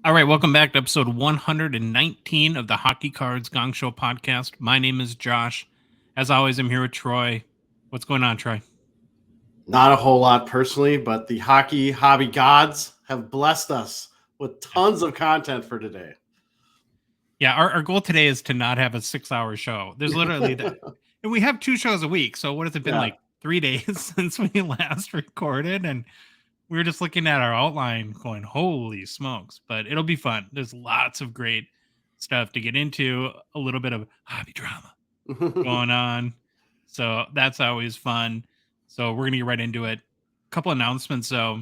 All right, welcome back to episode 119 of the Hockey Cards Gongshow podcast. My name is Josh. As always, I'm here with Troy. What's going on, Troy? Not a whole lot personally, but the hockey hobby gods have blessed us with tons of content for today. Yeah, our goal today is to not have a 6-hour show. There's literally that. And we have 2 shows a week. So what has it been like 3 days since we last recorded? And we were just looking at our outline going, holy smokes. But it'll be fun. There's lots of great stuff to get into, a little bit of hobby drama going on. So that's always fun. So we're going to get right into it. A couple announcements. So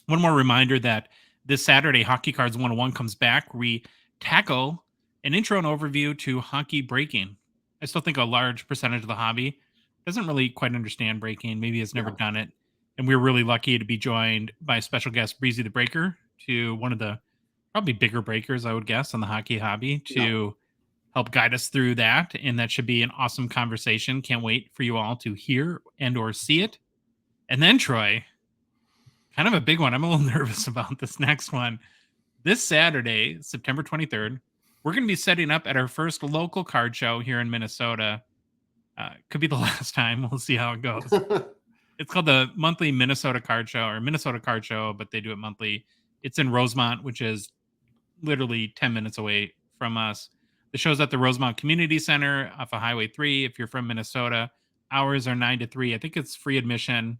one more reminder that this Saturday, Hockey Cards 101 comes back. We tackle an intro and overview to hockey breaking. I still think a large percentage of the hobby doesn't really quite understand breaking, maybe has never done it. And we're really lucky to be joined by special guest Breezy the Breaker, to one of the probably bigger breakers, I would guess, on the hockey hobby, to help guide us through that. And that should be an awesome conversation. Can't wait for you all to hear and or see it. And then, Troy, kind of a big one. I'm a little nervous about this next one. This Saturday, September 23rd, we're going to be setting up at our first local card show here in Minnesota. Could be the last time. We'll see how it goes. It's called the monthly Minnesota Card Show, or Minnesota Card Show, but they do it monthly. It's in Rosemont, which is literally 10 minutes away from us. The show's at the Rosemont Community Center off of Highway 3. If you're from Minnesota, hours are 9 to 3. I think it's free admission.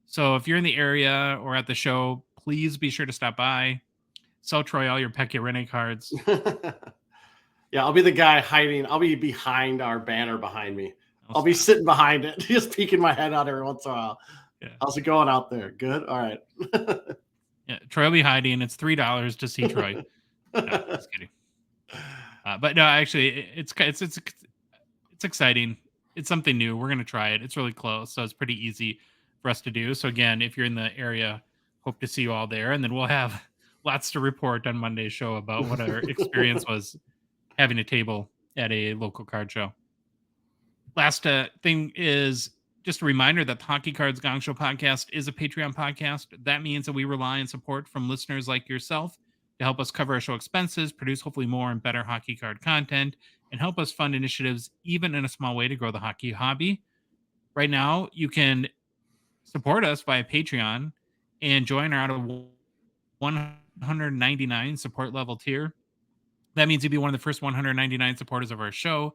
So if you're in the area or at the show, please be sure to stop by. Sell Troy all your Pekka cards. Yeah, I'll be the guy hiding. I'll be behind our banner behind me. I'll be sitting behind it, just peeking my head out every once in a while. Yeah. How's it going out there? Good? All right. Yeah, Troy will be hiding. It's $3 to see Troy. No, just kidding. But no, actually, it's exciting. It's something new. We're going to try it. It's really close, so it's pretty easy for us to do. So again, if you're in the area, hope to see you all there. And then we'll have lots to report on Monday's show about what our experience was having a table at a local card show. Last thing is just a reminder that the Hockey Cards Gongshow podcast is a Patreon podcast. That means that we rely on support from listeners like yourself to help us cover our show expenses, produce hopefully more and better hockey card content, and help us fund initiatives, even in a small way, to grow the hockey hobby. Right now, you can support us via Patreon and join our out of 199 support level tier. That means you'll be one of the first 199 supporters of our show.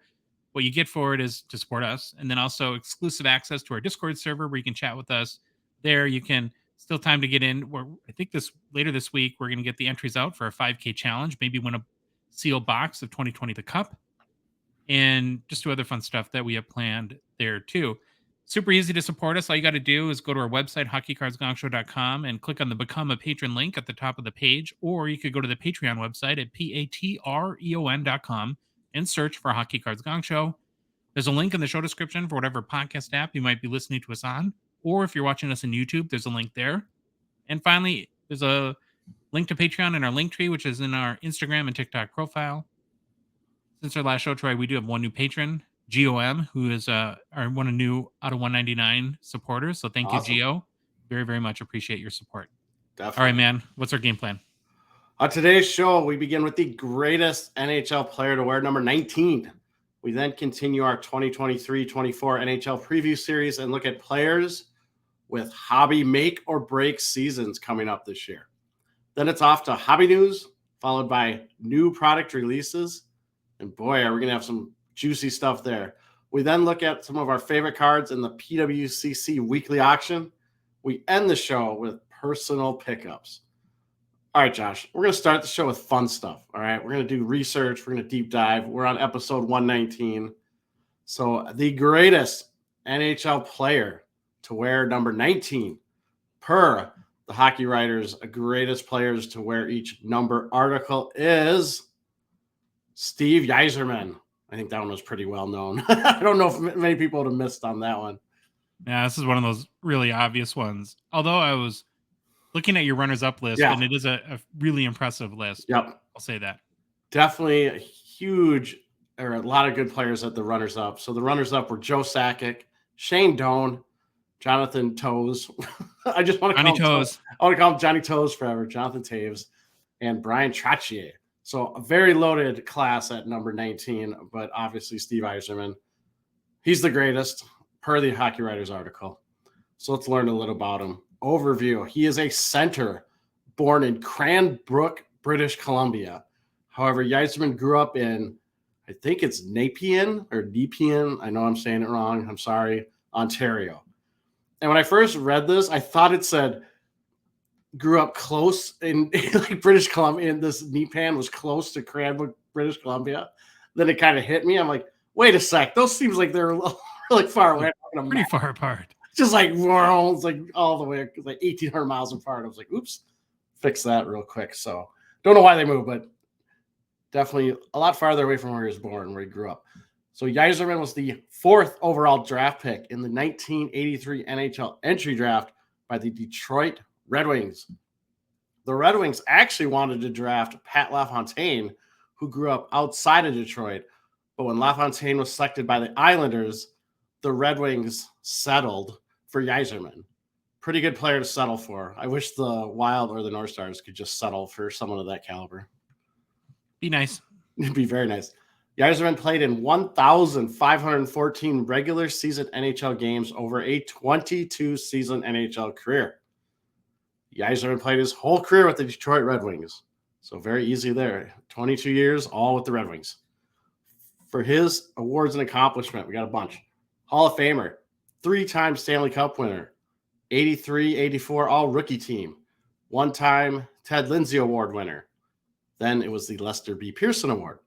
What you get for it is to support us, and then also exclusive access to our Discord server where you can chat with us. There, you can still time to get in. I think later this week, we're going to get the entries out for a 5K challenge, maybe win a sealed box of 2020 The Cup, and just do other fun stuff that we have planned there too. Super easy to support us. All you got to do is go to our website, hockeycardsgongshow.com, and click on the Become a Patron link at the top of the page, or you could go to the Patreon website at patreon.com and search for Hockey Cards Gong Show. There's a link in the show description for whatever podcast app you might be listening to us on, or if you're watching us on YouTube, there's a link there. And finally, there's a link to Patreon in our link tree, which is in our Instagram and TikTok profile. Since our last show, Troy, we do have one new patron, GOM, who is one of new out of 199 supporters. So thank you, Gio. Very, very much appreciate your support. Definitely. All right, man. What's our game plan? On today's show, we begin with the greatest NHL player to wear number 19. We then continue our 2023-24 NHL preview series and look at players with hobby make or break seasons coming up this year. Then it's off to hobby news, followed by new product releases. And boy, are we going to have some juicy stuff there. We then look at some of our favorite cards in the PWCC Weekly Auction. We end the show with personal pickups. All right, Josh, we're going to start the show with fun stuff. All right, we're going to do research. We're going to deep dive. We're on episode 119. So the greatest NHL player to wear number 19 per the Hockey Writers' greatest players to wear each number article is Steve Yzerman. I think that one was pretty well known. I don't know if many people would have missed on that one. Yeah, this is one of those really obvious ones. Although I was looking at your runners-up list, and it is a really impressive list. Yep. I'll say that. Definitely a lot of good players at the runners-up. So the runners-up were Joe Sakic, Shane Doan, Jonathan Toews. I just want to call him Johnny Toews forever. Jonathan Taves. and Brian Trottier. So a very loaded class at number 19, but obviously Steve Yzerman, he's the greatest per the Hockey Writers article. So let's learn a little about him. Overview. He is a center born in Cranbrook, British Columbia. However, Yzerman grew up in, I think it's Nepean. I know I'm saying it wrong. I'm sorry. Ontario. And when I first read this, I thought it said grew up close in like British Columbia, and this Nepean was close to Cranbrook, British Columbia. Then it kind of hit me. I'm like, wait a sec. Those seems like they're really far away. Pretty far apart. Just like, it's like all the way, like 1,800 miles apart. I was like, oops, fix that real quick. So don't know why they moved, but definitely a lot farther away from where he was born, where he grew up. So Yzerman was the 4th overall draft pick in the 1983 NHL entry draft by the Detroit Red Wings. The Red Wings actually wanted to draft Pat LaFontaine, who grew up outside of Detroit. But when LaFontaine was selected by the Islanders, the Red Wings settled for Yzerman. Pretty good player to settle for. I wish the Wild or the North Stars could just settle for someone of that caliber. Be nice. It'd be very nice. Yzerman played in 1,514 regular season NHL games over a 22-season NHL career. Yzerman played his whole career with the Detroit Red Wings. So very easy there. 22 years, all with the Red Wings. For his awards and accomplishment, we got a bunch. Hall of Famer, 3-time Stanley Cup winner, 83, 84 all-rookie team, 1-time Ted Lindsay Award winner. Then it was the Lester B. Pearson Award.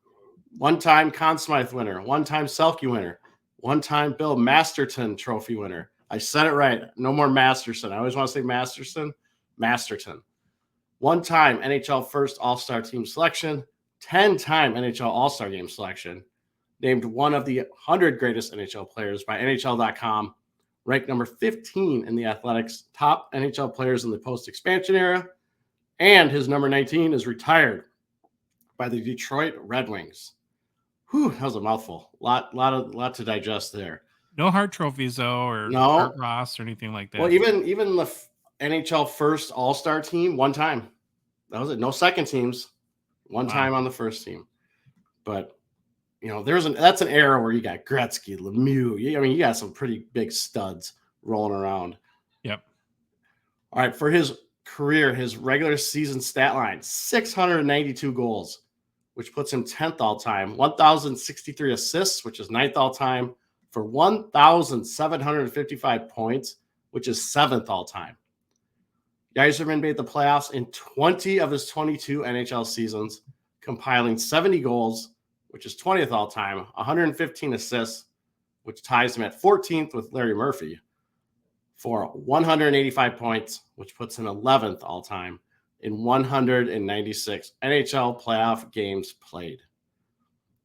1-time Conn Smythe winner, 1-time Selke winner, 1-time Bill Masterton Trophy winner. I said it right. No more Masterson. I always want to say Masterton. 1-time NHL first All-Star team selection, 10-time NHL All-Star game selection, named one of the 100 greatest NHL players by NHL.com, ranked number 15 in the Athletics' top NHL players in the post-expansion era, and his number 19 is retired by the Detroit Red Wings. Whew, that was a mouthful. Lot to digest there. No Hart trophies though, or Art Ross or anything like that. Well, even the NHL first All-Star team, 1 time. That was it. No second teams. 1 time on the first team. But that's an era where you got Gretzky, Lemieux. I mean, you got some pretty big studs rolling around. Yep. All right, for his career, his regular season stat line, 692 goals, which puts him 10th all-time, 1,063 assists, which is 9th all-time, for 1,755 points, which is 7th all-time. Yzerman made the playoffs in 20 of his 22 NHL seasons, compiling 70 goals, which is 20th all-time, 115 assists, which ties him at 14th with Larry Murphy, for 185 points, which puts him 11th all-time in 196 NHL playoff games played.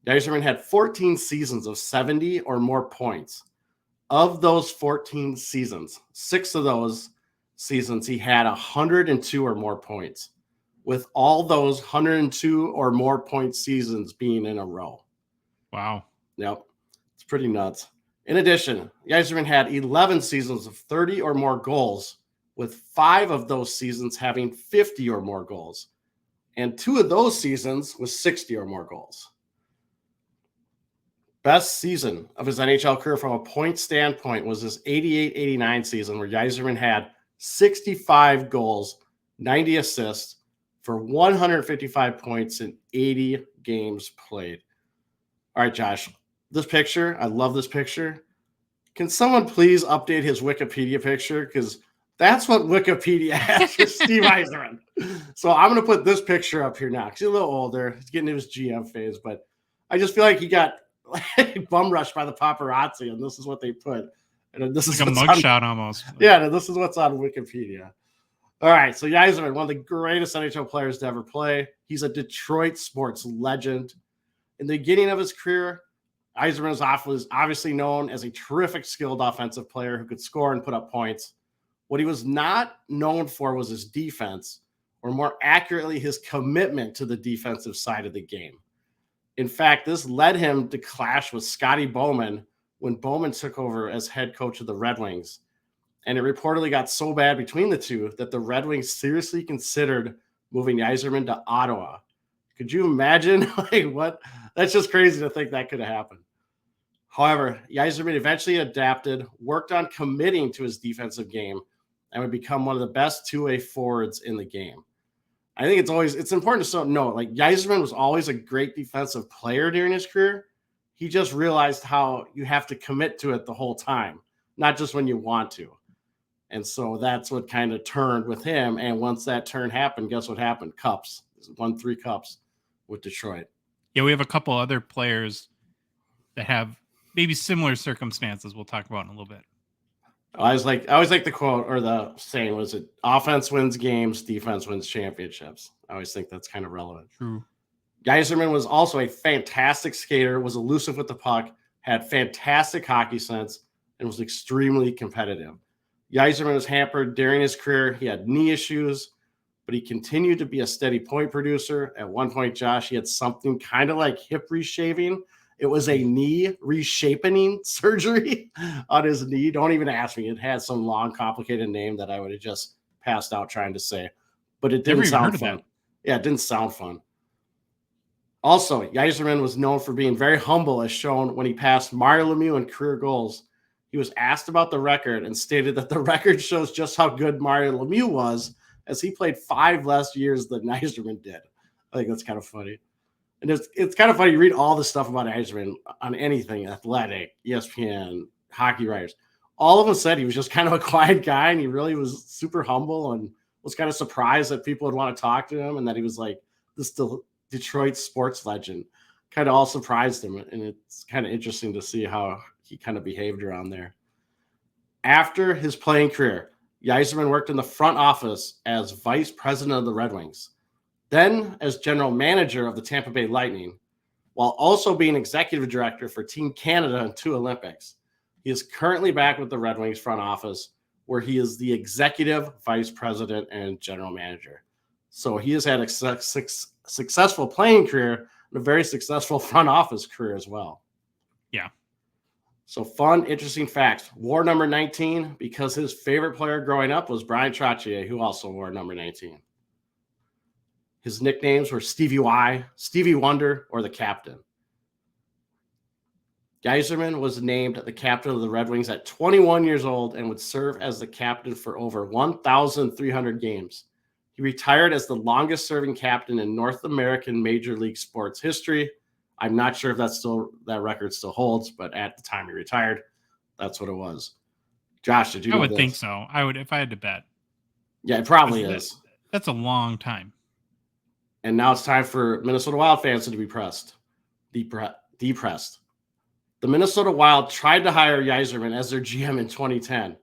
Yzerman had 14 seasons of 70 or more points. Of those 14 seasons, 6 of those seasons he had 102 or more points, with all those 102 or more point seasons being in a row. Wow. Yep. It's pretty nuts. In addition, Yzerman had 11 seasons of 30 or more goals, with 5 of those seasons having 50 or more goals, and 2 of those seasons with 60 or more goals. Best season of his NHL career from a point standpoint was his 88-89 season, where Yzerman had 65 goals, 90 assists for 155 points in 80 games played. All right, Josh, this picture, I love this picture. Can someone please update his Wikipedia picture? Because that's what Wikipedia has for Steve Yzerman. So I'm going to put this picture up here now, because he's a little older. He's getting into his GM phase, but I just feel like he got bum rushed by the paparazzi, and this is what they put. And this is like a mugshot almost. Yeah, this is what's on Wikipedia. All right, so Yzerman, one of the greatest NHL players to ever play. He's a Detroit sports legend. In the beginning of his career, Yzerman was obviously known as a terrific, skilled offensive player who could score and put up points. What he was not known for was his defense, or more accurately, his commitment to the defensive side of the game. In fact, this led him to clash with Scotty Bowman when Bowman took over as head coach of the Red Wings. And it reportedly got so bad between the two that the Red Wings seriously considered moving Yzerman to Ottawa. Could you imagine? Like, what? That's just crazy to think that could have happened. However, Yzerman eventually adapted, worked on committing to his defensive game, and would become one of the best two-way forwards in the game. I think it's important to note, like, Yzerman was always a great defensive player during his career. He just realized how you have to commit to it the whole time, not just when you want to. And so that's what kind of turned with him. And once that turn happened, guess what happened? Cups. Won 3 cups with Detroit. Yeah, we have a couple other players that have maybe similar circumstances we'll talk about in a little bit. I always like the quote or the saying, was it offense wins games, defense wins championships. I always think that's kind of relevant. True. Yzerman was also a fantastic skater, was elusive with the puck, had fantastic hockey sense, and was extremely competitive. Yzerman was hampered during his career. He had knee issues, but he continued to be a steady point producer. At one point, Josh, he had something kind of like hip reshaving. It was a knee reshaping surgery on his knee. Don't even ask me. It had some long, complicated name that I would have just passed out trying to say, but it didn't sound fun. Yeah, it didn't sound fun. Also, Yzerman was known for being very humble, as shown when he passed Mario Lemieux in career goals. He was asked about the record and stated that the record shows just how good Mario Lemieux was, as he played 5 less years than Yzerman did. I think that's kind of funny. And it's kind of funny. You read all the stuff about Yzerman on anything, Athletic, ESPN, Hockey Writers. All of them said he was just kind of a quiet guy, and he really was super humble and was kind of surprised that people would want to talk to him, and that he was like this Detroit sports legend. Kind of all surprised him, and it's kind of interesting to see how he kind of behaved around there. After his playing career, Yzerman worked in the front office as vice president of the Red Wings, then as general manager of the Tampa Bay Lightning, while also being executive director for Team Canada in 2 Olympics. He is currently back with the Red Wings front office, where he is the executive vice president and general manager. So he has had a successful playing career and a very successful front office career as well. Yeah. So fun, interesting facts. Wore number 19 because his favorite player growing up was Brian Trottier, who also wore number 19. His nicknames were Stevie Y, Stevie Wonder, or the Captain. Yzerman was named the captain of the Red Wings at 21 years old and would serve as the captain for over 1,300 games. He retired as the longest-serving captain in North American Major League sports history. I'm not sure if that record still holds, but at the time he retired, that's what it was. Josh, did you know I would this? think so. I would, if I had to bet. Yeah, it probably is. That's a long time. And now it's time for Minnesota Wild fans to be depressed. The Minnesota Wild tried to hire Yzerman as their GM in 2010,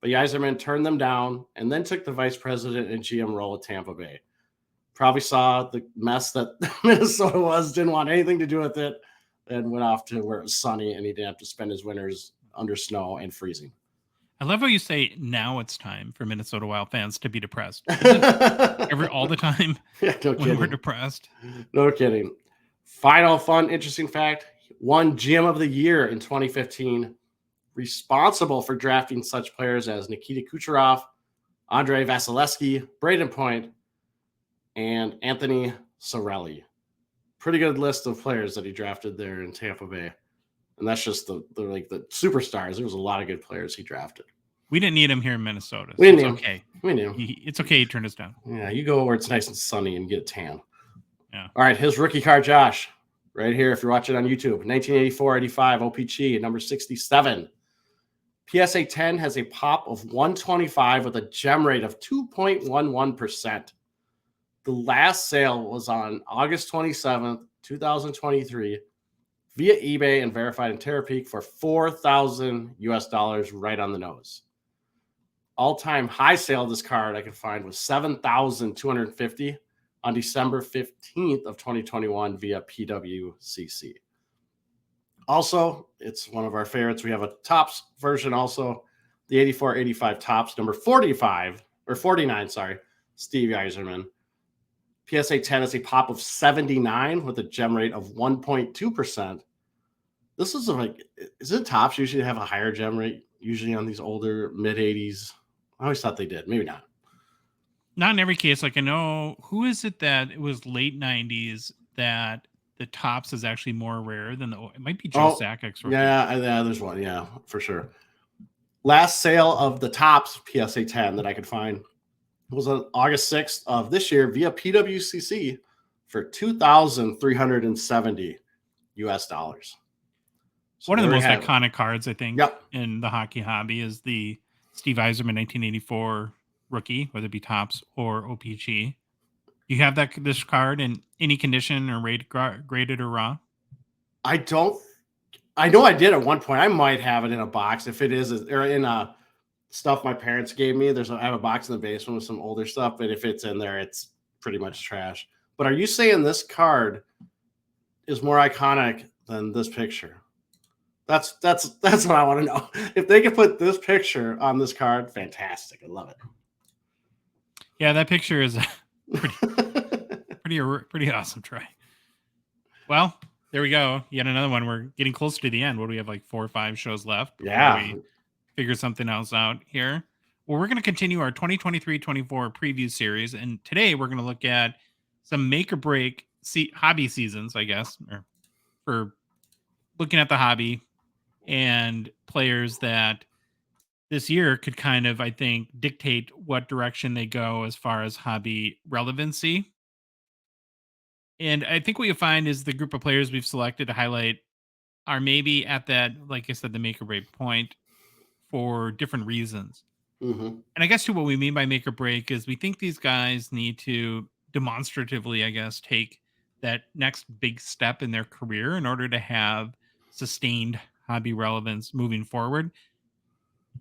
but Yzerman turned them down and then took the vice president and GM role at Tampa Bay. Probably saw the mess that Minnesota was, didn't want anything to do with it, and went off to where it was sunny and he didn't have to spend his winters under snow and freezing. I love how you say now it's time for Minnesota Wild fans to be depressed. All the time when we're depressed. No kidding. Final fun, interesting fact. Won GM of the Year in 2015. Responsible for drafting such players as Nikita Kucherov, Andrei Vasilevsky, Braden Point, and Anthony Cirelli. Pretty good list of players that he drafted there in Tampa Bay. And that's just the superstars. There was a lot of good players he drafted. We didn't need him here in Minnesota. So it's okay. We knew. It's okay he turned us down. Yeah, you go where it's nice and sunny and get a tan. Yeah. All right, his rookie card, Josh. Right here, if you're watching on YouTube. 1984-85 OPG, number 67. PSA 10 has a pop of 125 with a gem rate of 2.11%. The last sale was on August 27th, 2023, via eBay and verified in Terapeak for $4,000 US, right on the nose. All-time high sale of this card I could find was $7,250 on December 15th of 2021 via PWCC. Also, it's one of our favorites. We have a Topps version also, the 84-85 Topps, number 49, Steve Yzerman. PSA 10 is a pop of 79 with a gem rate of 1.2%. This is isn't Topps usually have a higher gem rate, usually on these older mid-80s? I always thought they did. Maybe not. Not in every case. Like I know, who is it that it was late 90s that the tops is actually more rare than it might be Joe Sakic's rookie. Yeah, there's one. Yeah, for sure. Last sale of the tops PSA 10 that I could find was on August 6th of this year via PWCC for $2,370 US dollars. So one of the most iconic cards, I think, yep. in the hockey hobby is the Steve Yzerman 1984 rookie, whether it be tops or OPG. You have this card in any condition or graded or raw? I don't. I know I did at one point. I might have it in a box if it is, or in a stuff my parents gave me. I have a box in the basement with some older stuff, but if it's in there, it's pretty much trash. But are you saying this card is more iconic than this picture? That's what I want to know. If they could put this picture on this card, fantastic. I love it. Yeah, that picture is pretty awesome, Troy. Well, there we go. Yet another one. We're getting close to the end. What do we have, like 4 or 5 shows left? Yeah. We figure something else out here. Well, we're going to continue our 2023-24 preview series, and today we're going to look at some make or break hobby seasons, I guess, or for looking at the hobby and players that this year could kind of, I think, dictate what direction they go as far as hobby relevancy. And I think what you find is the group of players we've selected to highlight are maybe at that, like I said, the make or break point for different reasons. Mm-hmm. And I guess too, what we mean by make or break is we think these guys need to demonstratively, I guess, take that next big step in their career in order to have sustained hobby relevance moving forward.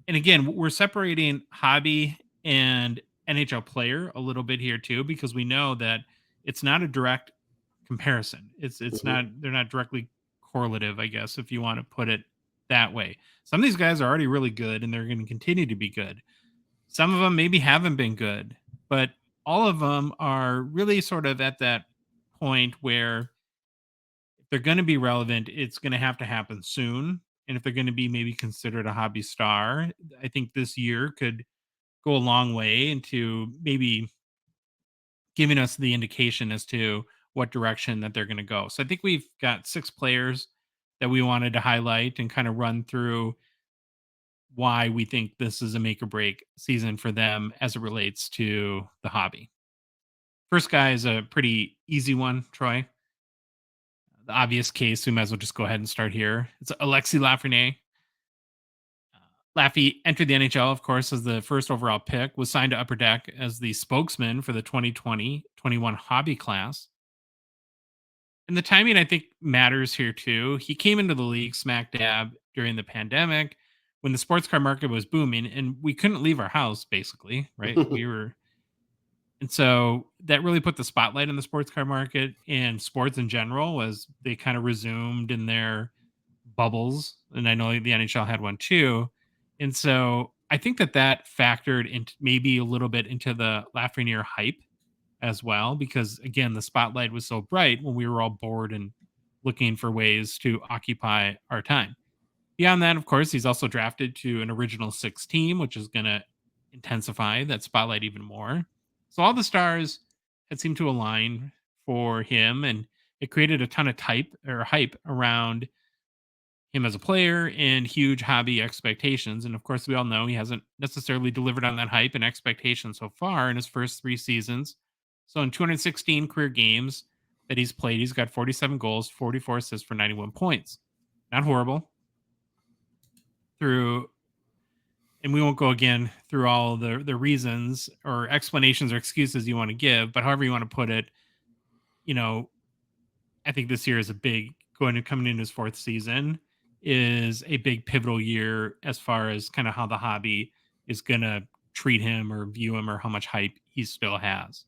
And again, we're separating hobby and NHL player a little bit here too, because we know that it's not a direct comparison. It's not, they're not directly correlative, I guess, if you want to put it that way. Some of these guys are already really good and they're going to continue to be good. Some of them maybe haven't been good, but all of them are really sort of at that point where if they're going to be relevant, it's going to have to happen soon. And if they're going to be maybe considered a hobby star, I think this year could go a long way into maybe giving us the indication as to what direction that they're going to go. So I think we've got 6 players that we wanted to highlight and kind of run through why we think this is a make or break season for them as it relates to the hobby. First guy is a pretty easy one, Troy. The obvious case, we might as well just go ahead and start here. It's Alexis Lafreniere. Laffy entered the NHL, of course, as the first overall pick, was signed to Upper Deck as the spokesman for the 2020-21 hobby class. And the timing, I think, matters here too. He came into the league smack dab during the pandemic when the sports car market was booming and we couldn't leave our house, basically, right? And so that really put the spotlight on the sports car market and sports in general as they kind of resumed in their bubbles. And I know the NHL had one too. And so I think that factored into maybe a little bit into the Lafreniere hype as well, because again, the spotlight was so bright when we were all bored and looking for ways to occupy our time. Beyond that, of course, he's also drafted to an original 6 team, which is going to intensify that spotlight even more. So all the stars had seemed to align for him, and it created a ton of hype around him as a player and huge hobby expectations. And of course, we all know he hasn't necessarily delivered on that hype and expectation so far in his first 3 seasons. So in 216 career games that he's played, he's got 47 goals, 44 assists for 91 points. Not horrible. And we won't go again through all the reasons or explanations or excuses you want to give, but however you want to put it, I think this year is coming in his 4th season is a big pivotal year as far as kind of how the hobby is going to treat him or view him or how much hype he still has.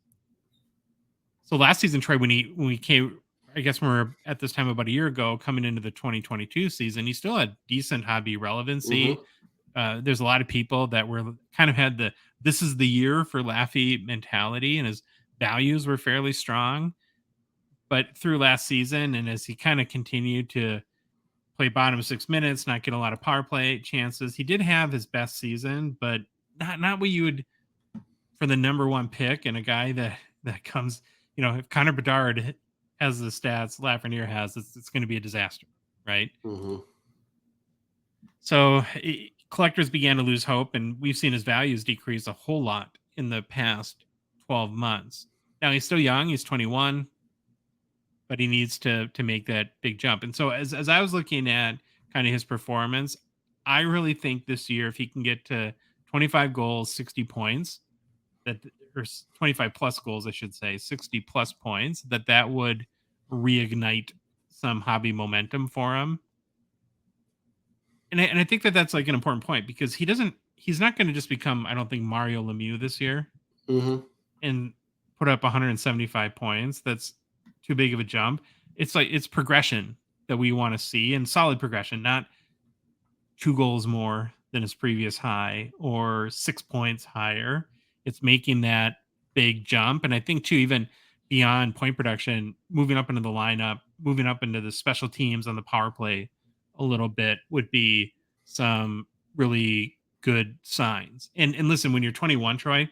So last season, Troy, when we came, I guess when we were at this time about a year ago, coming into the 2022 season, he still had decent hobby relevancy. There's a lot of people that were kind of had this is the year for Laffy mentality, and his values were fairly strong. But through last season, and as he kind of continued to play bottom 6 minutes, not get a lot of power play chances, he did have his best season, but not what you would for the number one pick and a guy that comes, if Connor Bedard has the stats Lafreniere has, it's going to be a disaster, right? Mm-hmm. So collectors began to lose hope, and we've seen his values decrease a whole lot in the past 12 months. Now he's still young; he's 21, but he needs to make that big jump. And so, as I was looking at kind of his performance, I really think this year, if he can get to 25 goals, 60 points, or 25 plus goals, I should say, 60 plus points, that would reignite some hobby momentum for him. And I think that's like an important point, because he's not going to just become, I don't think, Mario Lemieux this year Mm-hmm. and put up 175 points. That's too big of a jump. It's progression that we want to see, and solid progression, not 2 goals more than his previous high or 6 points higher. It's making that big jump. And I think too, even beyond point production, moving up into the lineup, moving up into the special teams on the power play a little bit would be some really good signs. And listen, when you're 21, Troy,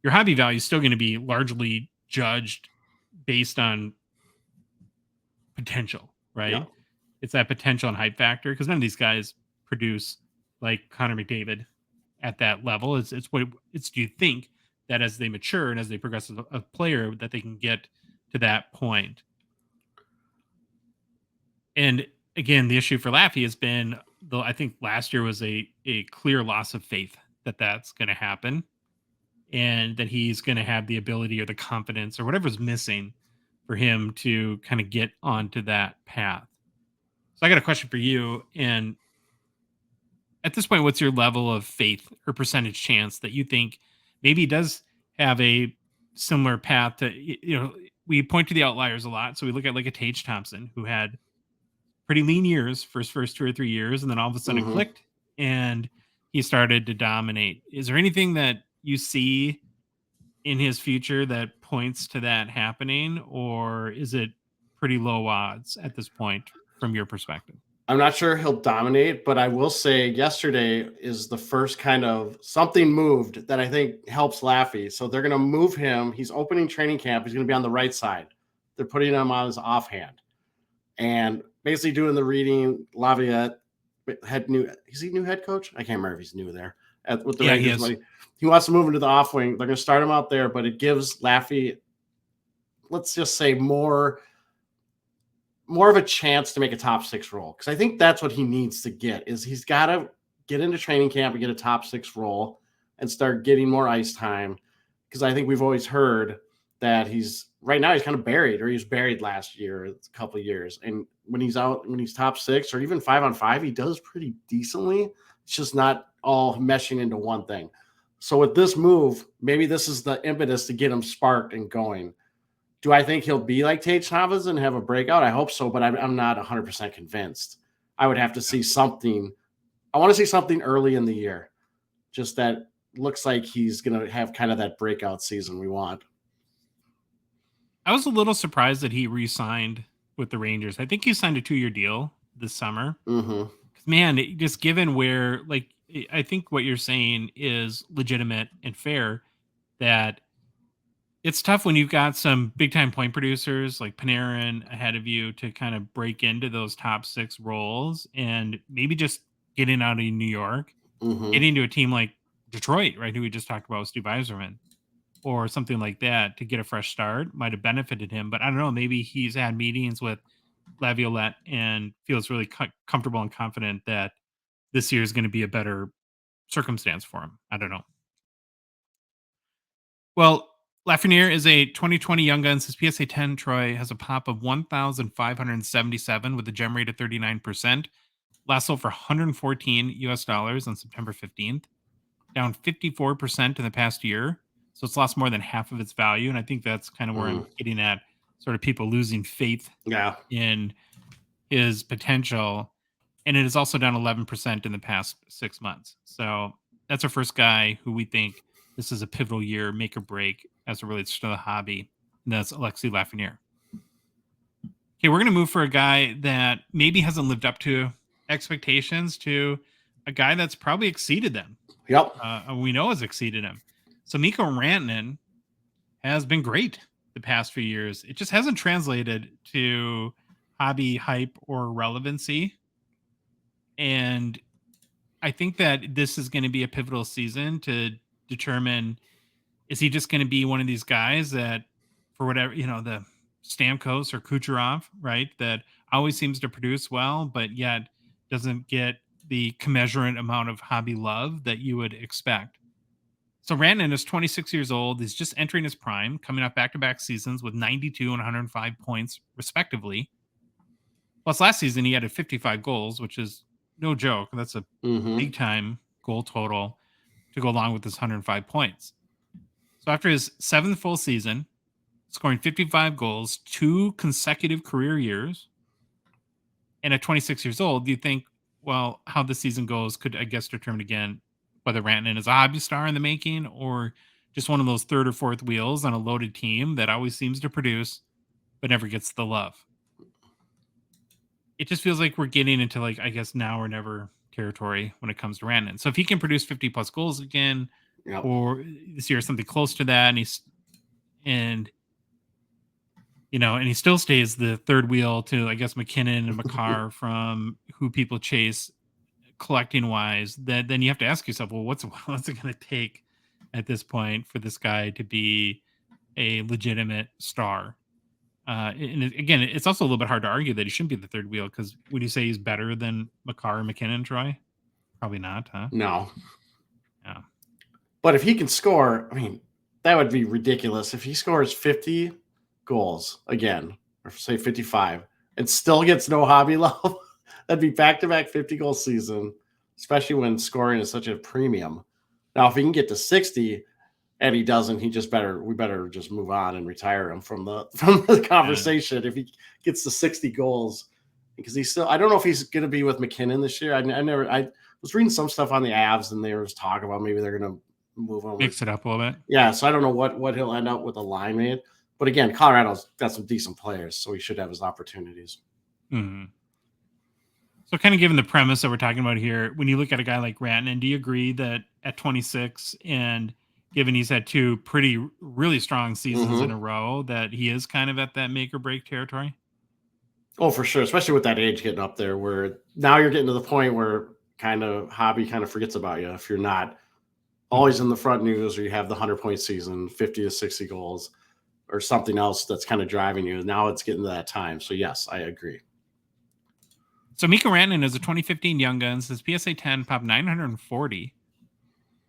your hobby value is still going to be largely judged based on potential, right? Yeah. It's that potential and hype factor, because none of these guys produce like Connor McDavid at that level. Do you think that as they mature and as they progress as a player, that they can get to that point? And again, the issue for Laffy has been, though, I think last year was a clear loss of faith that that's going to happen, and that he's going to have the ability or the confidence or whatever's missing for him to kind of get onto that path. So I got a question for you. And at this point, what's your level of faith or percentage chance that you think maybe he does have a similar path to, we point to the outliers a lot. So we look at like a Tage Thompson, who had pretty lean years for his first 2 or 3 years, and then all of a sudden it clicked and he started to dominate. Is there anything that you see in his future that points to that happening, or is it pretty low odds at this point from your perspective? I'm not sure he'll dominate, but I will say yesterday is the first kind of something moved that I think helps Laffy. So they're going to move him. He's opening training camp. He's going to be on the right side. They're putting him on his offhand and basically doing the reading. Laviette is he new head coach? I can't remember if he's new there with the Rangers. He wants to move into the off wing. They're going to start him out there, but it gives Laffy, let's just say, more of a chance to make a top 6 role. Because I think that's what he needs to get, is he's got to get into training camp and get a top 6 role and start getting more ice time. Because I think we've always heard that he's kind of buried, or he was buried last year, a couple of years. And when he's top 6 or even 5-on-5, he does pretty decently. It's just not all meshing into one thing. So with this move, maybe this is the impetus to get him sparked and going. Do I think he'll be like Tage Thompson and have a breakout? I hope so, but I'm not 100% convinced. I would have to see something. I want to see something early in the year, just that looks like he's going to have kind of that breakout season we want. I was a little surprised that he re-signed with the Rangers. I think he signed a 2-year deal this summer. Mm-hmm. Man, just given where, like, I think what you're saying is legitimate and fair, that it's tough when you've got some big time point producers like Panarin ahead of you to kind of break into those top 6 roles, and maybe just getting out of New York, getting into a team like Detroit, right, who we just talked about with Steve Yzerman, or something like that, to get a fresh start might have benefited him. But I don't know, maybe he's had meetings with Laviolette and feels really comfortable and confident that this year is going to be a better circumstance for him. I don't know. Well, Lafreniere is a 2020 Young Guns. His PSA 10, Troy, has a pop of 1,577 with a gem rate of 39%. Last sold for $114 on September 15th, down 54% in the past year. So it's lost more than half of its value. And I think that's kind of where I'm getting at, sort of people losing faith in his potential. And it is also down 11% in the past 6 months. So that's our first guy who we think this is a pivotal year, make or break, as it relates to the hobby. And that's Alexis Lafreniere. Okay, we're going to move for a guy that maybe hasn't lived up to expectations, to a guy that's probably exceeded them. Yep. We know has exceeded him. So Mikko Rantanen has been great the past few years. It just hasn't translated to hobby hype or relevancy. And I think that this is going to be a pivotal season to determine, is he just going to be one of these guys that, for whatever, the Stamkos or Kucherov, right? That always seems to produce well, but yet doesn't get the commensurate amount of hobby love that you would expect. So Rantanen is 26 years old. He's just entering his prime, coming off back-to-back seasons with 92 and 105 points, respectively. Plus, last season he had 55 goals, which is no joke. That's a big-time goal total to go along with his 105 points. So after his 7th full season, scoring 55 goals, 2 consecutive career years, and at 26 years old, you think, well, how the season goes could, I guess, determine again whether Rantanen is a hobby star in the making or just one of those third or fourth wheels on a loaded team that always seems to produce but never gets the love. It just feels like we're getting into, I guess, now or never territory when it comes to Rantanen. So if he can produce 50 plus goals again, or this year something close to that, and he still stays the third wheel to, I guess, McKinnon and Makar from who people chase collecting wise, then you have to ask yourself, well, what's it going to take at this point for this guy to be a legitimate star? And again, it's also a little bit hard to argue that he shouldn't be the third wheel, because would you say he's better than Makar and McKinnon, Troy? Probably not, huh? No. Yeah. But if he can score, I mean, that would be ridiculous. If he scores 50 goals again, or say 55, and still gets no hobby love, that'd be back-to-back 50-goal season, especially when scoring is such a premium. Now, if he can get to 60 and he doesn't, we better just move on and retire him from the conversation. Yeah. If he gets to 60 goals, because I don't know if he's going to be with McKinnon this year. I was reading some stuff on the Avs, and there was talk about maybe they're going to move him, mix it up a little bit. Yeah, so I don't know what he'll end up with a line mate. But again, Colorado's got some decent players, so he should have his opportunities. Mm-hmm. So kind of given the premise that we're talking about here, when you look at a guy like Rantanen, do you agree that at 26, and given he's had 2 really strong seasons in a row, that he is kind of at that make or break territory? Oh, for sure. Especially with that age getting up there, where now you're getting to the point where hobby forgets about you. If you're not always in the front news, or you have the 100-point season, 50 to 60 goals, or something else that's kind of driving you. Now it's getting to that time. So yes, I agree. So Mikko Rantanen is a 2015 Young Guns. His PSA 10 popped 940.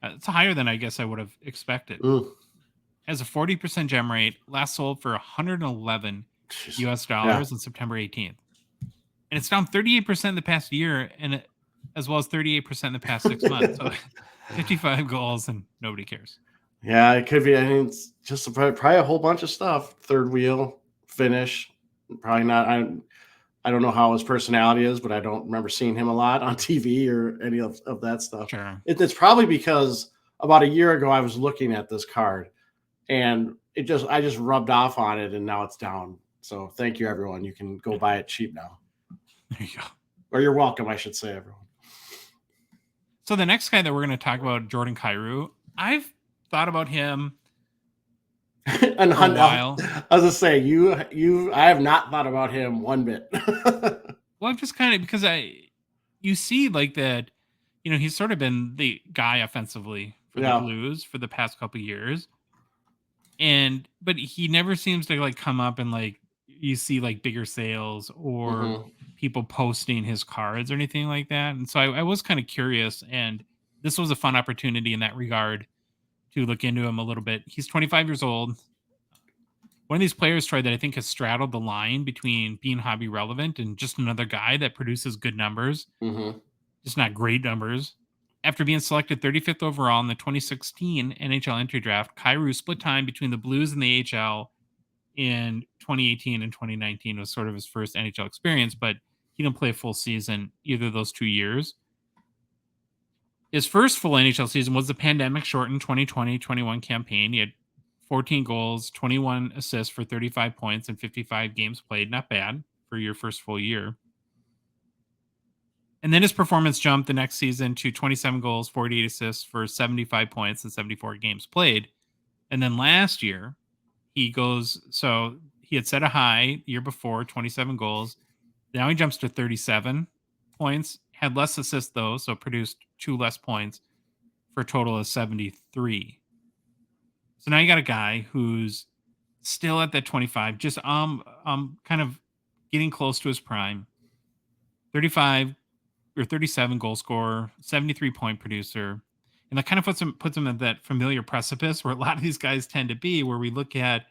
It's higher than I guess I would have expected. Has a 40% gem rate. Last sold for $111 US on September 18th. And it's down 38% in the past year, and as well as 38% in the past 6 months. So 55 goals and nobody cares. Yeah, it could be. I mean, it's just probably a whole bunch of stuff. Third wheel, finish. Probably not. I don't know how his personality is, but I don't remember seeing him a lot on TV or any of that stuff. Sure. It's probably because about a year ago I was looking at this card, and I just rubbed off on it, and now it's down. So thank you, everyone. You can go buy it cheap now. There you go. Or you're welcome, I should say, everyone. So the next guy that we're going to talk about, Jordan Kyrou, I've thought about him and for a while. I was going to say, I have not thought about him one bit. Well, I'm just kind of, because you see like that, he's sort of been the guy offensively for the Blues for the past couple of years. But he never seems to come up and you see bigger sales or people posting his cards or anything like that. And so I was kind of curious, and this was a fun opportunity in that regard to look into him a little bit. He's 25 years old. One of these players, Troy, that I think has straddled the line between being hobby relevant and just another guy that produces good numbers, just not great numbers. After being selected 35th overall in the 2016 NHL entry draft, Kyrou split time between the Blues and the AHL in 2018 and 2019 was sort of his first NHL experience, but he didn't play a full season either of those 2 years. His first full NHL season was the pandemic-shortened 2020-21 campaign. He had 14 goals, 21 assists for 35 points, and 55 games played. Not bad for your first full year. And then his performance jumped the next season to 27 goals, 48 assists for 75 points and 74 games played. And then last year, he had set a high year before, 27 goals. Now he jumps to 37 points, had less assists though, so produced 2 less points for a total of 73. So now you got a guy who's still at that 25, just kind of getting close to his prime. 35 or 37 goal scorer, 73 point producer. And that kind of puts him at that familiar precipice where a lot of these guys tend to be, where we look at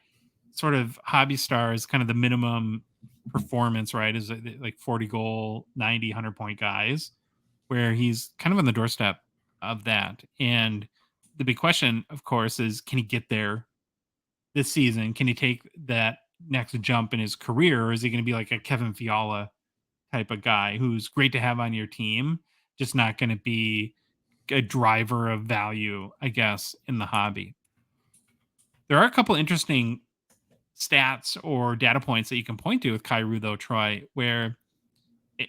sort of hobby stars, kind of the minimum performance, right? Is like 40 goal, 90, 100 point guys, where he's kind of on the doorstep of that. And the big question, of course, is can he get there this season? Can he take that next jump in his career? Or is he going to be like a Kevin Fiala type of guy who's great to have on your team, just not going to be a driver of value, I guess, in the hobby? There are a couple interesting stats or data points that you can point to with Kyrou, though, Troy,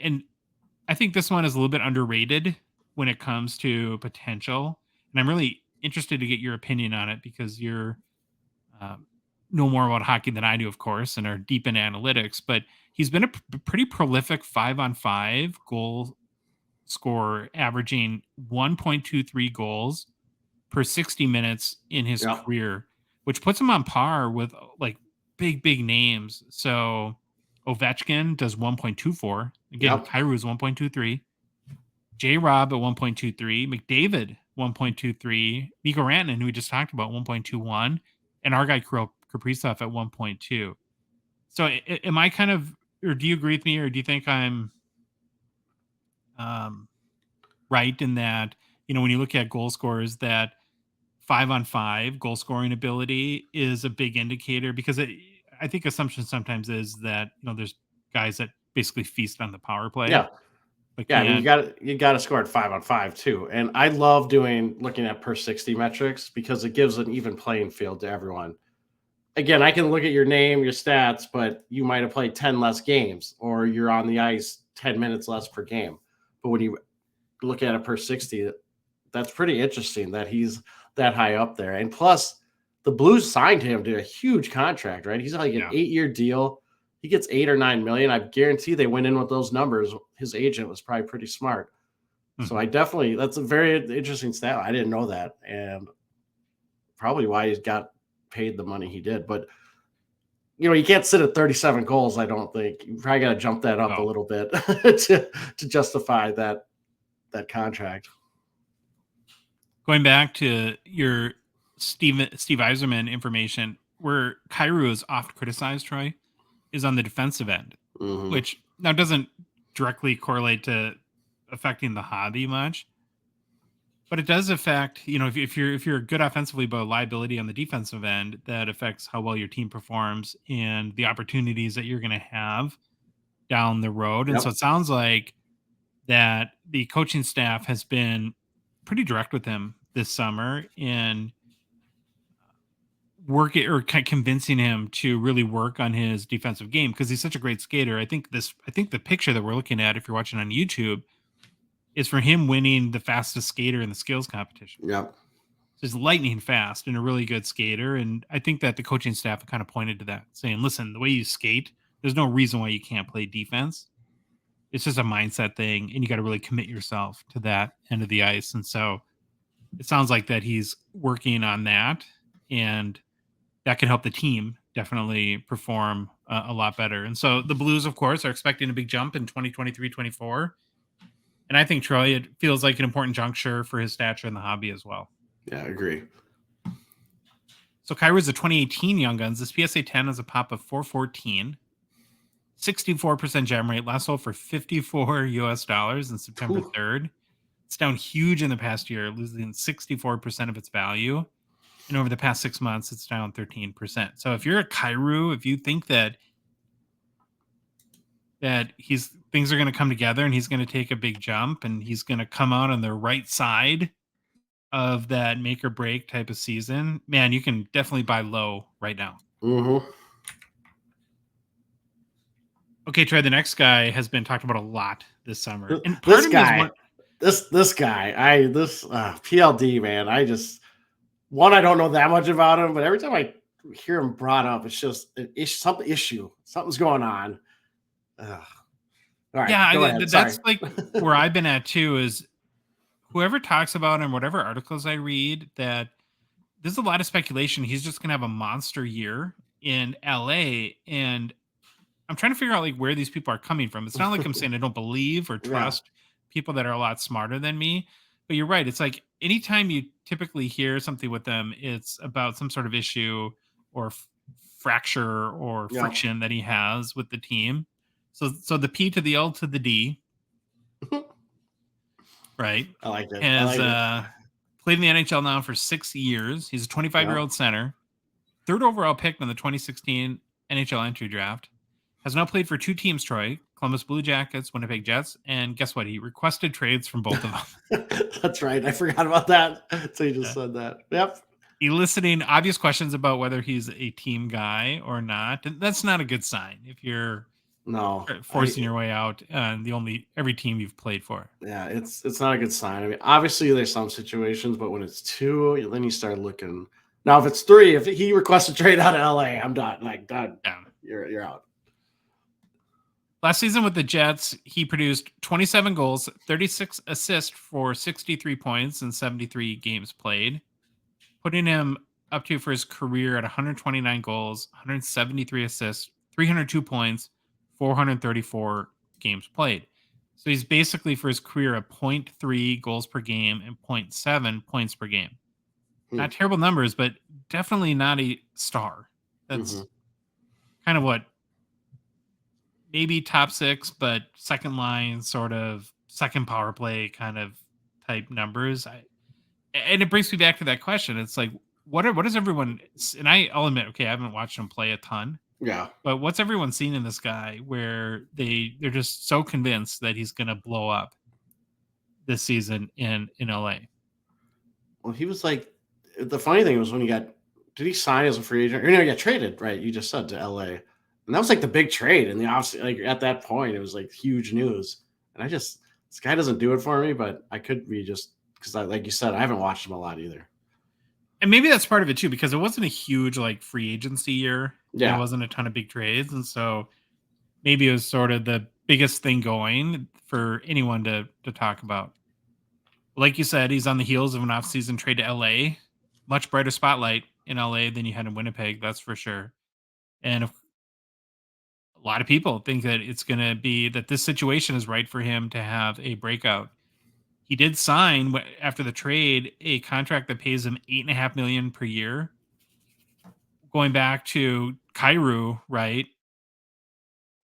and I think this one is a little bit underrated when it comes to potential. And I'm really interested to get your opinion on it because you're know more about hockey than I do, of course, and are deep in analytics. But he's been a pretty prolific 5-on-5 goal scorer, averaging 1.23 goals per 60 minutes in his career, which puts him on par with like big names. So Ovechkin does 1.24. Again, Kyrou is 1.23. J-Rob at 1.23. McDavid, 1.23. Mikko Rantanen, who we just talked about, 1.21. And our guy Kaprizov at 1.2. So am I kind of, or do you agree with me, or do you think I'm right in that, when you look at goal scorers, that 5-on-5 goal scoring ability is a big indicator? Because I think assumption sometimes is that, there's guys that basically feast on the power play. Yeah. I mean, you got to score at 5-on-5 too. And I love looking at per 60 metrics because it gives an even playing field to everyone. Again, I can look at your name, your stats, but you might have played 10 less games or you're on the ice 10 minutes less per game. But when you look at it per 60, that's pretty interesting that he's that high up there. And plus, the Blues signed him to a huge contract, right? He's like an 8-year deal. He gets $8 or $9 million. I guarantee they went in with those numbers. His agent was probably pretty smart. Mm-hmm. So that's a very interesting stat. I didn't know that. And probably why he's got paid the money he did. But, you can't sit at 37 goals, I don't think. You probably got to jump that up a little bit to justify that contract. Going back to your Steve Yzerman information, where Kyrou is oft criticized, Troy, is on the defensive end, which now doesn't directly correlate to affecting the hobby much, but it does affect, if you're good offensively but a liability on the defensive end, that affects how well your team performs and the opportunities that you're going to have down the road. And so it sounds like that the coaching staff has been pretty direct with him this summer in convincing him to really work on his defensive game because he's such a great skater. I think the picture that we're looking at, if you're watching on YouTube, is for him winning the fastest skater in the skills competition. Yep. So he's lightning fast and a really good skater. And I think that the coaching staff kind of pointed to that, saying, listen, the way you skate, there's no reason why you can't play defense. It's just a mindset thing, and you got to really commit yourself to that end of the ice. And so it sounds like that he's working on that, and that can help the team definitely perform a lot better. And so the Blues, of course, are expecting a big jump in 2023-24. And I think, Troy, it feels like an important juncture for his stature in the hobby as well. Yeah, I agree. So Kyrou is a 2018 Young Guns. This PSA 10 has a pop of 414. 64% jam rate, last sold for $54 in September 3rd. It's down huge in the past year, losing 64% of its value. And over the past 6 months, it's down 13%. So if you're a Kyrou, if you think that things are going to come together and he's going to take a big jump and he's going to come out on the right side of that make or break type of season, man, you can definitely buy low right now. Mm-hmm. Okay, Trey, the next guy has been talked about a lot this summer. And part This of me is guy, one. this guy, PLD, man. I don't know that much about him, but every time I hear him brought up, it's just some issue. Something's going on. Ugh. All right, Yeah, go ahead. that's Sorry. like where I've been at too is whoever talks about him, whatever articles I read, that there's a lot of speculation he's just going to have a monster year in LA. And I'm trying to figure out like where these people are coming from. It's not like I'm saying I don't believe or Yeah. trust people that are a lot smarter than me, but you're right. It's like anytime you typically hear something with them, it's about some sort of issue or fracture or Yeah. friction that he has with the team. So the P to the L to the D, right? I like it. I Has like it. played in the NHL now for 6 years. He's a 25-year-old Yeah. center, third overall pick in the 2016 NHL entry draft. Has now played for two teams, Troy, Columbus Blue Jackets, Winnipeg Jets, and guess what? He requested trades from both of them. That's right. I forgot about that. So you just said that. Yep. Eliciting obvious questions about whether he's a team guy or not. And that's not a good sign if you're No. forcing your way out and every team you've played for. Yeah, it's not a good sign. I mean, obviously there's some situations, but when it's two, then you start looking. Now, if it's three, if he requests a trade out of LA, I'm done. Like done. Yeah. You're out. Last season with the Jets, he produced 27 goals, 36 assists for 63 points in 73 games played, putting him up to for his career at 129 goals, 173 assists, 302 points, 434 games played. So he's basically for his career at 0.3 goals per game and 0.7 points per game. Not terrible numbers, but definitely not a star. That's kind of what maybe top six, but second line, sort of second power play kind of type numbers. And it brings me back to that question. It's like, what is everyone? And I'll admit, okay, I haven't watched him play a ton. Yeah. But what's everyone seen in this guy where they're just so convinced that he's going to blow up this season in LA? Well, he was like, the funny thing was when did he sign as a free agent? Or he got traded, right? You just said to LA. And that was like the big trade. And the obviously, like at that point, it was like huge news. And this guy doesn't do it for me, but I could be just because like you said, I haven't watched him a lot either. And maybe that's part of it too, because it wasn't a huge like free agency year. Yeah. There wasn't a ton of big trades. And so maybe it was sort of the biggest thing going for anyone to talk about. Like you said, he's on the heels of an offseason trade to LA. Much brighter spotlight in LA than you had in Winnipeg, that's for sure. And a lot of people think that it's going to be that this situation is right for him to have a breakout. He did sign after the trade a contract that pays him $8.5 million per year. Going back to Kyrou, right?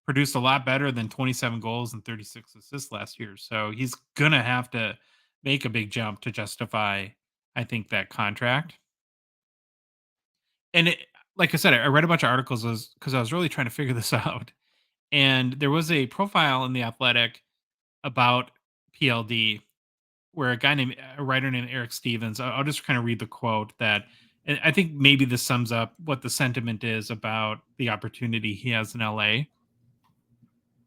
Produced a lot better than 27 goals and 36 assists last year. So he's going to have to make a big jump to justify, I think, that contract. And like I said, I read a bunch of articles because I was really trying to figure this out. And there was a profile in The Athletic about PLD where a writer named Eric Stevens, I'll just kind of read the quote that, and I think maybe this sums up what the sentiment is about the opportunity he has in LA.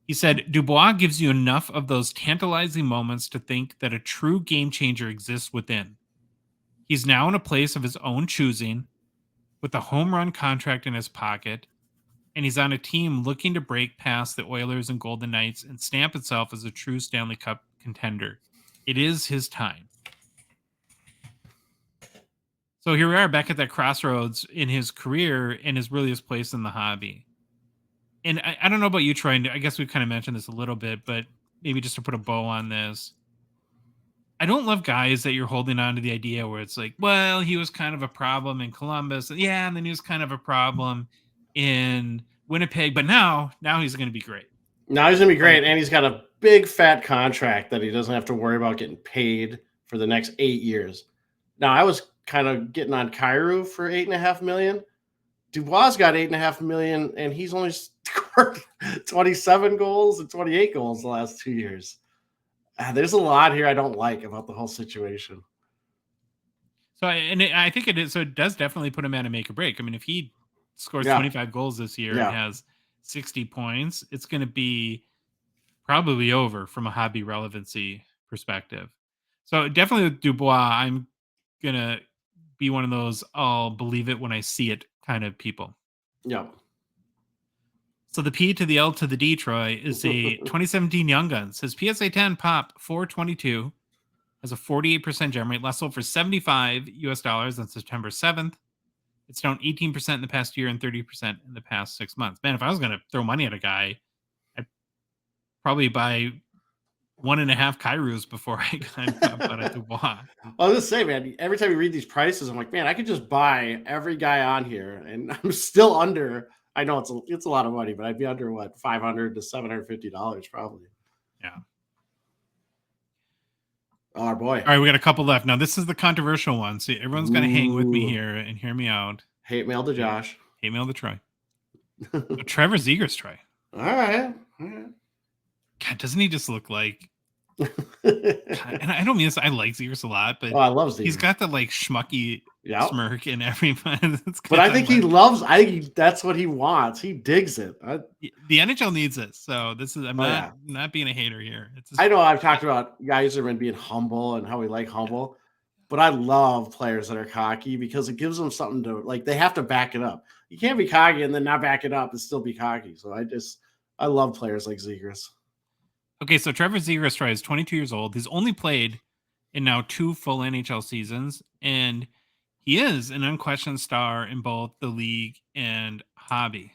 He said, Dubois gives you enough of those tantalizing moments to think that a true game changer exists within. He's now in a place of his own choosing, with a home run contract in his pocket, and he's on a team looking to break past the Oilers and Golden Knights and stamp itself as a true Stanley Cup contender. It is his time. So here we are back at that crossroads in his career and is really his place in the hobby. And I don't know about you, Troy, and I guess we've kind of mentioned this a little bit, but maybe just to put a bow on this. I don't love guys that you're holding on to the idea where it's like, well, he was kind of a problem in Columbus. Yeah, and then he was kind of a problem in Winnipeg, but now he's going to be great. Now he's going to be great, and he's got a big fat contract that he doesn't have to worry about getting paid for the next 8 years. Now, I was kind of getting on Kyrou for $8.5 million. Dubois got $8.5 million, and he's only scored 27 goals and 28 goals the last 2 years. There's a lot here I don't like about the whole situation. So, I think it is. So it does definitely put him at a make or break. I mean, if he scores 25 goals this year and has 60 points, it's going to be probably over from a hobby relevancy perspective. So definitely with Dubois, I'm going to be one of those I'll believe it when I see it kind of people. Yeah. So the P to the L to the D, Troy, is a 2017 Young Guns. His PSA 10 pop 422 has a 48% gem rate, last sold for $75 US on September 7th. It's down 18% in the past year and 30% in the past 6 months. Man, if I was going to throw money at a guy, I'd probably buy 1.5 Kairus before I bought a Dubois. I was just saying, man, every time you read these prices, I'm like, man, I could just buy every guy on here, and I'm still under. I know it's a lot of money, but I'd be under what, $500 to $750 probably. Yeah. Oh boy. All right, we got a couple left. Now, this is the controversial one. So everyone's got to hang with me here and hear me out. Hate mail to Josh. Hate mail to Troy. So Trevor Zegras, Troy. All right. God, doesn't he just look like? And I don't mean this. I like Zegras a lot, but I love Zegras. He's got the like schmucky smirk in everyone. But I think he loves. That's what he wants. He digs it. The NHL needs it. So this is. I'm not being a hater here. I know I've talked about Yzerman being humble and how we like humble, but I love players that are cocky because it gives them something to like. They have to back it up. You can't be cocky and then not back it up and still be cocky. So I love players like Zegras. Okay, so Trevor Zegras is 22 years old. He's only played in now 2 full NHL seasons, and he is an unquestioned star in both the league and hobby.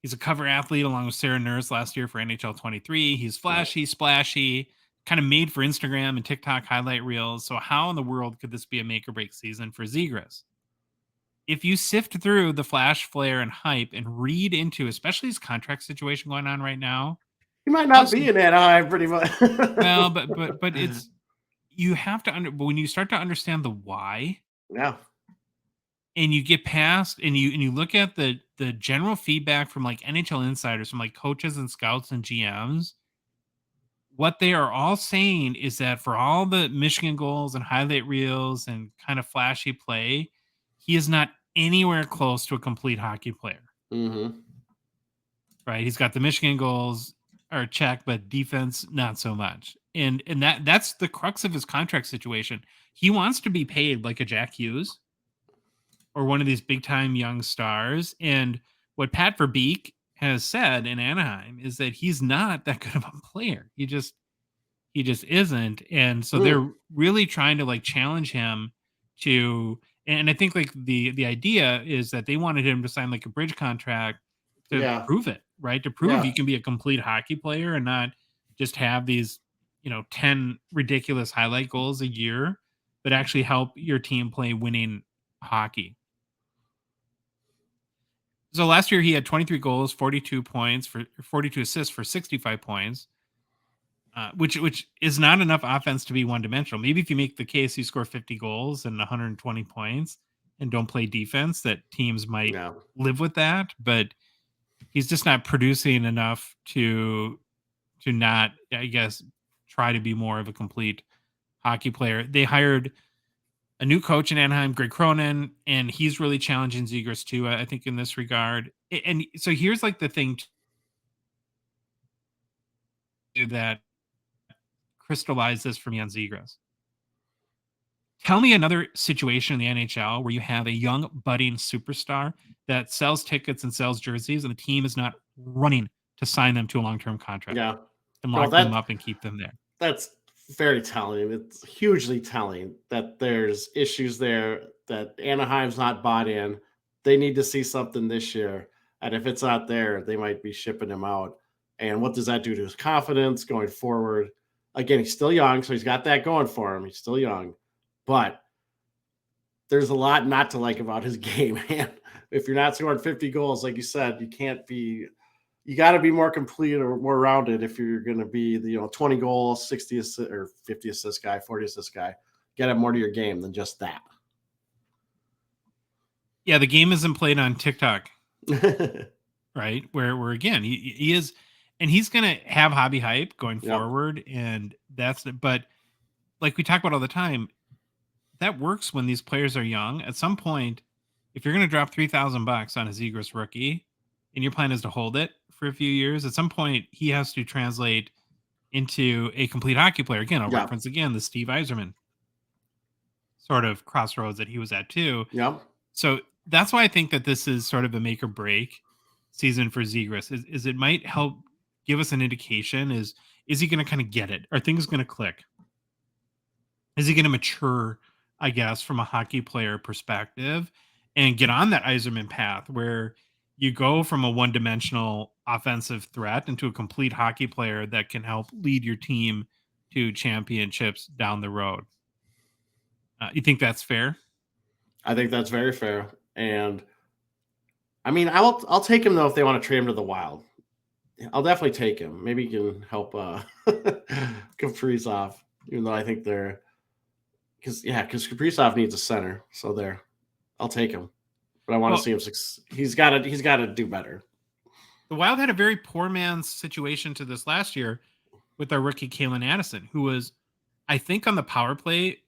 He's a cover athlete along with Sarah Nurse last year for NHL 23. He's flashy, splashy, kind of made for Instagram and TikTok highlight reels. So how in the world could this be a make or break season for Zegras? If you sift through the flash, flare, and hype and read into, especially his contract situation going on right now, he might not be in Anaheim pretty much. Well, but it's you have to but when you start to understand the why, and you get past and you look at the general feedback from like NHL insiders, from like coaches and scouts and GMs, what they are all saying is that for all the Michigan goals and highlight reels and kind of flashy play, he is not anywhere close to a complete hockey player. Mm-hmm. Right? He's got the Michigan goals are check, but defense not so much. And that's the crux of his contract situation. He wants to be paid like a Jack Hughes or one of these big time young stars. And what Pat Verbeek has said in Anaheim is that he's not that good of a player. He just isn't. And so they're really trying to like challenge him to, and I think like the idea is that they wanted him to sign like a bridge contract to prove it, right? To prove you can be a complete hockey player and not just have these, 10 ridiculous highlight goals a year, but actually help your team play winning hockey. So last year he had 23 goals, 42 points for 42 assists for 65 points, which is not enough offense to be one dimensional. Maybe if you make the case you score 50 goals and 120 points and don't play defense, that teams might live with that, but he's just not producing enough to not, I guess, try to be more of a complete hockey player. They hired a new coach in Anaheim, Greg Cronin, and he's really challenging Zegras too, I think, in this regard. And so here's like the thing that crystallized this for me on Zegras. Tell me another situation in the NHL where you have a young budding superstar that sells tickets and sells jerseys, and the team is not running to sign them to a long-term contract. And lock them up and keep them there. That's very telling. It's hugely telling that there's issues there, that Anaheim's not bought in. They need to see something this year. And if it's not there, they might be shipping him out. And what does that do to his confidence going forward? Again, he's still young, so he's got that going for him. He's still young. But there's a lot not to like about his game, man. If you're not scoring 50 goals, like you said, you got to be more complete or more rounded if you're going to be the 20 goals, 60 assist or 50 assist guy, 40 assist guy. Get more to your game than just that. Yeah, the game isn't played on TikTok, right? Where again, he is, and he's going to have hobby hype going forward, and but like we talk about all the time, that works when these players are young. At some point, if you're going to drop $3,000 on a Zegras rookie, and your plan is to hold it for a few years, at some point he has to translate into a complete hockey player. Again, I'll Yeah. reference again the Steve Yzerman sort of crossroads that he was at too. Yeah. So that's why I think that this is sort of a make or break season for Zegras. Is it might help give us an indication. Is he going to kind of get it? Are things going to click? Is he going to mature, I guess, from a hockey player perspective and get on that Yzerman path where you go from a one-dimensional offensive threat into a complete hockey player that can help lead your team to championships down the road? You think that's fair? I think that's very fair. And I mean, I'll take him though if they want to trade him to the Wild. I'll definitely take him. Maybe he can help Kaprizov, even though I think they're because Kaprizov needs a center. So there, I'll take him. But I want to see him. He's got to do better. The Wild had a very poor man's situation to this last year with our rookie Kalen Addison, who was, I think, on the power play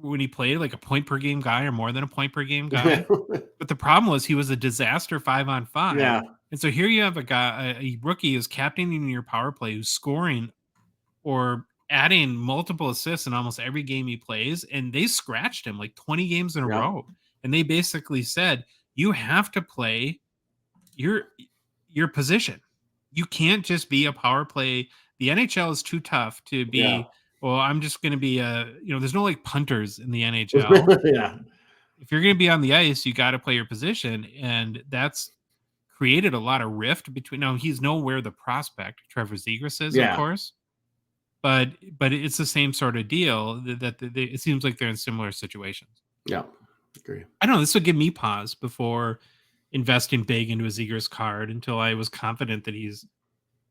when he played like a point per game guy or more than a point per game guy. But the problem was he was a disaster 5-on-5. Yeah. And so here you have a guy, a rookie who's captaining your power play, who's scoring or adding multiple assists in almost every game he plays. And they scratched him like 20 games in a row. And they basically said, you have to play your position. You can't just be a power play. The NHL is too tough to be, well, I'm just going to be there's no like punters in the NHL. Yeah. If you're going to be on the ice, you got to play your position. And that's created a lot of rift between, now he's nowhere the prospect Trevor Zegras is, of course. But it's the same sort of deal that it seems like they're in similar situations. Yeah. Agree. I don't know. This would give me pause before investing big into a Zegras card until I was confident that he's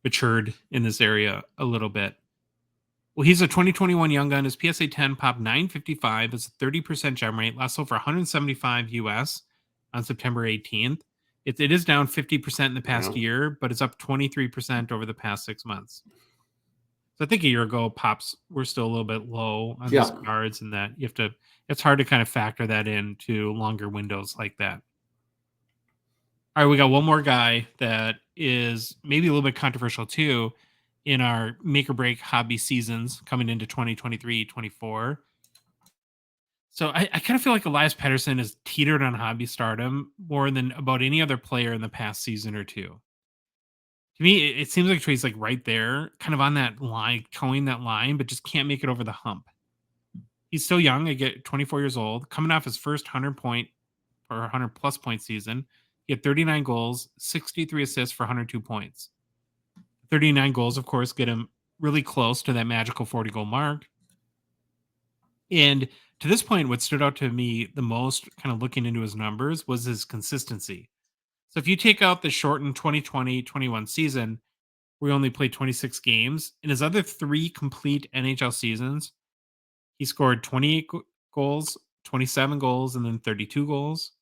matured in this area a little bit. Well, he's a 2021 young gun. His PSA 10 popped 955. It's a 30% gem rate. Last sold for 175 US on September 18th. It is down 50% in the past year, but it's up 23% over the past 6 months. So I think a year ago, pops were still a little bit low on these cards, and that it's hard to kind of factor that into longer windows like that. All right, we got one more guy that is maybe a little bit controversial too in our make or break hobby seasons coming into 2023-24. So I kind of feel like Elias Pettersson has teetered on hobby stardom more than about any other player in the past season or two. To me, it seems like he's like right there, kind of on that line, towing that line, but just can't make it over the hump. He's still young. I get 24 years old, coming off his first 100 plus point season. He had 39 goals, 63 assists for 102 points. 39 goals, of course, get him really close to that magical 40 goal mark. And to this point, what stood out to me the most, kind of looking into his numbers, was his consistency. So if you take out the shortened 2020-21 season, where he only played 26 games, in his other 3 complete NHL seasons, he scored 28 goals, 27 goals, and then 32 goals.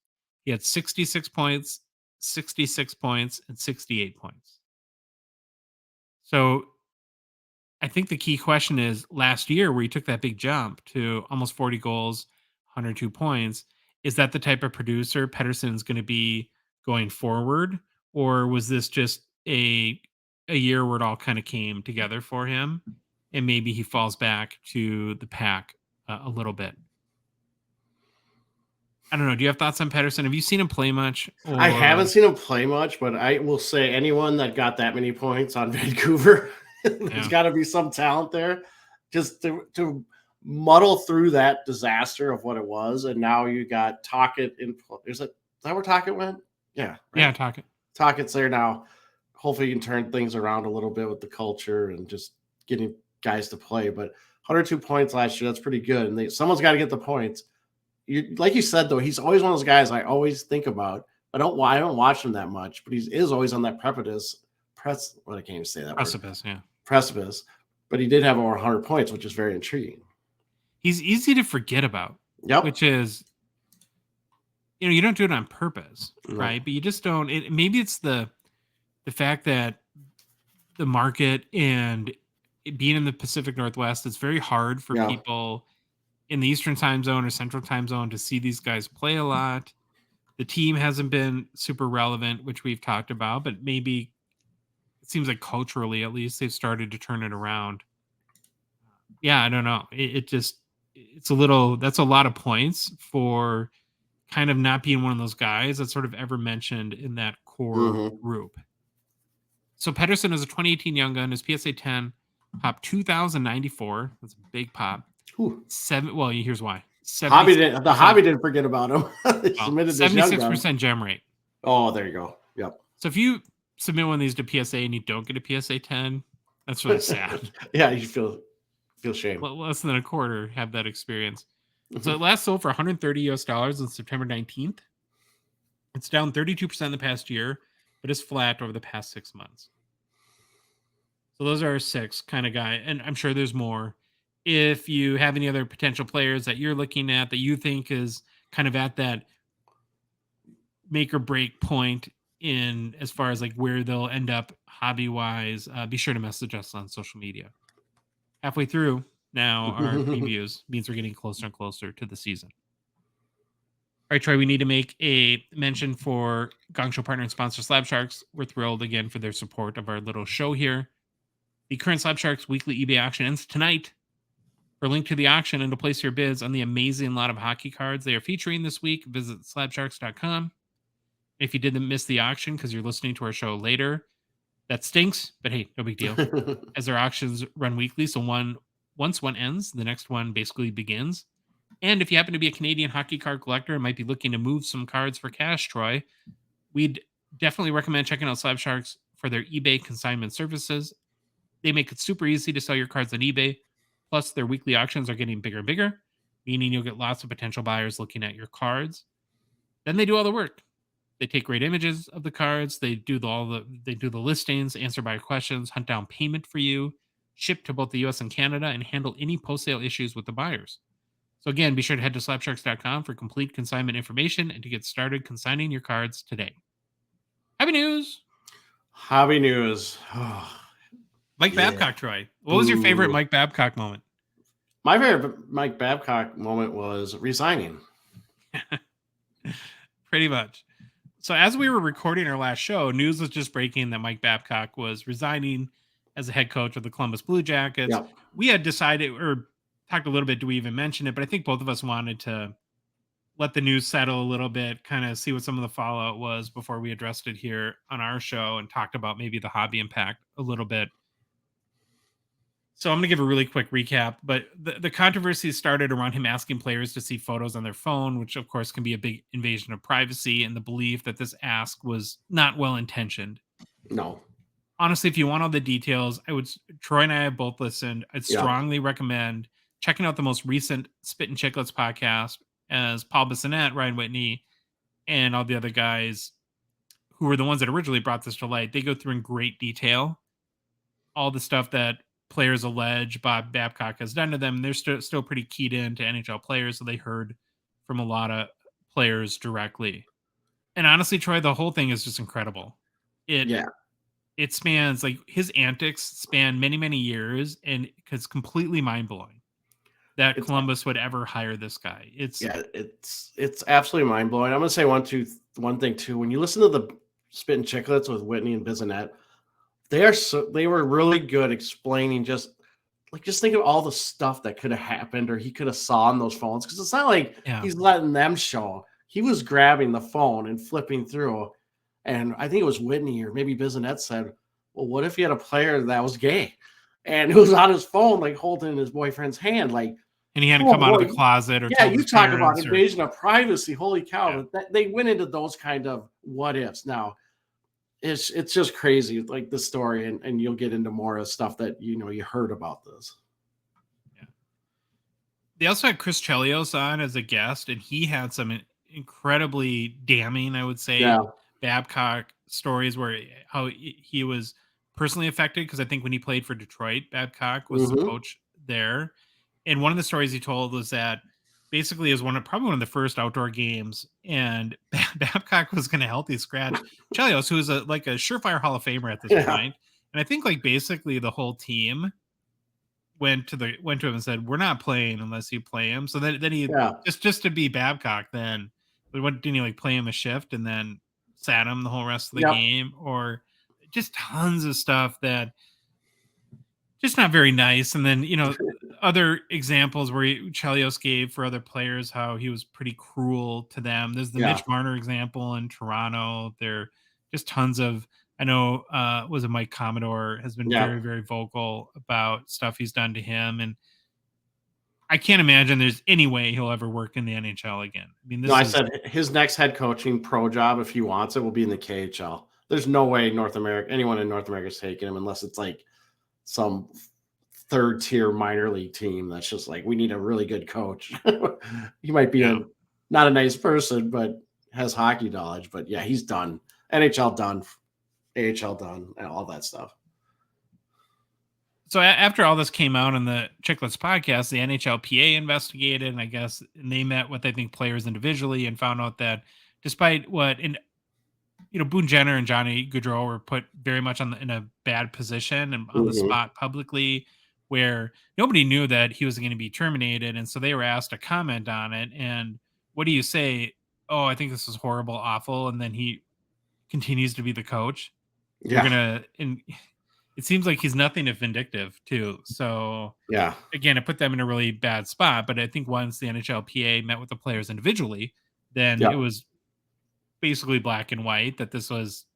He had 66 points, 66 points, and 68 points. So I think the key question is last year where he took that big jump to almost 40 goals, 102 points, is that the type of producer Pettersson is going to be going forward? Or was this just a year where it all kind of came together for him and maybe he falls back to the pack a little bit? I don't know. Do you have thoughts on Pettersson? Have you seen him play much? I haven't seen him play much, but I will say anyone that got that many points on Vancouver, there's got to be some talent there just to muddle through that disaster of what it was. And now you got Tocchet in. Is that where Tocchet went? Yeah. Right? Yeah, Tocchet. Tocchet's there now. Hopefully you can turn things around a little bit with the culture and just getting guys to play. But 102 points last year, that's pretty good. And someone's got to get the points. Like you said, though, he's always one of those guys I always think about. I don't watch him that much, but he is always on that precipice. I can't even say that precipice, word. Precipice. But he did have over 100 points, which is very intriguing. He's easy to forget about. Yep. Which is, you don't do it on purpose, right? But you just don't. Maybe it's the fact that the market and being in the Pacific Northwest, it's very hard for people in the Eastern time zone or Central time zone to see these guys play a lot. The team hasn't been super relevant, which we've talked about, but maybe it seems like culturally, at least, they've started to turn it around. Yeah, I don't know. It's a little, that's a lot of points for kind of not being one of those guys that's sort of ever mentioned in that core group. So Pedersen is a 2018 Young Gun. His PSA 10 pop 2,094. That's a big pop. Ooh. Well, here's why. The hobby didn't forget about him. They submitted 76% gem rate. Oh, there you go. Yep. So if you submit one of these to PSA and you don't get a PSA 10, that's really sad. Yeah, you feel shame. Less than a quarter have that experience. So it last sold for $130 on September 19th. It's down 32% in the past year, but it's flat over the past 6 months. So those are our 6 kind of guy, and I'm sure there's more. If you have any other potential players that you're looking at that you think is kind of at that make or break point in as far as like where they'll end up hobby wise, be sure to message us on social media. Halfway through now, our previews means we're getting closer and closer to the season. All right, Troy, we need to make a mention for Gongshow partner and sponsor Slab Sharks. We're thrilled again for their support of our little show here. The current Slab Sharks weekly eBay auction ends tonight. For a link to the auction and to place your bids on the amazing lot of hockey cards they are featuring this week, visit slabsharks.com. If you didn't miss the auction because you're listening to our show later, that stinks, but hey, no big deal. As our auctions run weekly, so once one ends, the next one basically begins. And if you happen to be a Canadian hockey card collector and might be looking to move some cards for cash, Troy, we'd definitely recommend checking out Slab Sharks for their eBay consignment services. They make it super easy to sell your cards on eBay. Plus, their weekly auctions are getting bigger and bigger, meaning you'll get lots of potential buyers looking at your cards. Then they do all the work. They take great images of the cards. They do the listings, answer buyer questions, hunt down payment for you, ship to both the US and Canada, and handle any post-sale issues with the buyers. So again, be sure to head to slabsharks.com for complete consignment information and to get started consigning your cards today. Hobby news. Hobby news. Mike Babcock, Troy. What was your favorite Mike Babcock moment? My favorite Mike Babcock moment was resigning. Pretty much. So as we were recording our last show, news was just breaking that Mike Babcock was resigning as the head coach of the Columbus Blue Jackets. Yep. We had decided or talked a little bit, do we even mention it? But I think both of us wanted to let the news settle a little bit, kind of see what some of the fallout was before we addressed it here on our show and talked about maybe the hobby impact a little bit. So I'm going to give a really quick recap, but the controversy started around him asking players to see photos on their phone, which of course can be a big invasion of privacy, and the belief that this ask was not well-intentioned. No. Honestly, if you want all the details, Troy and I have both listened. I'd strongly recommend checking out the most recent Spit and Chicklets podcast as Paul Bissonnette, Ryan Whitney, and all the other guys who were the ones that originally brought this to light. They go through in great detail all the stuff that players allege Bob Babcock has done to them. They're still pretty keyed into NHL players, so they heard from a lot of players directly. And honestly, Troy, the whole thing is just incredible. It spans, like, his antics span many, many years, and it's completely mind-blowing that Columbus would ever hire this guy. It's absolutely mind-blowing. I'm going to say one thing too. When you listen to the Spit and Chicklets with Whitney and Bissonnette, they were really good explaining just think of all the stuff that could have happened or he could have saw on those phones. Because it's not like he's letting them show. He was grabbing the phone and flipping through. And I think it was Whitney or maybe Bissonnette said, well, what if he had a player that was gay and it was on his phone, like holding his boyfriend's hand, like, and he had to come out of the closet or you talk about invasion of privacy. Holy cow. Yeah. They went into those kind of what ifs. Now, it's just crazy, like the story, and you'll get into more of stuff that you heard about this. Yeah. They also had Chris Chelios on as a guest, and he had some incredibly damning, I would say, Babcock stories where how he was personally affected, because I think when he played for Detroit, Babcock was the coach there. And one of the stories he told was that basically it was probably one of the first outdoor games, and Babcock was going to healthy scratch Chelios, who is a surefire Hall of Famer at this point. And I think basically the whole team went to him and said, "We're not playing unless you play him." So then he just to be Babcock, then What didn't he like play him a shift and then sat him the whole rest of the Yep. game? Or just tons of stuff that just not very nice. And then, other examples where Chelios gave for other players how he was pretty cruel to them. There's the Yeah. Mitch Marner example in Toronto. There just tons of I know was it Mike Commodore has been Yeah. very, very vocal about stuff he's done to him. And I can't imagine there's any way he'll ever work in the NHL again. I mean, No, this I is said his next head coaching pro job, if he wants it, will be in the KHL. There's no way anyone in North America is taking him unless it's like some third tier minor league team that's just like, we need a really good coach. He might be yeah. not a nice person, but has hockey knowledge. But yeah, he's done. NHL done, AHL done, and all that stuff. So after all this came out in the Chicklets podcast, the NHLPA investigated, and I guess they met with I think players individually and found out that despite what Boone Jenner and Johnny Gaudreau were put very much in a bad position and on the Mhm. spot publicly, where nobody knew that he was going to be terminated, and so they were asked to comment on it. And what do you say? Oh, I think this is horrible, awful, and then he continues to be the coach. You're Yeah. gonna, and it seems like he's nothing if vindictive too. So Yeah. again, it put them in a really bad spot. But I think once the NHLPA met with the players individually, then Yeah. it was basically black and white that this was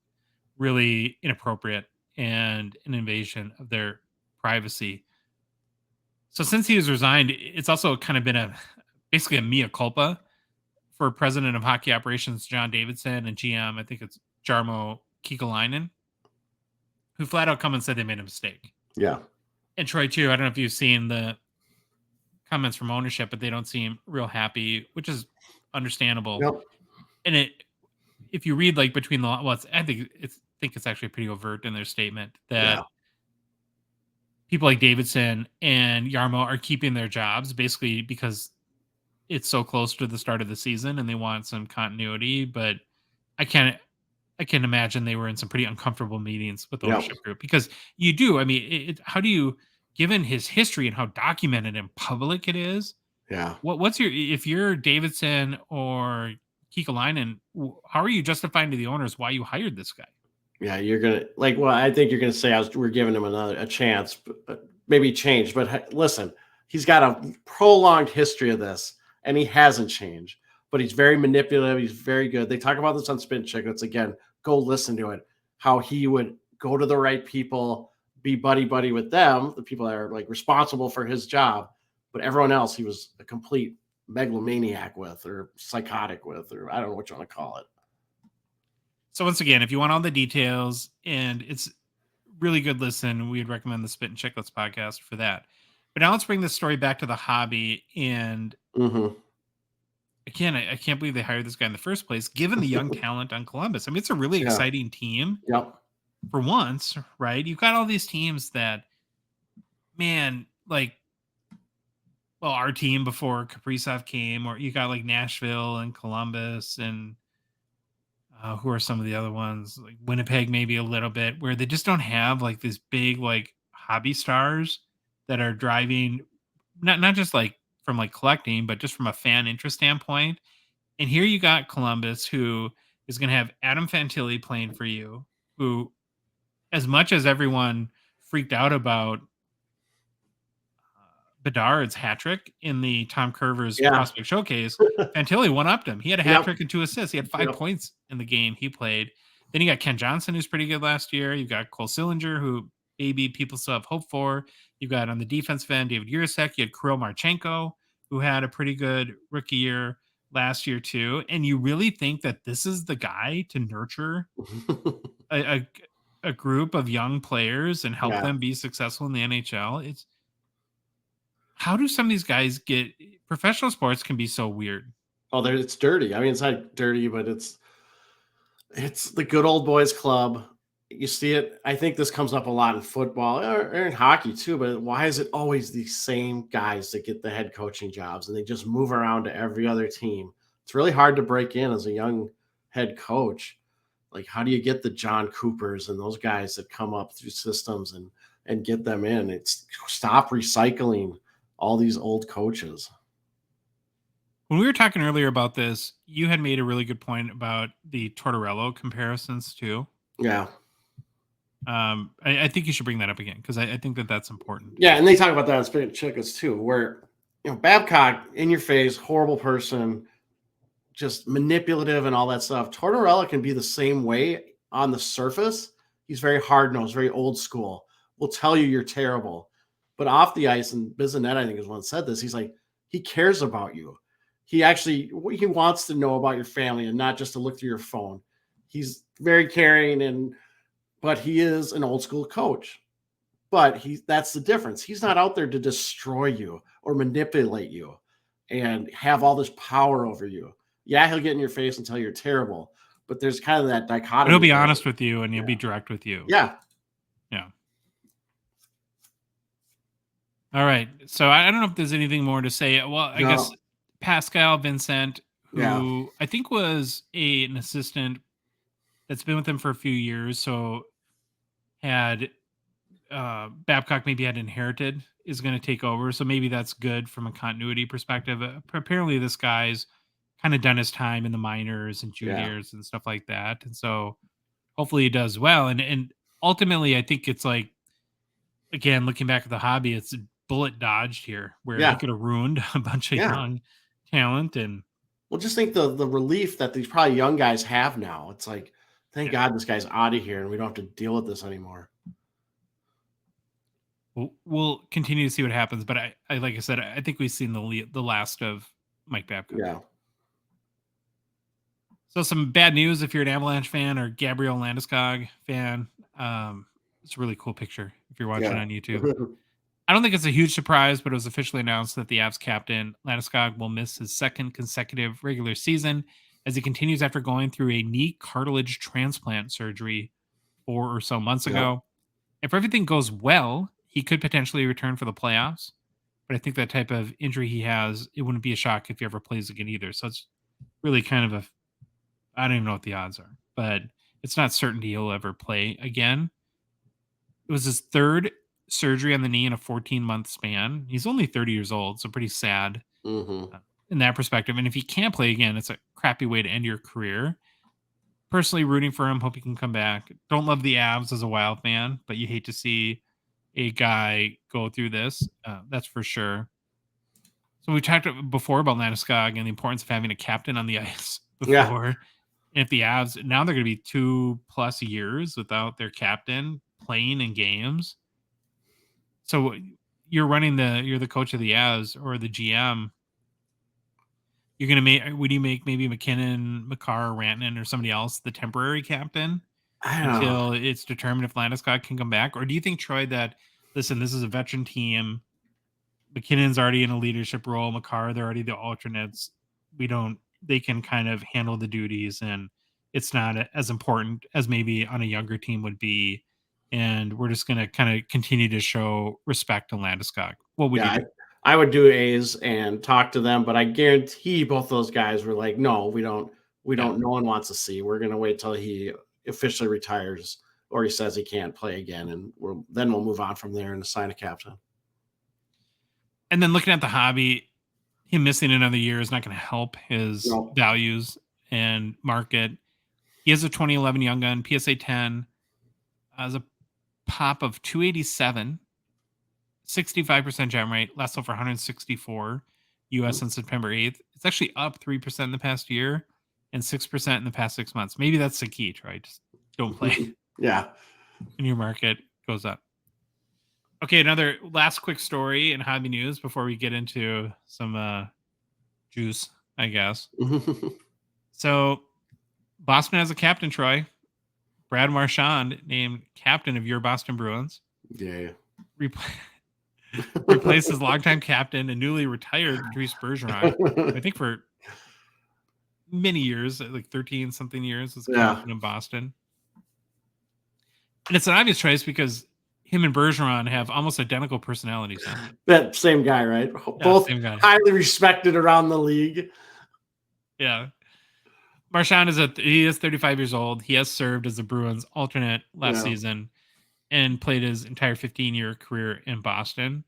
really inappropriate and an invasion of their privacy. So since he was resigned, it's also kind of been basically a mea culpa for president of hockey operations John Davidson and GM, I think it's Jarmo Kekalainen, who flat out come and said they made a mistake. Yeah. And Troy too, I don't know if you've seen the comments from ownership, but they don't seem real happy, which is understandable. Yep. And if you read like between the I think it's actually pretty overt in their statement that Yeah. people like Davidson and Yarmo are keeping their jobs basically because it's so close to the start of the season and they want some continuity. But I can't I can imagine they were in some pretty uncomfortable meetings with the Yep. ownership group because you do. I mean, how do you, given his history and how documented and public it is, Yeah. what's if you're Davidson or Kekalainen, how are you justifying to the owners why you hired this guy? Yeah, you're gonna I think you're gonna say we're giving him a chance, but maybe change. But listen, he's got a prolonged history of this, and he hasn't changed. But he's very manipulative. He's very good. They talk about this on Spin Chicklets again. Go listen to it. How he would go to the right people, be buddy with them, the people that are like responsible for his job, but everyone else he was a complete megalomaniac with, or psychotic with, or I don't know what you want to call it. So once again, if you want all the details and it's really good listen, we'd recommend the Spit and Chicklets podcast for that. But now let's bring this story back to the hobby. And Mm-hmm. again, I can't believe they hired this guy in the first place, given the young talent on Columbus. I mean, it's a really Yeah. exciting team Yep. for once, right? You've got all these teams that, man, like, well, our team before Kaprizov came, or you got like Nashville and Columbus and who are some of the other ones? Like Winnipeg, maybe a little bit, where they just don't have like these big like hobby stars that are driving not just like from like collecting, but just from a fan interest standpoint. And here you got Columbus, who is going to have Adam Fantilli playing for you, who, as much as everyone freaked out about Bedard's hat trick in the Tom Curver's Yeah. prospect showcase, Fantilli one upped him. He had a hat Yep. trick and 2 assists. He had 5 Yep. points in the game he played. Then you got Ken Johnson, who's pretty good last year. You've got Cole Sillinger, who maybe people still have hope for. You've got on the defensive end, David Urasek. You had Kirill Marchenko, who had a pretty good rookie year last year too. And you really think that this is the guy to nurture a, a, a group of young players and help Yeah. them be successful in the NHL? It's how do some of these guys get professional sports can be so weird. Oh, it's dirty. I mean, it's not dirty, but it's the good old boys club. You see it. I think this comes up a lot in football or in hockey too. But why is it always the same guys that get the head coaching jobs and they just move around to every other team? It's really hard to break in as a young head coach. Like, how do you get the John Coopers and those guys that come up through systems and get them in? It's stop recycling all these old coaches. When we were talking earlier about this, you had made a really good point about the Tortorella comparisons too. Yeah. I think you should bring that up again because I think that that's important. Yeah, and they talk about that on Spitting Chicklets too, where Babcock, in your face, horrible person, just manipulative and all that stuff. Tortorella can be the same way on the surface. He's very hard nosed, very old school. Will tell you you're terrible, but off the ice, and Bizanet, I think, is one that said this. He's like, he cares about you. He wants to know about your family and not just to look through your phone. He's very caring, but he is an old school coach. But that's the difference. He's not out there to destroy you or manipulate you and have all this power over you. Yeah, he'll get in your face and tell you you're terrible, but there's kind of that dichotomy. But he'll be honest with you and he'll be direct with you. Yeah. Yeah. All right. So I don't know if there's anything more to say. Well, I guess Pascal Vincent, who I think was an assistant that's been with him for a few years, so had Babcock maybe had inherited, is going to take over. So maybe that's good from a continuity perspective. Apparently this guy's kind of done his time in the minors and juniors and stuff like that. And so hopefully he does well. And ultimately, I think it's like, again, looking back at the hobby, it's bullet dodged here where he could have ruined a bunch of young talent. And well, just think the relief that these probably young guys have now. It's like, thank God this guy's out of here and we don't have to deal with this anymore. We'll continue to see what happens, but I like I said, I think we've seen the last of Mike Babcock. Yeah. So some bad news if you're an Avalanche fan or Gabriel Landeskog fan. It's a really cool picture if you're watching on YouTube. I don't think it's a huge surprise, but it was officially announced that the Avs captain Landeskog will miss his second consecutive regular season as he continues after going through a knee cartilage transplant surgery 4 or so months ago. If everything goes well, he could potentially return for the playoffs. But I think that type of injury he has, it wouldn't be a shock if he ever plays again either. So it's really kind of I don't even know what the odds are, but it's not certainty he'll ever play again. It was his third surgery on the knee in a 14-month span. He's only 30 years old, so pretty sad in that perspective. And if he can't play again, it's a crappy way to end your career. Personally rooting for him, hope he can come back. Don't love the Avs as a Wild fan, but you hate to see a guy go through this. That's for sure. So we talked before about Landeskog and the importance of having a captain on the ice before. Yeah. And if the Avs, now they're going to be 2+ years without their captain playing in games. So you're the coach of the Avs or the GM. You're going to would you make maybe McKinnon, McCarr, Rantanen, or somebody else the temporary captain until it's determined if Landeskog can come back? Or do you think, Troy, that, listen, this is a veteran team. McKinnon's already in a leadership role. McCarr, they're already the alternates. They can kind of handle the duties, and it's not as important as maybe on a younger team would be. And we're just going to kind of continue to show respect to Landeskog. What would you do? I would do A's and talk to them, but I guarantee both those guys were like, no, we don't, no one wants to see. We're going to wait till he officially retires or he says he can't play again. And then we'll move on from there and assign a captain. And then looking at the hobby, him missing another year is not going to help his values and market. He has a 2011 Young Gun, PSA 10, as a pop of 287, 65% jam rate, last over 164 US on September 8th. It's actually up 3% in the past year and 6% in the past 6 months. Maybe that's the key, right? Just don't play. Yeah. And your market goes up. Okay, another last quick story in hobby news before we get into some juice, I guess. So Boston has a captain, Troy. Brad Marchand named captain of your Boston Bruins. Yeah. Replaces longtime captain and newly retired Dries Bergeron. I think for many years, like 13-something years, as captain in Boston. And it's an obvious choice because him and Bergeron have almost identical personalities now. That same guy, right? Both same guy. Highly respected around the league. Yeah. Marchand is 35 years old. He has served as a Bruins alternate last season and played his entire 15-year career in Boston.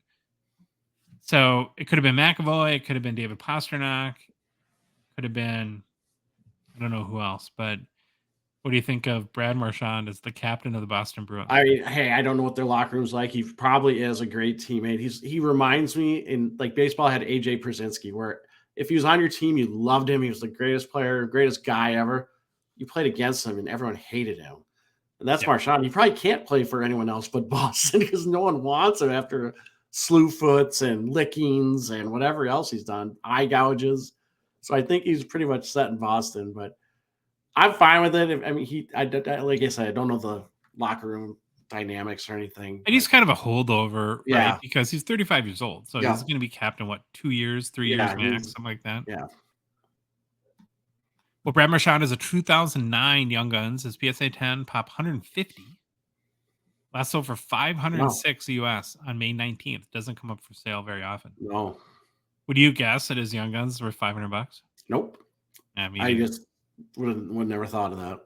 So it could have been McAvoy. It could have been David Pastrnak. Could have been, I don't know who else, but what do you think of Brad Marchand as the captain of the Boston Bruins? I mean, hey, I don't know what their locker room's like. He probably is a great teammate. He reminds me in like baseball had AJ Przinsky, where if he was on your team, you loved him. He was the greatest player, greatest guy ever. You played against him, and everyone hated him. And that's Marchand. He probably can't play for anyone else but Boston because no one wants him after slew foots and lickings and whatever else he's done, eye gouges. So I think he's pretty much set in Boston, but I'm fine with it. I mean, like I said, I don't know the locker room dynamics or anything. And he's kind of a holdover, Yeah. right? Because he's 35 years old. So Yeah. he's going to be captain, what, 2 years, 3 years max, something like that? Yeah. Well, Brad Marchand is a 2009 Young Guns. His PSA 10 pop 150. Last sold for 506 US on May 19th. Doesn't come up for sale very often. No. Would you guess that his Young Guns were $500? Nope. Yeah, I just would never thought of that.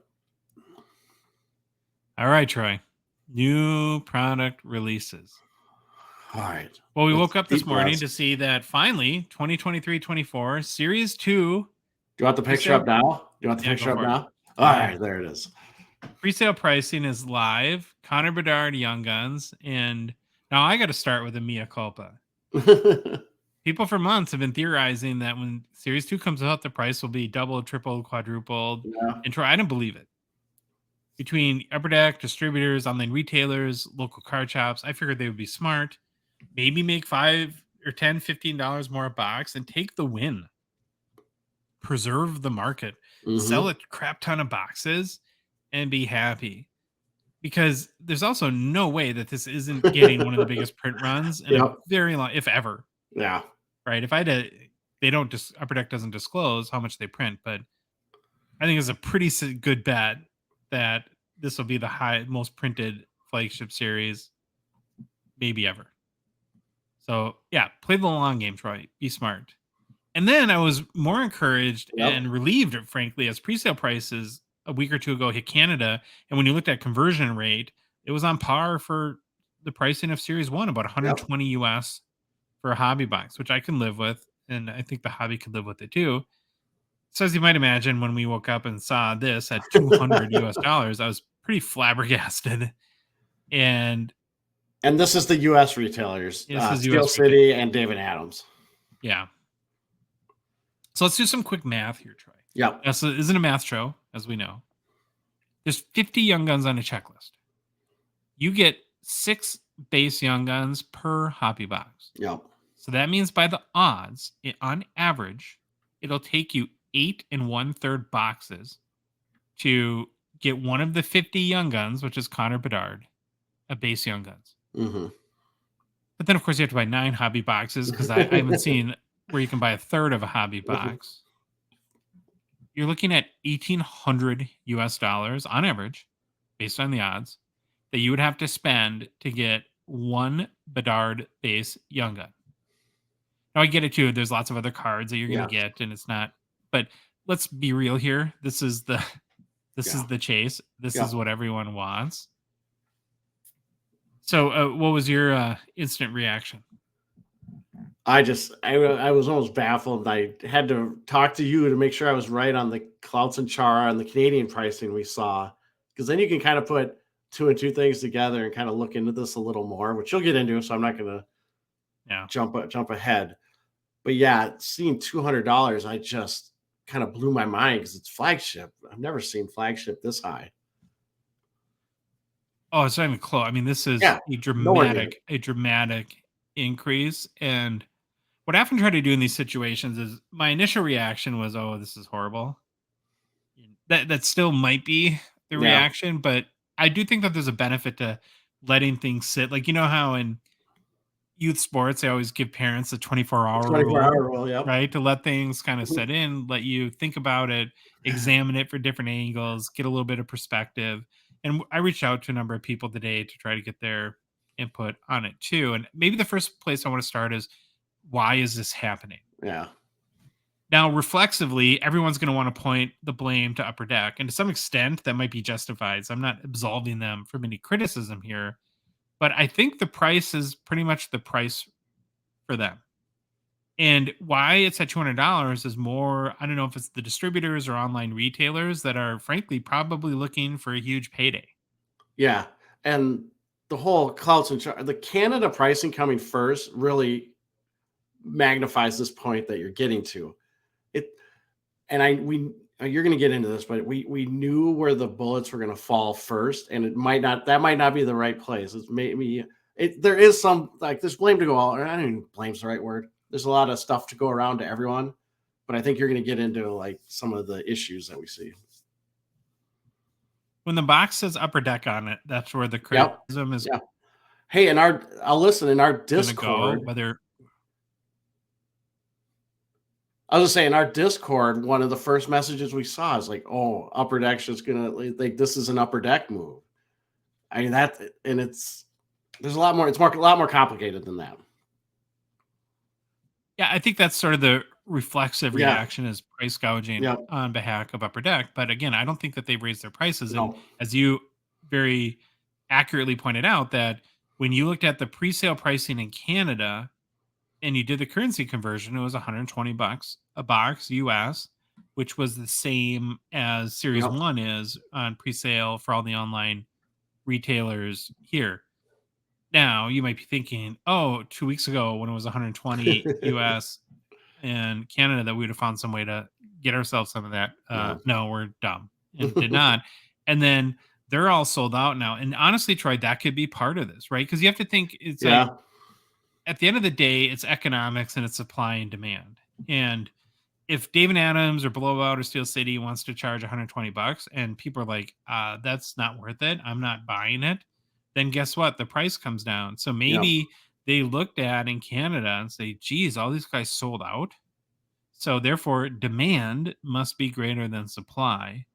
All right, Troy. New product releases. All right. Well, we woke up this morning to see that finally 2023-24 Series 2. Do you want the picture up now? All right, there it is. Presale pricing is live. Connor Bedard, Young Guns. And now I got to start with a mea culpa. People for months have been theorizing that when Series 2 comes out, the price will be doubled, tripled, quadrupled. Yeah. And Troy, I don't believe it. Between Upper Deck, distributors, online retailers, local card shops, I figured they would be smart. Maybe make $5 or $10, $15 more a box and take the win. Preserve the market. Sell a crap ton of boxes and be happy. Because there's also no way that this isn't getting one of the biggest print runs in a very long, if ever. Yeah. Right. If I had to, they don't just, Upper Deck doesn't disclose how much they print, but I think it's a pretty good bet that this will be the most printed flagship series maybe ever. So yeah, play the long game, Troy. Be smart. And then I was more encouraged and relieved, frankly, as presale prices a week or two ago hit Canada. And when you looked at conversion rate, it was on par for the pricing of Series 1, about 120 US for a hobby box, which I can live with. And I think the hobby could live with it too. So as you might imagine, when we woke up and saw this at $200 US, I was pretty flabbergasted. And this is the US retailers, Steel City and David Adams. Yeah. So let's do some quick math here, Troy. Yeah. This isn't a math show, as we know. There's 50 Young Guns on a checklist. You get 6 base Young Guns per hobby box. Yeah. So that means by the odds, on average, it'll take you 8 1/3 boxes to get one of the 50 Young Guns, which is Connor Bedard, a base Young Guns. But then, of course, you have to buy 9 hobby boxes because I haven't seen where you can buy a third of a hobby box. You're looking at $1,800 US on average, based on the odds, that you would have to spend to get one Bedard base Young Gun. Now, I get it too. There's lots of other cards that you're going to get, and it's not. But let's be real here. This is the chase. This is what everyone wants. So, what was your instant reaction? I was almost baffled. I had to talk to you to make sure I was right on the Clouts and Chara and the Canadian pricing we saw, because then you can kind of put 2 and 2 things together and kind of look into this a little more, which you'll get into. So I'm not going to jump ahead. But yeah, seeing $200, I just kind of blew my mind because it's flagship. I've never seen flagship this high. Oh, it's not even close. I mean, this is a dramatic increase. And what I often try to do in these situations is my initial reaction was, oh, this is horrible. That still might be the reaction, but I do think that there's a benefit to letting things sit. Like, you know how in youth sports, they always give parents a 24-hour rule, right? To let things kind of set in, let you think about it, examine it for different angles, get a little bit of perspective. And I reached out to a number of people today to try to get their input on it too. And maybe the first place I want to start is, why is this happening? Yeah. Now, reflexively, everyone's going to want to point the blame to Upper Deck. And to some extent, that might be justified. So I'm not absolving them from any criticism here. But I think the price is pretty much the price for them. And why it's at $200 is more, I don't know if it's the distributors or online retailers that are frankly probably looking for a huge payday. Yeah. And the whole clouds and the Canada pricing coming first really magnifies this point that you're getting to. It and I we you're going to get into this, but we knew where the bullets were going to fall first, and it might not that might not be the right place. It's maybe there is some like there's blame to go all. I don't even blame's the right word. There's a lot of stuff to go around to everyone, but I think you're going to get into like some of the issues that we see. When the box says Upper Deck on it, that's where the Yep. criticism is Yeah. Hey, I'll listen in our going to go. Discord. Whether I was just saying, our Discord, one of the first messages we saw is like, "Oh, Upper Deck's just gonna like this is an Upper Deck move." I mean that, and there's a lot more. It's a lot more complicated than that. yeah, I think that's sort of the reflexive Yeah. reaction is price gouging Yep. on behalf of Upper Deck. But again, I don't think that they've raised their prices. And No. as you very accurately pointed out, that when you looked at the pre-sale pricing in Canada and you did the currency conversion, it was $120 a box US, which was the same as Series Yep. 1 is on pre-sale for all the online retailers here. Now, you might be thinking, oh, 2 weeks ago when it was 120 US and Canada, that we would have found some way to get ourselves some of that. No, we're dumb and did not. And then they're all sold out now. And honestly, Troy, that could be part of this, right? Because you have to think it's Yeah. like at the end of the day, it's economics and it's supply and demand. And if David Adams or Blowout or Steel City wants to charge $120 and people are like, that's not worth it, I'm not buying it, then guess what? The price comes down. So Yep. maybe they looked at in Canada and say, geez, all these guys sold out. So therefore, demand must be greater than supply.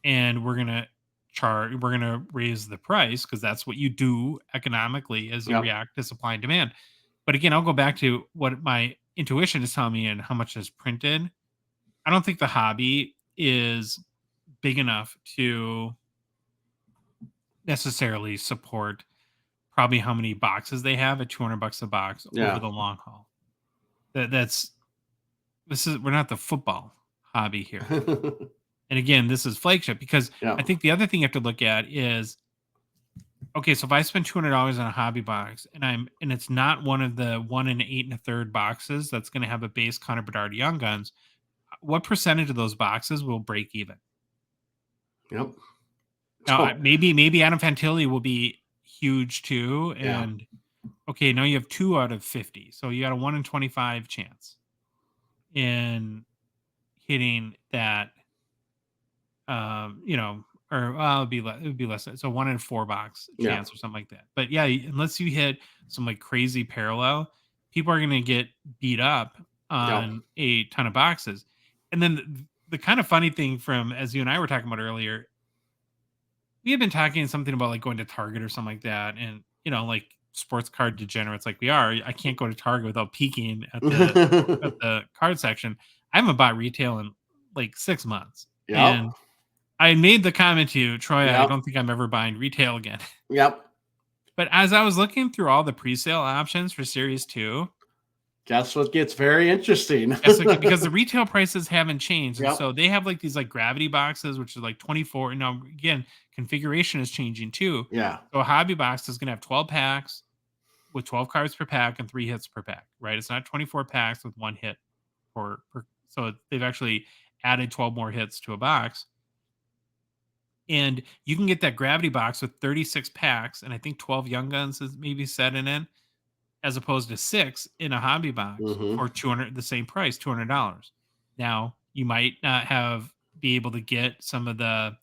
And we're going to raise the price because that's what you do economically as you Yep. react to supply and demand. But again, I'll go back to what my intuition is telling me and how much is printed. I don't think the hobby is big enough to necessarily support probably how many boxes they have at $200 a box Yeah. over the long haul. We're not the football hobby here. And again, this is flagship because Yeah. I think the other thing you have to look at is, okay, so if I spend $200 on a hobby box and it's not one of the 1 8 1/3 boxes that's going to have a base Connor Bedard Young Guns, what percentage of those boxes will break even? Yep. Now, maybe Adam Fantilli will be huge too. Yeah. And okay, now you have 2 out of 50. So you got a 1 in 25 chance in hitting that, or it would be less. So 1 in 4 box Yeah. chance or something like that. But yeah, unless you hit some like crazy parallel, people are going to get beat up on a ton of boxes. And then the kind of funny thing from, as you and I were talking about earlier, we have been talking something about like going to Target or something like that. And, like sports card degenerates like we are, I can't go to Target without peeking at the card section. I haven't bought retail in like 6 months. Yep. And I made the comment to you, Troy, I Yep. don't think I'm ever buying retail again. Yep. But as I was looking through all the pre-sale options for Series 2, guess what gets very interesting? because the retail prices haven't changed. And Yep. so they have like these like gravity boxes, which is like 24. Now, again, configuration is changing too. Yeah. So a hobby box is going to have 12 packs with 12 cards per pack and 3 hits per pack, right? It's not 24 packs with 1 hit per. So they've actually added 12 more hits to a box. And you can get that gravity box with 36 packs, and I think 12 Young Guns is maybe set in it, as opposed to 6 in a hobby box for $200, the same price, $200. Now, you might not be able to get some of the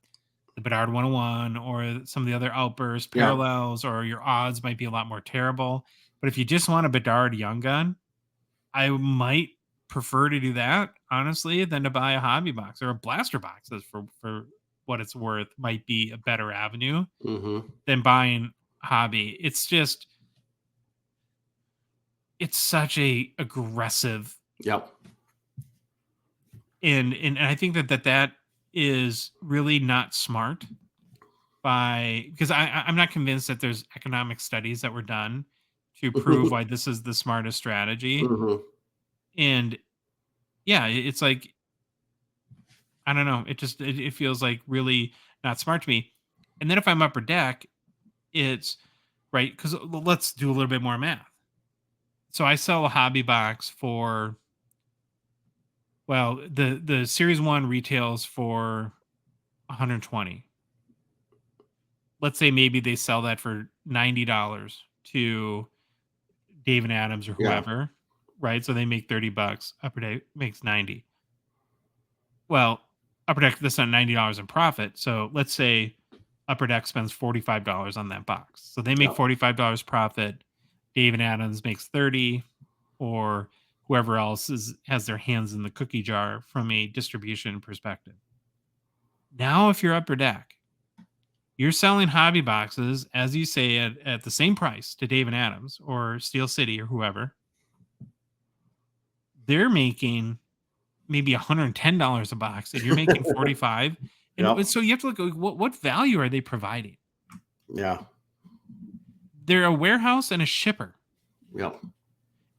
Bedard 101 or some of the other outburst parallels, or your odds might be a lot more terrible. But if you just want a Bedard Young Gun, I might prefer to do that, honestly, than to buy a hobby box, or a blaster boxes for what it's worth might be a better avenue than buying hobby. It's just, it's such a aggressive. Yep. And I think that is really not smart because I'm not convinced that there's economic studies that were done to prove why this is the smartest strategy. And yeah, it's like, I don't know. It feels like really not smart to me. And then if I'm Upper Deck, it's right because let's do a little bit more math. So I sell a hobby box for, well, the series one retails for 120. Let's say maybe they sell that for $90 to Dave and Adams or Yeah. whoever, right? So they make 30 bucks. Upper Deck makes 90. Well, Upper Deck, that's not $90 in profit. So let's say Upper Deck spends $45 on that box. So they make Yeah. $45 profit. Dave and Adams makes 30, or whoever else has their hands in the cookie jar from a distribution perspective. Now, if you're Upper Deck, you're selling hobby boxes, as you say, at the same price to Dave and Adams or Steel City or whoever. They're making maybe $110 a box, and you're making 45. Yep. And so you have to look at what value are they providing? Yeah. They're a warehouse and a shipper. Yep.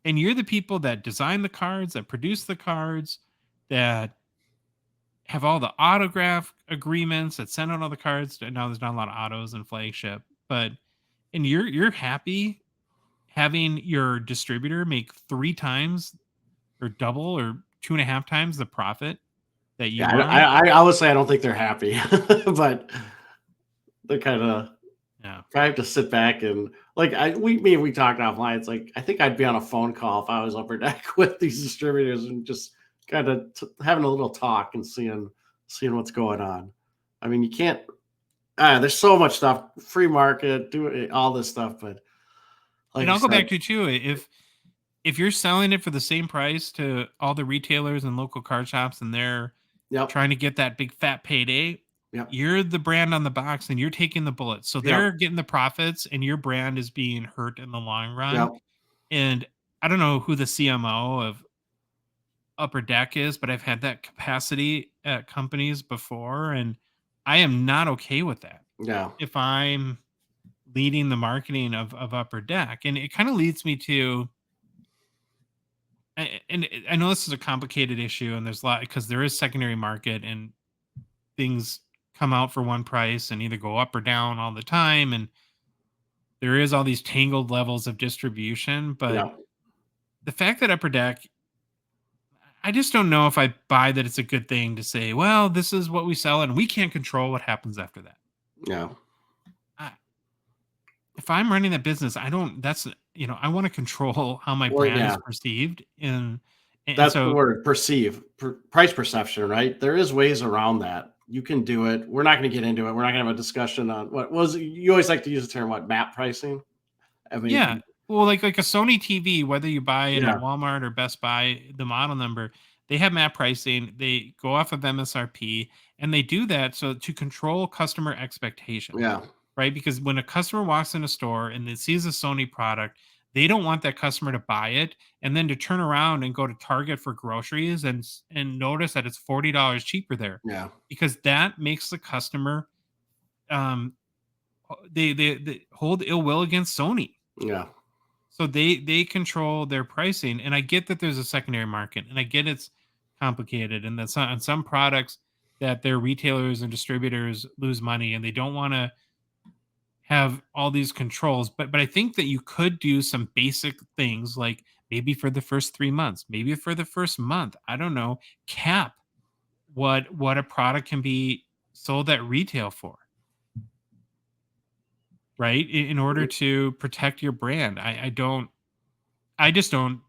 And you're the people that design the cards, that produce the cards, that have all the autograph agreements, that send out all the cards. Now there's not a lot of autos and flagship, but and you're happy having your distributor make 3 times or double or 2.5 times the profit that you Yeah. are. I would say I don't think they're happy, but they're kind of. Yeah. I have to sit back and like we talked offline. It's like I think I'd be on a phone call if I was Upper Deck with these distributors and just kind of having a little talk and seeing what's going on. I mean, you can't. There's so much stuff, free market, do all this stuff, but like And you I'll go said, back to too. If you're selling it for the same price to all the retailers and local card shops and they're yep, trying to get that big fat payday, yep, you're the brand on the box and you're taking the bullet. So yep, they're getting the profits and your brand is being hurt in the long run. yep, And I don't know who the CMO of Upper Deck is, but I've had that capacity at companies before and I am not okay with that. yeah, If I'm leading the marketing of Upper Deck, and it kind of leads me to, and I know this is a complicated issue, and there's a lot because there is secondary market, and things come out for one price and either go up or down all the time, and there is all these tangled levels of distribution. But yep, the fact that Upper Deck, I just don't know if I buy that it's a good thing to say, well, this is what we sell, and we can't control what happens after that. yeah. I, if I'm running that business, I don't. That's I want to control how my Well, brand is yeah. perceived, and That's the so word, perceive, price perception, right? There is ways around that. You can do it. We're not going to get into it. We're not going to have a discussion on what was. You always like to use the term what map pricing. I yeah. mean, Well, like a Sony TV, whether you buy it at yeah, Walmart or Best Buy, the model number, they have map pricing. They go off of MSRP, and they do that so to control customer expectation, yeah, right? Because when a customer walks in a store and they sees a Sony product, they don't want that customer to buy it and then to turn around and go to Target for groceries and notice that it's $40 cheaper there, yeah, because that makes the customer um they hold ill will against Sony. yeah, So they control their pricing, and I get that there's a secondary market, and I get it's complicated, and that on some products that their retailers and distributors lose money, and they don't want to have all these controls. But I think that you could do some basic things like maybe for the first 3 months, maybe for the first month, I don't know, cap what a product can be sold at retail for, right? In order to protect your brand. I just don't.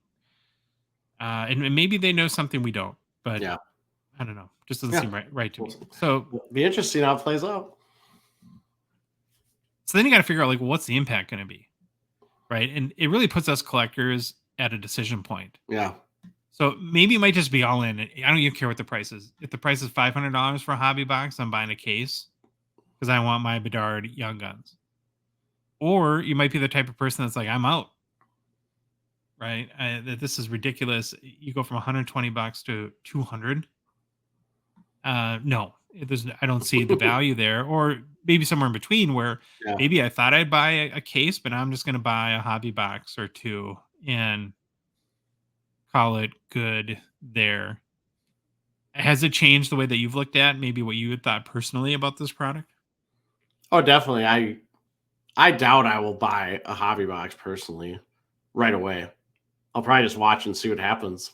And maybe they know something we don't, but yeah, I don't know. Just doesn't yeah. seem right to me. Well, So it'll be interesting how it plays out. then you got to figure out like what's the impact going to be, right? And it really puts us collectors at a decision point. Yeah, So maybe it might just be all in. I don't even care what the price is. If the price is $500 for a hobby box, I'm buying a case because I want my Bedard Young Guns. Or you might be the type of person that's like, I'm out, right? This is ridiculous. You go from 120 bucks to 200. No, I don't see the value there, or maybe somewhere in between where yeah, maybe I thought I'd buy a case, but I'm just going to buy a hobby box or two, and call it good there. Has it changed the way that you've looked at maybe what you had thought personally about this product? Oh, definitely. I doubt I will buy a hobby box personally right away. I'll probably just watch and see what happens,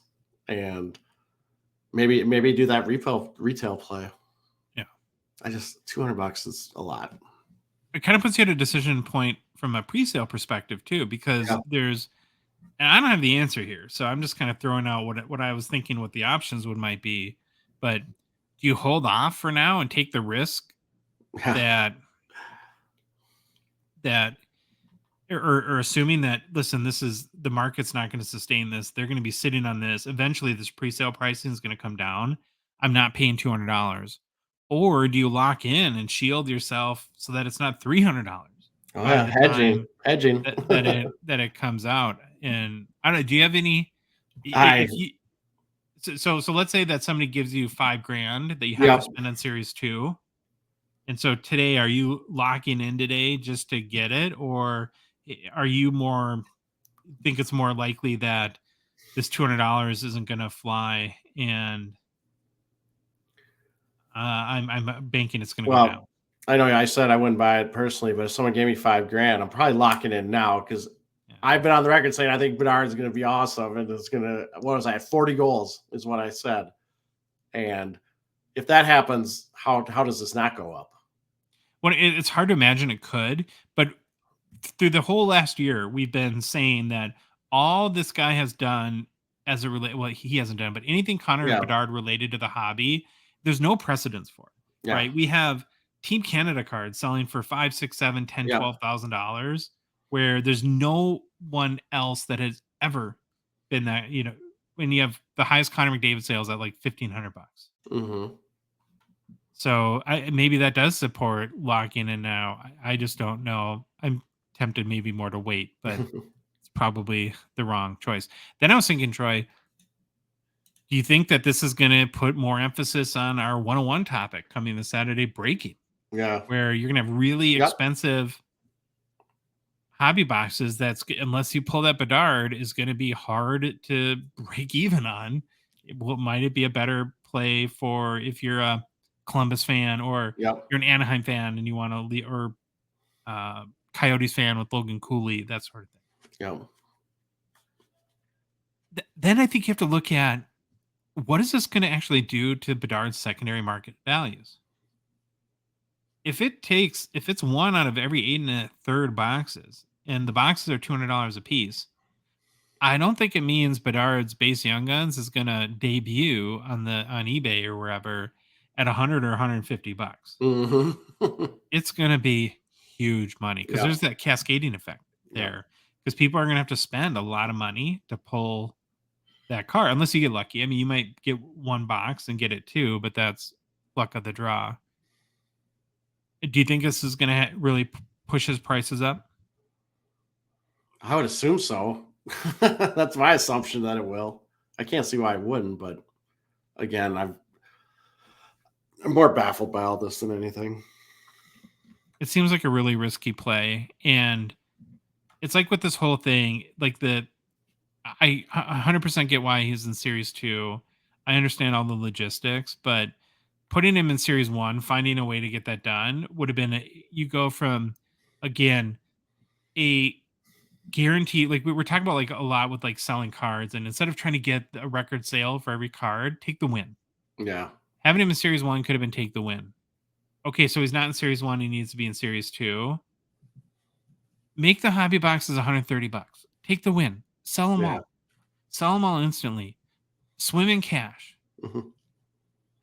and maybe do that retail play. Yeah. I just $200 is a lot. It kind of puts you at a decision point from a pre-sale perspective too, because Yeah. there's, and I don't have the answer here, so I'm just kind of throwing out what I was thinking, what the options might be. But do you hold off for now and take the risk Yeah. that or assuming that, listen, this is the market's not going to sustain this, they're going to be sitting on this, eventually this pre-sale pricing is going to come down, I'm not paying $200? Or do you lock in and shield yourself so that it's not $300 Oh by yeah, the hedging, time hedging. that it comes out? And I don't know, do you have any, I if you, so let's say that somebody gives you $5,000 that you have to Yep. spend on series 2, and so today, are you locking in today just to get it, or are you more think it's more likely that this $200 isn't going to fly, and I'm banking it's going to go down? Well, I know I said I wouldn't buy it personally, but if someone gave me $5,000, I'm probably locking in now because Yeah. I've been on the record saying I think Bedard's going to be awesome, and it's going to. What was I? 40 goals is what I said. And if that happens, how does this not go up? Well, it's hard to imagine it could, but through the whole last year, we've been saying that all this guy has done as a relate, well, he hasn't done, but anything Connor Yeah, Bedard related to the hobby, there's no precedence for it, yeah, right? We have Team Canada cards selling for 5, 6, 7, 10, yeah. $12,000, where there's no one else that has ever been that, when you have the highest Connor McDavid sales at like $1,500. Mm-hmm. So maybe that does support locking in now. I just don't know. I'm tempted maybe more to wait, but it's probably the wrong choice. Then I was thinking, Troy, do you think that this is going to put more emphasis on our 101 topic coming this Saturday, breaking, Yeah. where you're going to have really Yep. expensive hobby boxes that's, unless you pull that Bedard, is going to be hard to break even on? Might it be a better play for if you're a Columbus fan, or Yep. you're an Anaheim fan and you want to, or Coyotes fan with Logan Cooley, that sort of thing? Yep. Then I think you have to look at, what is this going to actually do to Bedard's secondary market values? If it's one out of every 8 1/3 boxes, and the boxes are $200 a piece, I don't think it means Bedard's base Young Guns is going to debut on eBay or wherever at 100 or $150. Mm-hmm. It's going to be huge money, because Yeah. there's that cascading effect there, because people are going to have to spend a lot of money to pull that card, unless you get lucky. I mean, you might get one box and get it too, but that's luck of the draw. Do you think this is going to really push his prices up? I would assume so. That's my assumption that it will. I can't see why it wouldn't, but again, I'm more baffled by all this than anything. It seems like a really risky play, and it's like with this whole thing, like I 100% get why he's in series 2. I understand all the logistics, but putting him in series 1, finding a way to get that done would have been you go from, again, a guarantee, like we were talking about, like a lot with like selling cards, and instead of trying to get a record sale for every card, take the win. Yeah. Having him in series 1 could have been take the win. Okay, so he's not in series 1, he needs to be in series 2. Make the hobby boxes $130. Take the win. Sell them Yeah. all. Sell them all instantly. Swim in cash. Mm-hmm.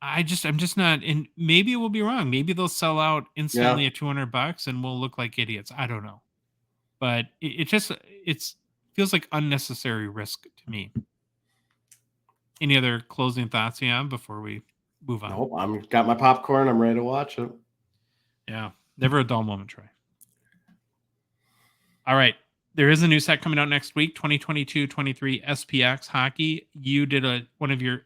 I'm just not, and maybe it will be wrong. Maybe they'll sell out instantly Yeah. at $200 and we'll look like idiots. I don't know. But it feels like unnecessary risk to me. Any other closing thoughts you have before we move on? Nope. I'm got my popcorn. I'm ready to watch it. Yeah. Never a dull moment, Troy. All right. There is a new set coming out next week, 2022-23 SPX Hockey. You did one of your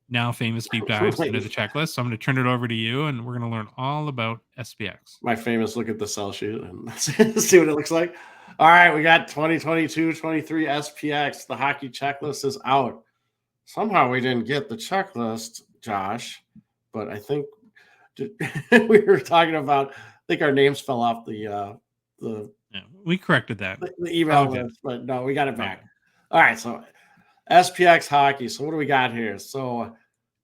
now famous deep dives into the checklist. So I'm going to turn it over to you, and we're going to learn all about SPX. My famous look at the sell sheet and see what it looks like. All right, we got 2022-23 SPX. The hockey checklist is out. Somehow we didn't get the checklist, Josh, but I think we were talking about. I think our names fell off the Yeah, we corrected that. the email list, but no, we got it back. All right, so SPX hockey. So what do we got here? So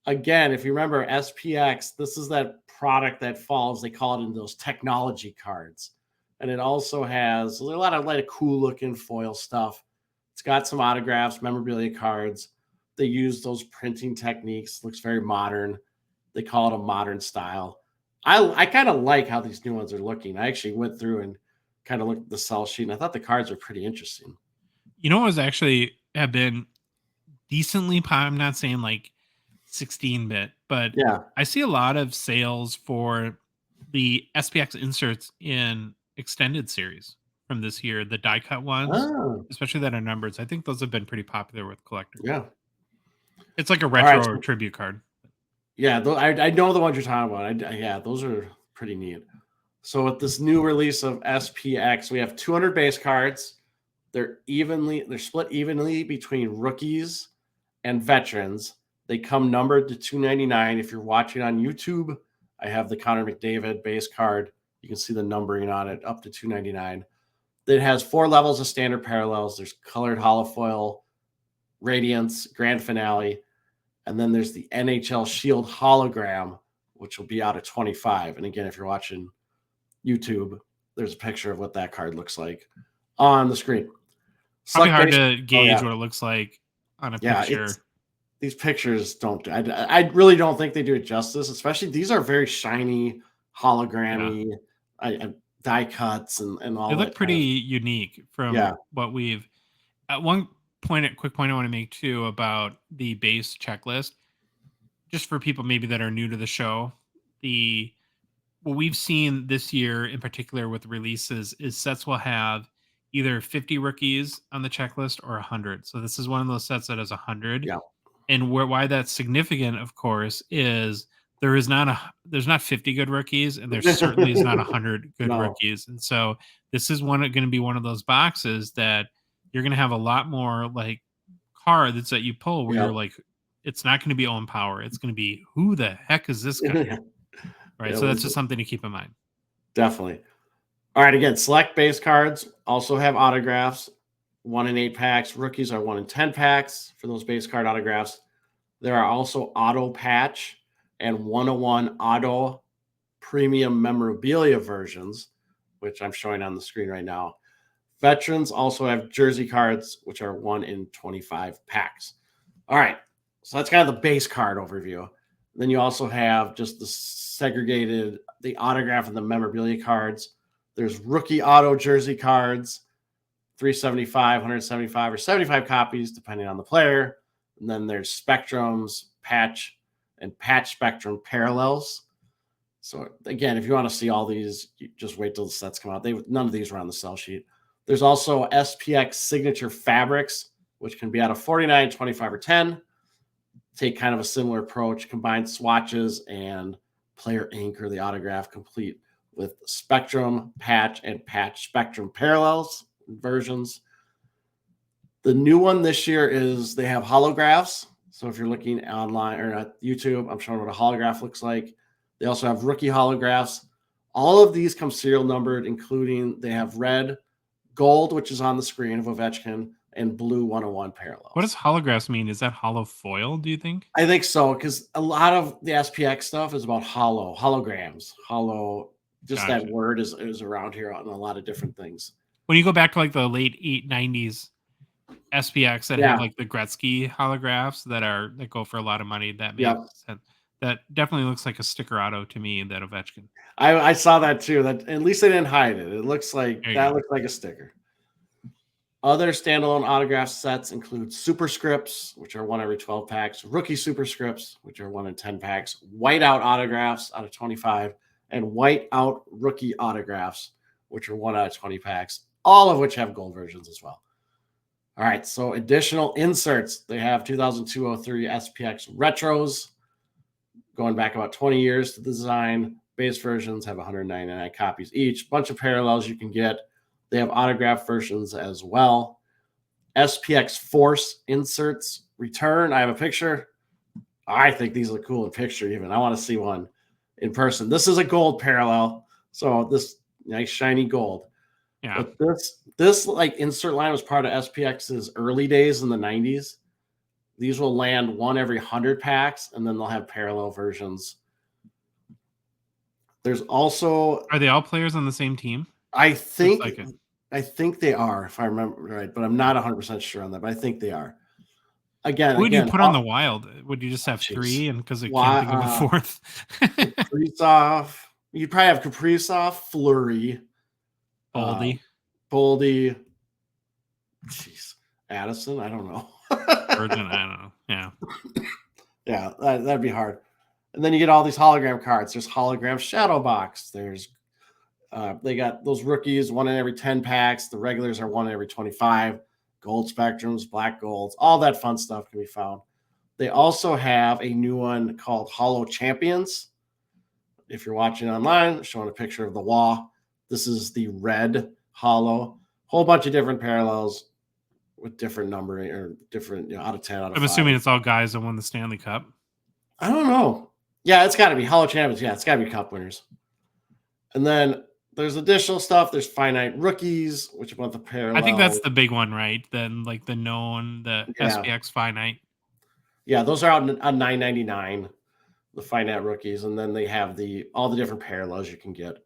again, if you remember SPX, this is that product that falls. They call it in those technology cards, and it also has a lot of like cool looking foil stuff. It's got some autographs, memorabilia cards. They use those printing techniques. Looks very modern. They call it a modern style. I kind of like how these new ones are looking. I actually went through and kind of looked at the sell sheet, and I thought the cards were pretty interesting. You know what was actually have been decently I'm not saying like 16-bit, but Yeah. I see a lot of sales for the SPX inserts in extended series from this year, the die cut ones, Oh, especially that are numbers. I think those have been pretty popular with collectors. yeah. It's like a All retro right. or tribute card. Yeah, I know the ones you're talking about. Yeah, those are pretty neat. So with this new release of SPX, we have 200 base cards. They're split evenly between rookies and veterans. They come numbered to 299. If you're watching on YouTube, I have the Connor McDavid base card. You can see the numbering on it up to 299. It has 4 levels of standard parallels. There's colored holofoil, Radiance, Grand Finale, and then there's the NHL Shield hologram, which will be out of 25. And again, if you're watching YouTube, there's a picture of what that card looks like on the screen. Probably hard to gauge what it looks like on a picture. These pictures don't. I really don't think they do it justice. Especially these are very shiny, hologrammy, die cuts and all. They look pretty unique from what we've. At one point, a quick point I want to make too about the base checklist, just for people maybe that are new to the show. What we've seen this year in particular with releases is sets will have either 50 rookies on the checklist or 100. So this is one of those sets that has 100. Yeah. And why that's significant, of course, is there's not 50 good rookies, and there certainly is not 100 good rookies. And so this is going to be one of those boxes that you're going to have a lot more like cards that you pull where you're like, it's not going to be Owen Power. It's going to be, who the heck is this guy? Right. So that's just something to keep in mind. Definitely. All right. Again, select base cards also have autographs, 1 in 8 packs. Rookies are 1 in 10 packs for those base card autographs. There are also auto patch and 101 auto premium memorabilia versions, which I'm showing on the screen right now. Veterans also have jersey cards, which are 1 in 25 packs. All right. So that's kind of the base card overview. Then you also have just the segregated, the autograph and the memorabilia cards. There's rookie auto jersey cards, 375, 175, or 75 copies, depending on the player. And then there's spectrums, patch, and patch spectrum parallels. So again, if you want to see all these, you just wait till the sets come out. None of these were on the sell sheet. There's also SPX signature fabrics, which can be out of 49, 25, or 10. Take kind of a similar approach, combine swatches and player ink or the autograph complete with spectrum, patch, and patch spectrum parallels versions. The new one this year is they have holographs. So if you're looking online or at YouTube, I'm showing what a holograph looks like. They also have rookie holographs. All of these come serial numbered, including they have red, gold, which is on the screen of Ovechkin, and blue 101 parallels. What does holographs mean? Is that hollow foil, do you think? I think so, because a lot of the SPX stuff is about holograms. Just gotcha. That word is around here on a lot of different things. When you go back to like the late 90s SPX that have like the Gretzky holographs that go for a lot of money, that makes sense. That definitely looks like a sticker auto to me, that Ovechkin. I saw that too. That at least they didn't hide it. It looks like looks like a sticker. Other standalone autograph sets include superscripts, which are 1 every 12 packs, rookie superscripts, which are 1 in 10 packs, whiteout autographs out of 25, and whiteout rookie autographs, which are 1 out of 20 packs, all of which have gold versions as well. All right, so additional inserts. They have 2002-03 SPX retros, going back about 20 years to the design. Base versions have 199 copies each. Bunch of parallels you can get. They have autographed versions as well. SPX Force inserts return. I have a picture. I think these look cool in picture even. I want to see one in person. This is a gold parallel. So this nice shiny gold. Yeah. But this like insert line was part of SPX's early days in the 90s. These will land one every 100 packs, and then they'll have parallel versions. There's also... Are they all players on the same team? I think they are, if I remember right, but I'm not 100% sure on that, but I think they are. Who would you put on the Wild? Would you just have three, and because it can't think of a fourth? Kaprizov. You'd probably have Kaprizov, Fleury, Boldy. Jeez. Addison? I don't know. Virgin, I don't know. Yeah. Yeah, that'd be hard. And then you get all these hologram cards. There's hologram shadow box. There's they got those rookies, one in every 10 packs. The regulars are one in every 25. Gold spectrums, black golds, all that fun stuff can be found. They also have a new one called Holo Champions. If you're watching online, showing a picture of the wall. This is the red holo. Whole bunch of different parallels with different numbering or different, out of 10, out of 5. I'm assuming it's all guys that won the Stanley Cup. I don't know. Yeah, it's got to be Holo Champions. Yeah, it's got to be Cup winners. And then there's additional stuff. There's finite rookies, which about the parallel. I think that's the big one, right? Then like the known, the SPX finite. Yeah, those are out on $9.99, the finite rookies, and then they have all the different parallels you can get.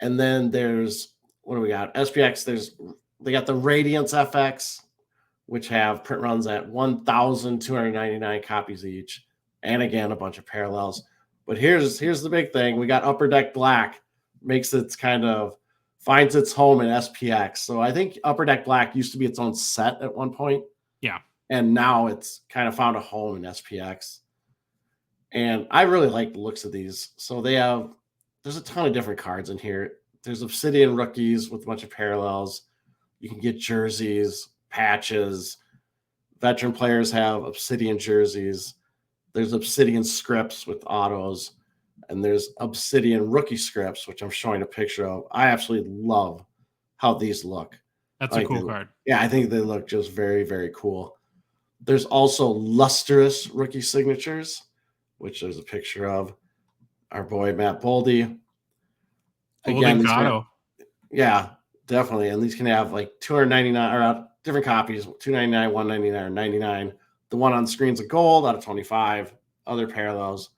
And then there's, what do we got? SPX. They got the Radiance FX, which have print runs at 1,299 copies each, and again a bunch of parallels. But here's the big thing: we got Upper Deck Black. Finds its home in SPX. So I think Upper Deck Black used to be its own set at one point. Yeah. And now it's kind of found a home in SPX. And I really like the looks of these. So there's a ton of different cards in here. There's Obsidian rookies with a bunch of parallels. You can get jerseys, patches. Veteran players have Obsidian jerseys. There's Obsidian scripts with autos. And there's Obsidian rookie scripts, which I'm showing a picture of. I absolutely love how these look. That's a cool card. Yeah, I think they look just very, very cool. There's also lustrous rookie signatures, which there's a picture of our boy Matt Boldy. Again, yeah, definitely. And these can have like 299 or different copies, 299, 199, or 99. The one on the screen's a gold out of 25. Other parallels.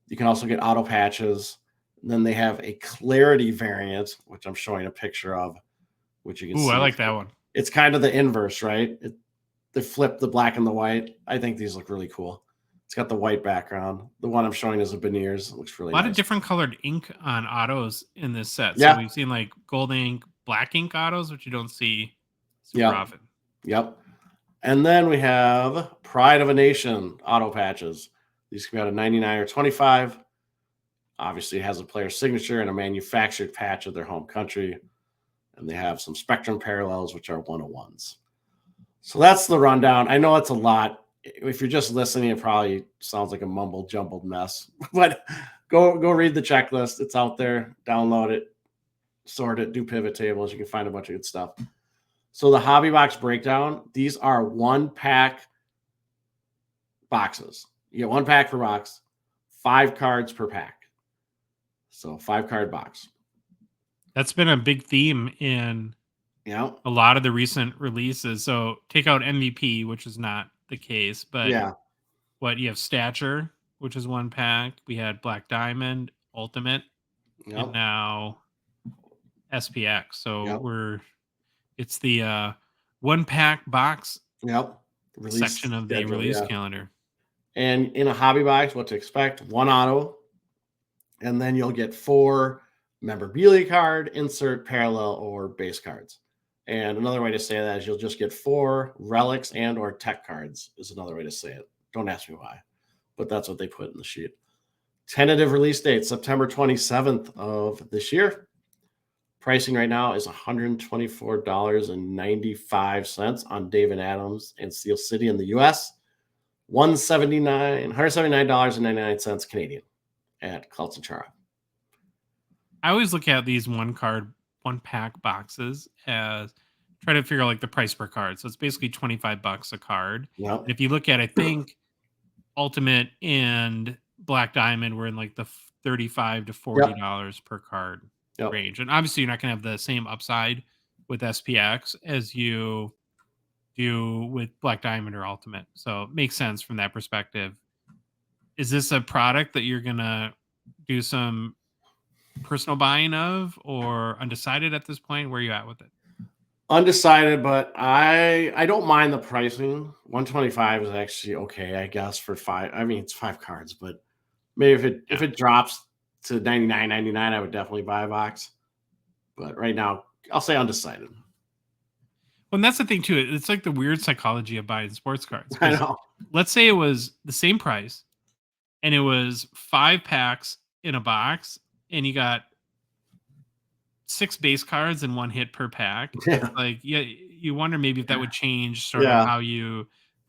You can also get auto patches. And then they have a clarity variant, which I'm showing a picture of, which you can see. I like that one. It's kind of the inverse, right? They flip the black and the white. I think these look really cool. It's got the white background. The one I'm showing is a Beniers. It looks really nice. A lot of different colored ink on autos in this set. Yeah. So we've seen like gold ink, black ink autos, which you don't see super often. Yep. And then we have Pride of a Nation auto patches. These can be out of 99 or 25. Obviously, it has a player signature and a manufactured patch of their home country. And they have some Spectrum parallels, which are 101s. So that's the rundown. I know it's a lot. If you're just listening, it probably sounds like a jumbled mess. But go read the checklist. It's out there. Download it, sort it, do pivot tables. You can find a bunch of good stuff. So the Hobby Box breakdown, these are 1-pack boxes. You get 1 pack per box, 5 cards per pack. So 5-card box. That's been a big theme in a lot of the recent releases. So take out MVP, which is not the case, but you have Stature, which is 1 pack. We had Black Diamond, Ultimate, and now SPX. So it's the 1-pack box section of the release calendar. And in a hobby box, what to expect: 1 auto, and then you'll get 4 memorabilia card, insert, parallel, or base cards. And another way to say that is you'll just get 4 relics and or tech cards is another way to say it. Don't ask me why, but that's what they put in the sheet. Tentative release date, September 27th of this year. Pricing right now is $124.95 on Dave and Adams and Steel City in the US. $179.99 Canadian at Klutz and Chara. I always look at these 1-card 1-pack boxes as try to figure out like the price per card. So it's basically $25 a card. Yep. And if you look at, I think Ultimate and Black Diamond were in like the $35 to $40 per card Yep. range. And obviously, you're not going to have the same upside with SPX as you do with Black Diamond or Ultimate. So it makes sense from that perspective. Is this a product that you're going to do some personal buying of, or undecided at this point? Where are you at with it? Undecided, but I don't mind the pricing. 125 is actually okay, I guess, for 5. I mean, it's 5 cards, but maybe if it drops to 99.99, I would definitely buy a box. But right now, I'll say undecided. Well, and that's the thing too. It's like the weird psychology of buying sports cards. I know. Let's say it was the same price and it was 5 packs in a box and you got 6 base cards and 1 hit per pack. Yeah. Like, yeah, you wonder maybe if that would change sort of how your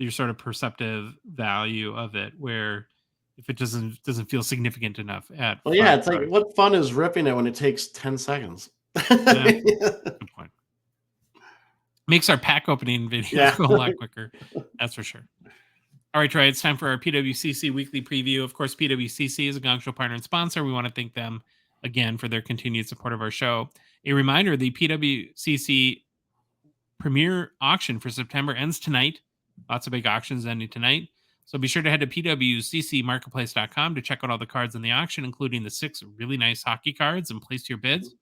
sort of perceptive value of it, where if it doesn't feel significant enough at Well, yeah, it's like, what fun is ripping it when it takes 10 seconds? Yeah, good point. Makes our pack opening videos go a lot quicker. That's for sure. All right, Troy, it's time for our PWCC weekly preview. Of course, PWCC is a Gongshow partner and sponsor. We want to thank them again for their continued support of our show. A reminder, the PWCC premier auction for September ends tonight. Lots of big auctions ending tonight. So be sure to head to pwccmarketplace.com to check out all the cards in the auction, including the 6 really nice hockey cards, and place your bids.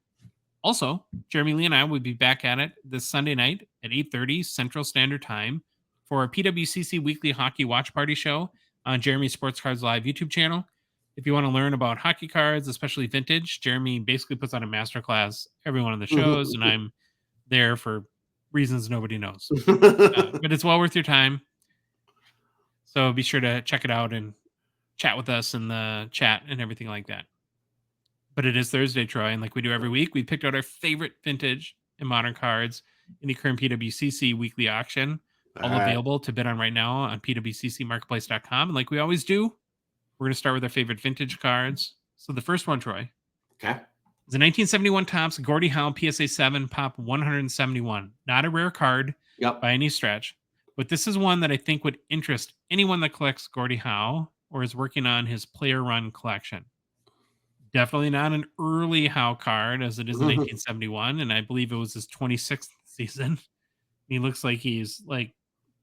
Also, Jeremy Lee and I will be back at it this Sunday night at 8:30 Central Standard Time for our PWCC Weekly Hockey Watch Party show on Jeremy's Sports Cards Live YouTube channel. If you want to learn about hockey cards, especially vintage, Jeremy basically puts on a masterclass every one of the shows, and I'm there for reasons nobody knows. But it's well worth your time. So be sure to check it out and chat with us in the chat and everything like that. But it is Thursday, Troy, and like we do every week, we picked out our favorite vintage and modern cards in the current PWCC weekly auction, all available to bid on right now on pwccmarketplace.com. And like we always do, we're going to start with our favorite vintage cards. So the first one, Troy, is a 1971 Topps Gordie Howe PSA 7 Pop 171. Not a rare card by any stretch, but this is one that I think would interest anyone that collects Gordie Howe or is working on his player run collection. Definitely not an early Howe card, as it is in 1971, and I believe it was his 26th season. He looks like he's like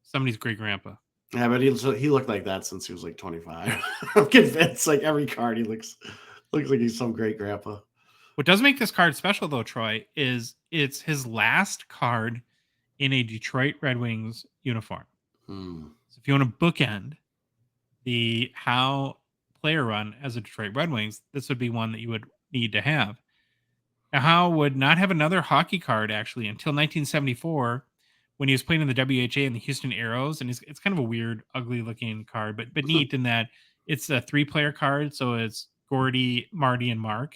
somebody's great grandpa. Yeah, but he looked like that since he was like 25. I'm convinced, like every card, he looks like he's some great grandpa. What does make this card special, though, Troy, is it's his last card in a Detroit Red Wings uniform. So if you want to bookend the Howe player run as a Detroit Red Wings, this would be one that you would need to have. Now, Howe would not have another hockey card actually until 1974 when he was playing in the WHA and the Houston Aeros, and it's kind of a weird, ugly looking card, but neat in that it's a 3-player card, so it's Gordie, Marty, and Mark,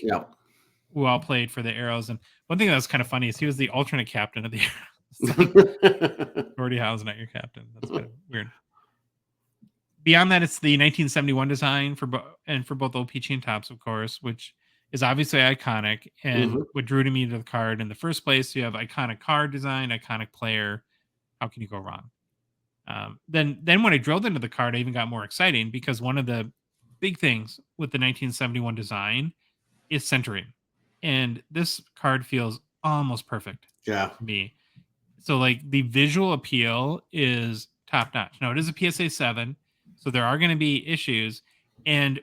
who all played for the Aeros. And one thing that was kind of funny is he was the alternate captain of the Aeros. Gordie Howe's not your captain. That's kind of weird. Beyond that, it's the 1971 design for both OPC and Topps, of course, which is obviously iconic and what drew to me to the card in the first place. You have iconic card design, iconic player. How can you go wrong? Then when I drilled into the card, I even got more exciting because one of the big things with the 1971 design is centering, and this card feels almost perfect to me. So like the visual appeal is top notch. Now it is a PSA 7. So there are going to be issues. And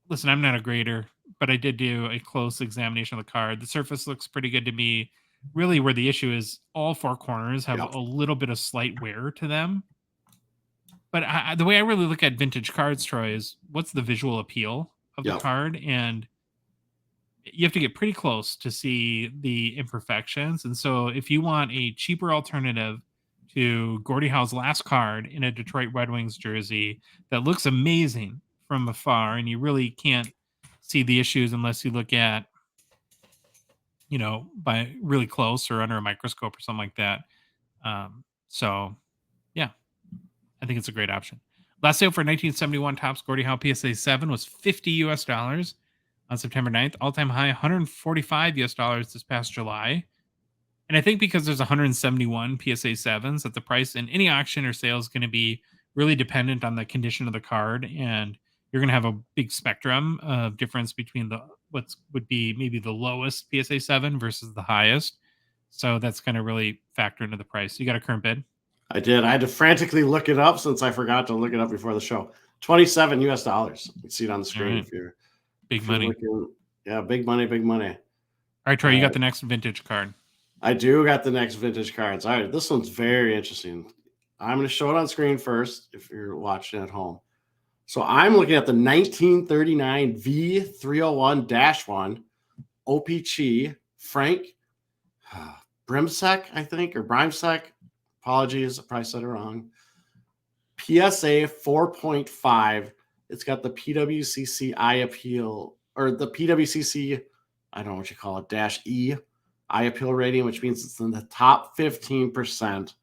listen, I'm not a grader, but I did do a close examination of the card. The surface looks pretty good to me. Really, where the issue is, all 4 corners have a little bit of slight wear to them. But the way I really look at vintage cards, Troy, is what's the visual appeal of the card? And you have to get pretty close to see the imperfections. And so if you want a cheaper alternative to Gordie Howe's last card in a Detroit Red Wings jersey that looks amazing from afar, and you really can't see the issues unless you look at, by really close or under a microscope or something like that. So yeah, I think it's a great option. Last sale for 1971 Topps Gordie Howe PSA 7 was $50 US. on September 9th. All-time high, $145 this past July. And I think because there's 171 PSA 7s, that the price in any auction or sale is going to be really dependent on the condition of the card, and you're going to have a big spectrum of difference between what would be maybe the lowest PSA 7 versus the highest. So that's going to really factor into the price. You got a current bid? I did. I had to frantically look it up since I forgot to look it up before the show. $27 US. You can see it on the screen if you're big money. Looking. Yeah, big money, big money. All right, Troy, you got the next vintage card. I do got the next vintage cards. All right, this one's very interesting. I'm going to show it on screen first if you're watching at home. So I'm looking at the 1939 V301-1 OPC Frank Brimsek, I think, or Brimsek. Apologies, I probably said it wrong. PSA 4.5. It's got the PWCC eye appeal, or the PWCC, I don't know what you call it, -E eye appeal rating, which means it's in the top 15%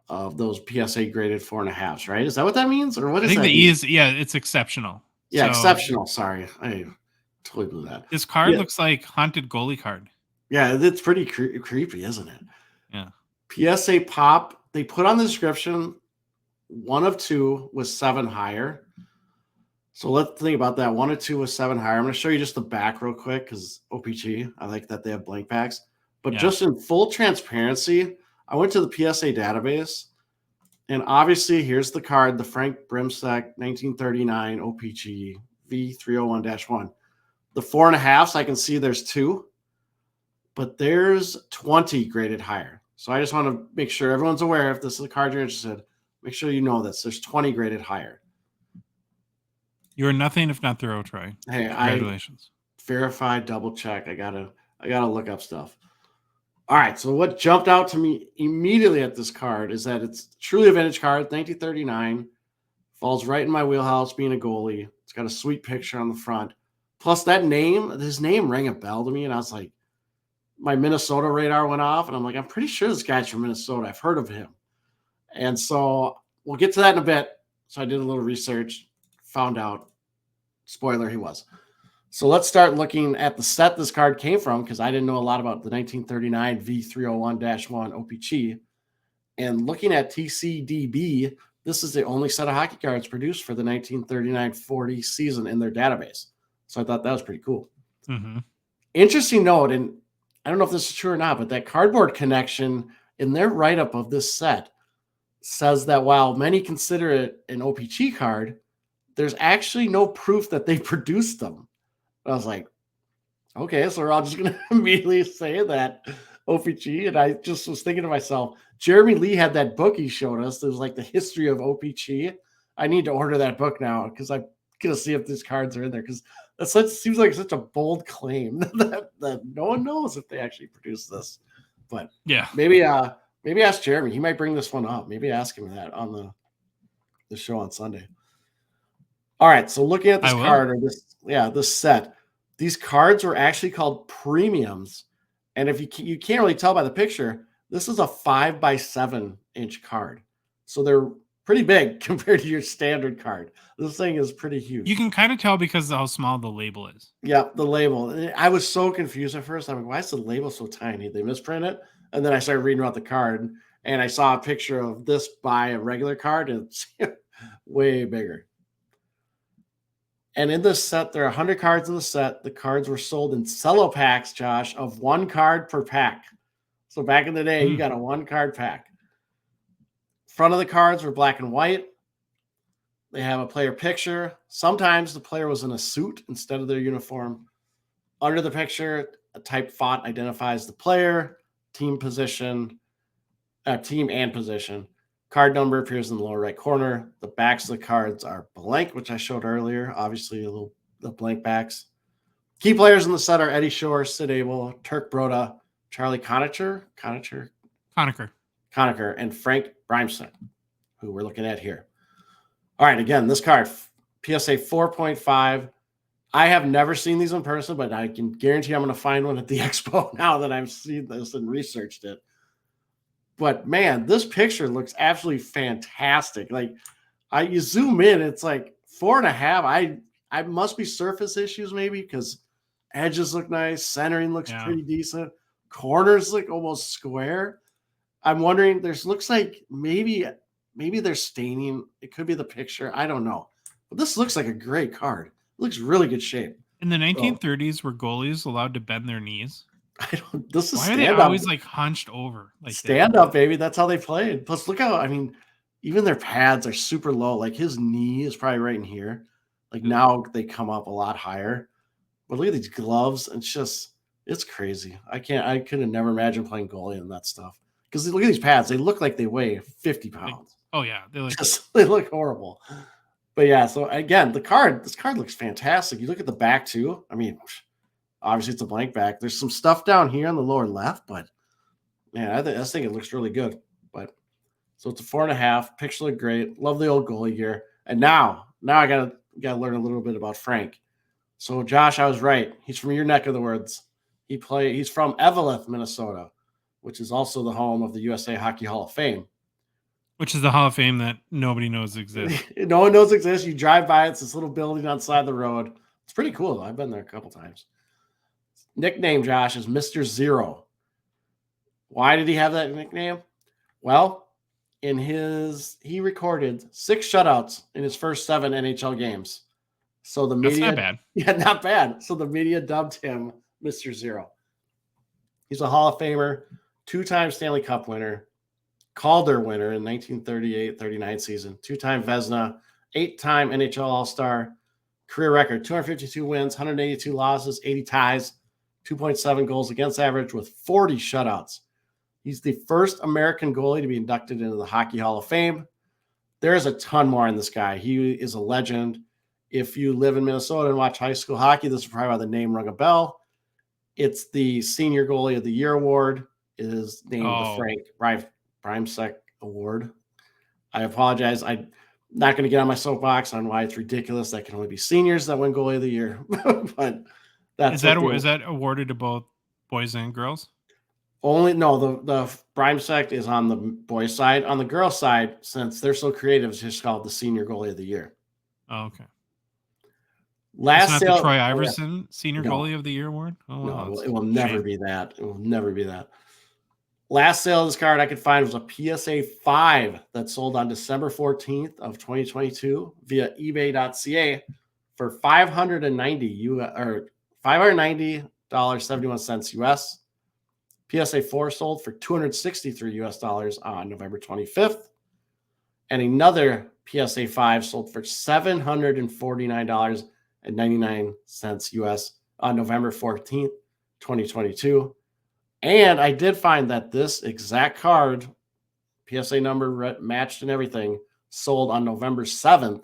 of those PSA graded 4.5s, right? Is that what that means? Or what is that? I think the E is, yeah, it's exceptional. Yeah, so, exceptional. Sorry. I totally blew that. This card looks like haunted goalie card. Yeah, it's pretty creepy, isn't it? Yeah. PSA pop, they put on the description, 1 of 2 was 7 higher. So let's think about that. 1 of 2 was 7 higher. I'm going to show you just the back real quick because OPG, I like that they have blank packs. But just in full transparency, I went to the PSA database, and obviously here's the card, the Frank Brimsek 1939 OPG V301-1. The 4.5s, I can see there's 2, but there's 20 graded higher. So I just want to make sure everyone's aware, if this is a card you're interested, make sure you know this. There's 20 graded higher. You're nothing if not thorough, Troy. Hey, congratulations. Verified, double check. I gotta look up stuff. All right, so what jumped out to me immediately at this card is that it's truly a vintage card, 1939. Falls right in my wheelhouse being a goalie. It's got a sweet picture on the front. Plus that name, his name rang a bell to me, and I was like, my Minnesota radar went off, and I'm like, I'm pretty sure this guy's from Minnesota. I've heard of him. And so we'll get to that in a bit. So I did a little research, found out, spoiler, he was. So let's start looking at the set this card came from, because I didn't know a lot about the 1939 V301-1 OPC. And looking at TCDB, this is the only set of hockey cards produced for the 1939-40 season in their database. So I thought that was pretty cool. Mm-hmm. Interesting note, and I don't know if this is true or not, but that Cardboard Connection in their write-up of this set says that while many consider it an OPC card, there's actually no proof that they produced them. I was like, okay, so we're all just going to immediately say that OPC. And I just was thinking to myself, Jeremy Lee had that book he showed us. There's like the history of OPC. I need to order that book now because I'm going to see if these cards are in there, because that seems like such a bold claim that no one knows if they actually produced this. But yeah, maybe ask Jeremy. He might bring this one up. Maybe ask him that on the show on Sunday. All right, so looking at this card, or this set, these cards were actually called premiums. And if you can't really tell by the picture, this is a 5x7 inch card. So they're pretty big compared to your standard card. This thing is pretty huge. You can kind of tell because of how small the label is. Yeah, the label. I was so confused at first. I'm like, why is the label so tiny? They misprint it. And then I started reading about the card, and I saw a picture of this by a regular card, and it's way bigger. And in this set, there are 100 cards in the set. The cards were sold in cello packs, Josh, of 1 card per pack. So back in the day, you got a 1 card pack. Front of the cards were black and white. They have a player picture. Sometimes the player was in a suit instead of their uniform. Under the picture, a typed font identifies the player, team position, team and position. Card number appears in the lower right corner. The backs of the cards are blank, which I showed earlier. Obviously, the blank backs. Key players in the set are Eddie Shore, Sid Abel, Turk Broda, Charlie Conacher, and Frank Brimsek, who we're looking at here. All right, again, this card, PSA 4.5. I have never seen these in person, but I can guarantee I'm going to find one at the expo now that I've seen this and researched it. But man, this picture looks absolutely fantastic. Like, you zoom in, it's like 4.5. I must be surface issues maybe because edges look nice, centering looks pretty decent, corners look almost square. I'm wondering, looks like maybe they're staining. It could be the picture. I don't know. But this looks like a great card. It looks really good shape. In the 1930s, were goalies allowed to bend their knees? This is why are they always like hunched over? Like stand up, baby. That's how they played. Plus, look how, I mean, even their pads are super low. Like his knee is probably right in here. Like now they come up a lot higher. But look at these gloves. It's crazy. I could have never imagined playing goalie in that stuff. Because look at these pads. They look like they weigh 50 pounds. They look horrible. But yeah, so again, this card looks fantastic. You look at the back too. I mean, obviously it's a blank back. There's some stuff down here on the lower left, but man, I think it looks really good. But so it's a 4.5. Picture look great. Love the old goalie gear. And now I gotta learn a little bit about Frank. So Josh, I was right. He's from your neck of the woods. He's from Eveleth, Minnesota, which is also the home of the USA Hockey Hall of Fame. Which is the Hall of Fame that nobody knows exists. No one knows exists. You drive by, it's this little building on the side of the road. It's pretty cool. I've been there a couple times. Nickname, Josh, is Mr. Zero. Why did he have that nickname? Well, he recorded 6 shutouts in his first 7 NHL games. So the media, that's not bad. Yeah, not bad. So the media dubbed him Mr. Zero. He's a Hall of Famer, 2-time Stanley Cup winner, Calder winner in 1938-39 season, 2-time Vezina, 8-time NHL All-Star, career record 252 wins, 182 losses, 80 ties, 2.7 goals against average with 40 shutouts. He's the first American goalie to be inducted into the Hockey Hall of Fame. There's a ton more in this guy. He is a legend. If you live in Minnesota and watch high school hockey, this is probably why the name rung a bell. It's the Senior Goalie of the Year award. It is named the Frank Brimsek Award. I apologize. I'm not going to get on my soapbox on why it's ridiculous that can only be seniors that win Goalie of the Year. But is that awarded to both boys and girls? The Brimsek is on the boys' side. On the girls' side, since they're so creative, it's just called the Senior Goalie of the Year. Oh, okay. Last the Troy Iverson Senior Goalie of the Year award? Oh, no, it will never be that. It will never be that. Last sale of this card I could find was a PSA 5 that sold on December 14th of 2022 via eBay.ca for $590.71 US. PSA 4 sold for $263 US on November 25th. And another PSA 5 sold for $749.99 US on November 14th, 2022. And I did find that this exact card, PSA number matched and everything, sold on November 7th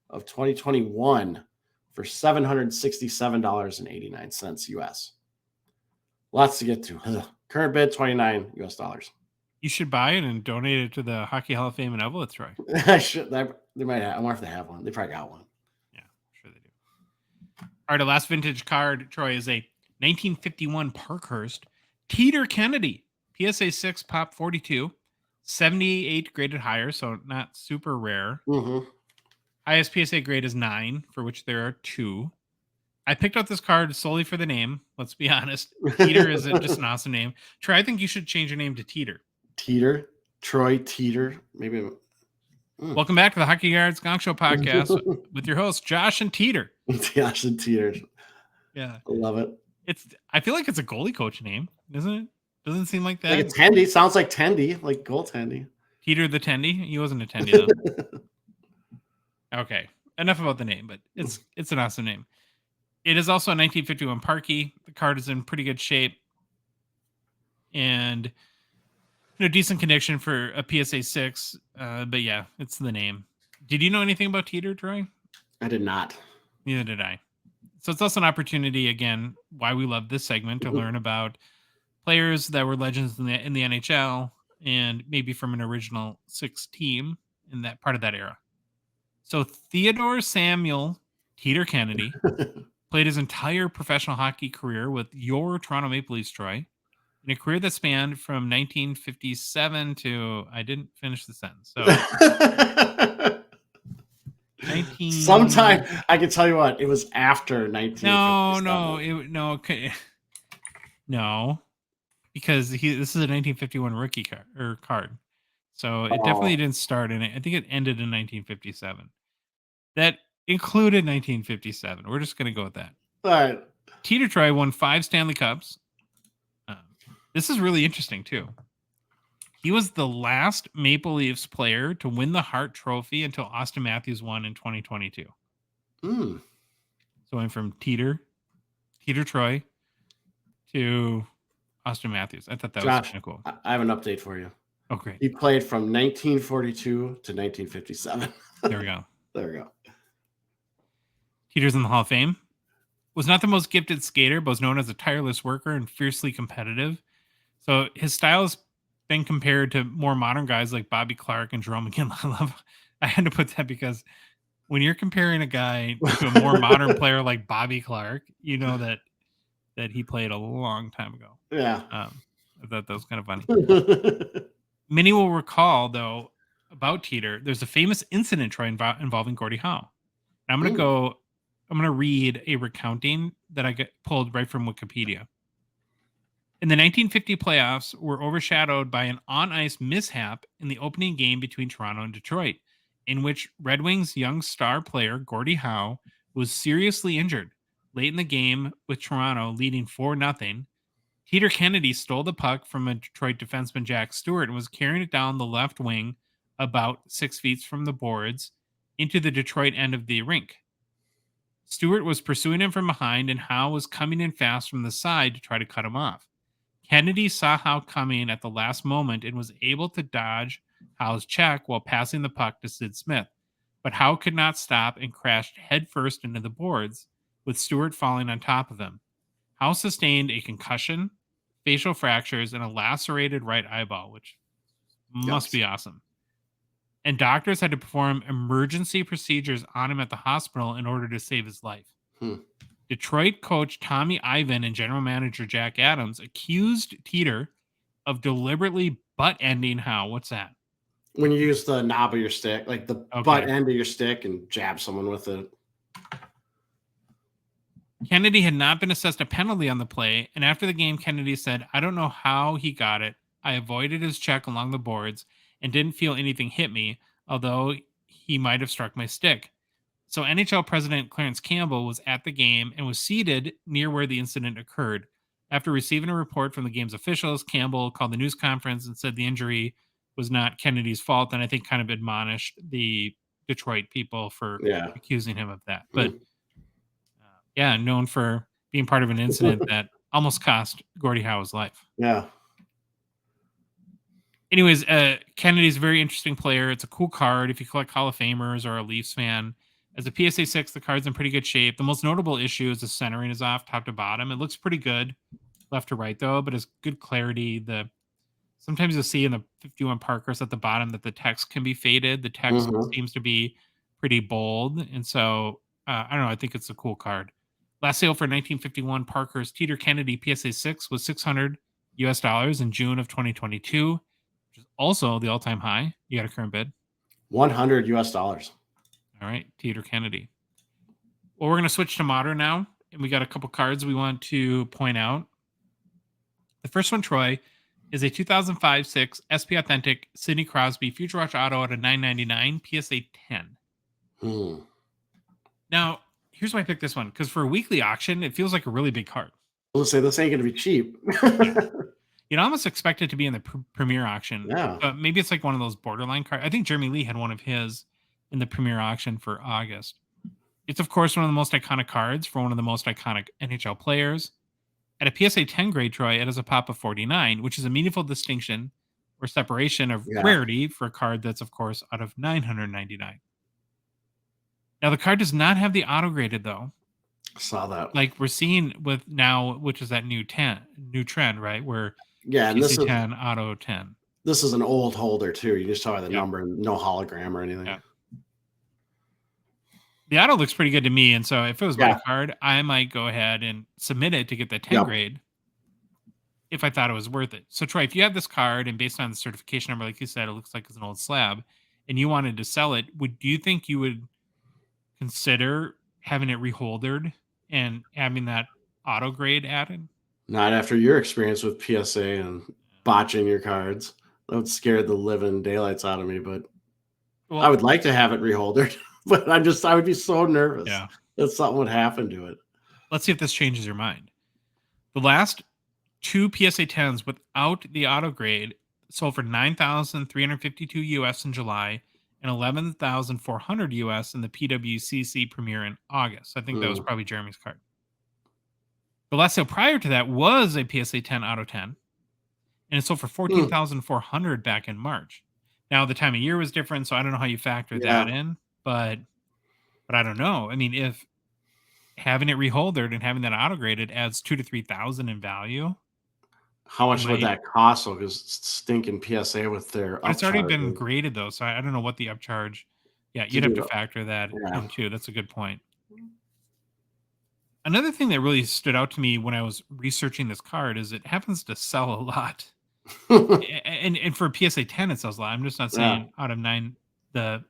of 2021 for $767.89 US. Lots to get to. Current bid, $29 US. You should buy it and donate it to the Hockey Hall of Fame in Eveleth, Troy. I should. They might have. I wonder if they have one. They probably got one. Yeah, I'm sure they do. All right, the last vintage card, Troy, is a 1951 Parkhurst Teeter Kennedy PSA 6 Pop 42, 78 graded higher, so not super rare. Mm-hmm. Highest PSA grade is 9, for which there are 2. I picked out this card solely for the name. Let's be honest. Teeter is just an awesome name. Troy, I think you should change your name to Teeter. Teeter, Troy Teeter, maybe. Welcome back to the Hockey Cards Gongshow podcast with your hosts Josh and Teeter. Josh and Teeter. Yeah, I love it. I feel like it's a goalie coach name, isn't it? Doesn't seem like that. Like a Tendy. Sounds like Tendy, like goaltendy. Teeter the Tendy. He wasn't a Tendy though. Okay, enough about the name, but it's an awesome name. It is also a 1951 Parkey. The card is in pretty good shape, and decent condition for a PSA 6. But yeah, it's the name. Did you know anything about Teeter, Troy? I did not. Neither did I. So it's also an opportunity, again, why we love this segment, to learn about players that were legends in the NHL and maybe from an original 6 team in that part of that era. So Theodore Samuel Teeter Kennedy played his entire professional hockey career with your Toronto Maple Leafs, Troy, in a career that spanned from 1957 to, I didn't finish the sentence. So Sometime I can tell you what, it was after 1957. No, because this is a 1951 rookie card. So it definitely didn't start in it. I think it ended in 1957. That included 1957. We're just going to go with that. All right. Teeter Troy won 5 Stanley Cups. This is really interesting, too. He was the last Maple Leafs player to win the Hart Trophy until Austin Matthews won in 2022. So went from Teeter Troy to Austin Matthews. I thought that was kind of cool. I have an update for you. Oh, great. He played from 1942 to 1957. There we go. There we go. Teeter's in the Hall of Fame. Was not the most gifted skater, but was known as a tireless worker and fiercely competitive. So his style has been compared to more modern guys like Bobby Clark and Jerome McGinn. I had to put that because when you're comparing a guy to a more modern player like Bobby Clark, you know that he played a long time ago. Yeah. I thought that was kind of funny. Many will recall, though, about Teeter, there's a famous incident, Troy, involving Gordie Howe. And I'm going to read a recounting that I pulled right from Wikipedia. In the 1950 playoffs, were overshadowed by an on-ice mishap in the opening game between Toronto and Detroit, in which Red Wings' young star player, Gordie Howe, was seriously injured. Late in the game, with Toronto leading 4-0, Peter Kennedy stole the puck from a Detroit defenseman, Jack Stewart, and was carrying it down the left wing about 6 feet from the boards into the Detroit end of the rink. Stewart was pursuing him from behind, and Howe was coming in fast from the side to try to cut him off. Kennedy saw Howe coming at the last moment and was able to dodge Howe's check while passing the puck to Sid Smith. But Howe could not stop and crashed headfirst into the boards, with Stewart falling on top of him. Howe sustained a concussion, facial fractures, and a lacerated right eyeball, which must be awesome. And doctors had to perform emergency procedures on him at the hospital in order to save his life. Detroit coach Tommy Ivan and general manager Jack Adams accused Teeter of deliberately butt-ending Howe. What's that? When you use the knob of your stick, like the butt end of your stick, and jab someone with it. Kennedy had not been assessed a penalty on the play, and after the game, Kennedy said, "I don't know how he got it. I avoided his check along the boards and didn't feel anything hit me, although he might have struck my stick." So NHL President Clarence Campbell was at the game and was seated near where the incident occurred. After receiving a report from the game's officials, Campbell called the news conference and said the injury was not Kennedy's fault, and I think kind of admonished the Detroit people for accusing him of that. But known for being part of an incident that almost cost Gordie Howe's life. Yeah. Anyways, Kennedy's a very interesting player. It's a cool card if you collect Hall of Famers or a Leafs fan. As a PSA 6, the card's in pretty good shape. The most notable issue is the centering is off top to bottom. It looks pretty good left to right, though, but it's good clarity. Sometimes you'll see in the 51 Parkers at the bottom that the text can be faded. The text seems to be pretty bold. And so, I don't know. I think it's a cool card. Last sale for 1951 Parker's Teeter Kennedy PSA 6 was $600 in June of 2022, which is also the all-time high. You got a current bid? $100. All right, Teeter Kennedy. Well, we're going to switch to modern now, and we got a couple cards we want to point out. The first one, Troy, is a 2005-6 SP Authentic Sidney Crosby Future Watch Auto at a $9.99 PSA 10. Now, here's why I picked this one, because for a weekly auction, it feels like a really big card. I'll say this ain't going to be cheap. You'd almost expect it to be in the premier auction. Yeah. But maybe it's like one of those borderline cards. I think Jeremy Lee had one of his in the premier auction for August. It's, of course, one of the most iconic cards for one of the most iconic NHL players. At a PSA 10 grade, Troy, it has a pop of 49, which is a meaningful distinction or separation of rarity for a card that's, of course, out of 999. Now, the card does not have the auto graded, though. I saw that. Like we're seeing with now, which is that new trend, right? Where and this is 10 auto 10. This is an old holder too. You just saw the number and no hologram or anything. Yeah. The auto looks pretty good to me, and so if it was my card, I might go ahead and submit it to get the 10 grade if I thought it was worth it. So, Troy, if you have this card and based on the certification number, like you said, it looks like it's an old slab, and you wanted to sell it, do you think you would consider having it reholdered and having that auto grade added? Not after your experience with PSA and botching your cards. That would scare the living daylights out of me, but I would like to have it reholdered, but I would be so nervous that something would happen to it. Let's see if this changes your mind. The last 2 PSA 10s without the auto grade sold for $9,352 US in July and $11,400 US in the PWCC premiere in August. I think that was probably Jeremy's card. The last sale prior to that was a PSA 10 auto 10, and it sold for $14,400 back in March. Now the time of year was different, so I don't know how you factor that in, but I don't know. I mean, if having it reholdered and having that auto graded adds $2,000 to $3,000 in value. How much would that cost? So, because stinking PSA with their upcharge. It's already been graded though, so I don't know what the upcharge. Yeah, you'd have to factor that in too. That's a good point. Another thing that really stood out to me when I was researching this card is it happens to sell a lot. and for PSA 10, it sells a lot. I'm just not saying out of 9 the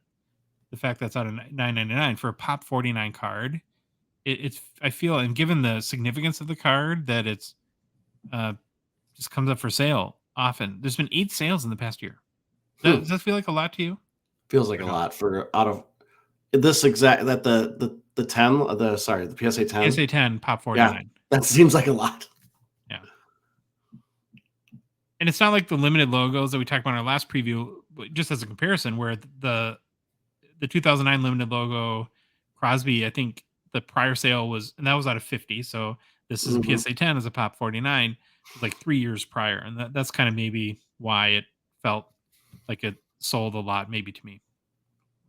fact that's out of $9.99 for a Pop 49 card. It's I feel, and given the significance of the card, that it's just comes up for sale often. There's been 8 sales in the past year. Does that feel like a lot to you? Feels like a lot for out of this exact that the 10 the PSA 10 PSA 10 Pop 49. Yeah, that seems like a lot. Yeah. And it's not like the limited logos that we talked about in our last preview, just as a comparison, where the 2009 limited logo Crosby, I think the prior sale was, and that was out of 50. So this is a PSA 10 as a Pop 49, like 3 years prior. And that's kind of maybe why it felt like it sold a lot, maybe to me.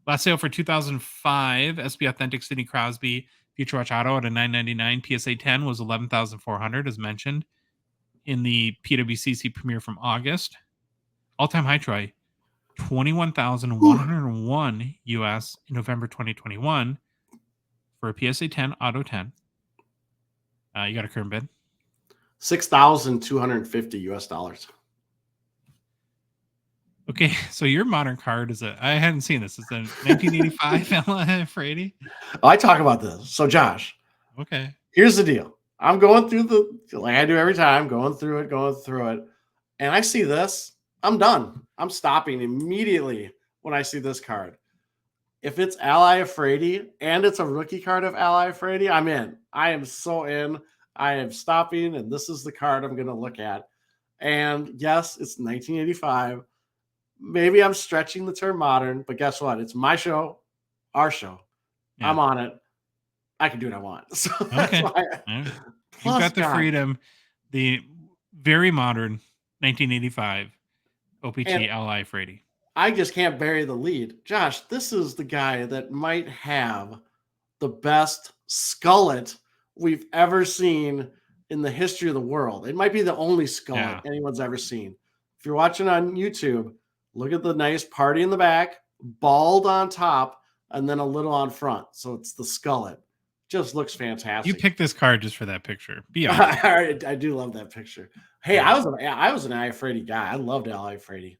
Last sale for 2005 SB Authentic Sidney Crosby Future Watch Auto at a $9.99 PSA 10 was $11,400, as mentioned in the PWCC premiere from August. All-time high, Troy, $21,101 US in November 2021 for a PSA 10 Auto 10. You got a current bid? $6,250 US. Okay, so your modern card is I hadn't seen this. It's a 1985 LA480. I talk about this. So Josh, okay, here's the deal. I'm going through like I do every time, going through it, and I see this. I'm done. I'm stopping immediately when I see this card. If it's Ally Afraidy and it's a rookie card of Ally Afraidy, I'm in. I am so in. I am stopping, and this is the card I'm going to look at. And yes, it's 1985. Maybe I'm stretching the term modern, but guess what? It's my show, our show. Yeah. I'm on it. I can do what I want. So that's why You've got the freedom. The very modern 1985 OPT Ally Afraidy. I just can't bury the lead. Josh, this is the guy that might have the best skullet we've ever seen in the history of the world. It might be the only skullet anyone's ever seen. If you're watching on YouTube, look at the nice party in the back, bald on top, and then a little on front. So it's the skullet. Just looks fantastic. You picked this card just for that picture. Be honest. I do love that picture. Hey, I was an Ally Afraidy guy. I loved Ally Afraidy.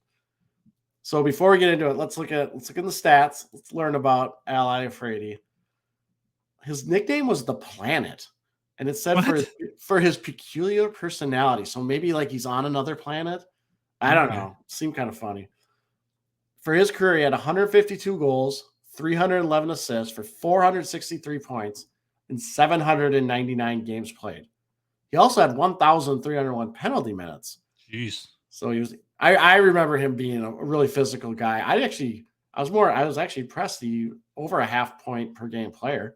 So before we get into it, let's look at the stats. Let's learn about Ally Afraidy. His nickname was the Planet, and it said for his peculiar personality. So maybe like he's on another planet. I don't know. Seemed kind of funny. For his career, he had 152 goals, 311 assists for 463 points in 799 games played. He also had 1,301 penalty minutes. Jeez. So he was. I remember him being a really physical guy. I was actually impressed. He over a half point per game player.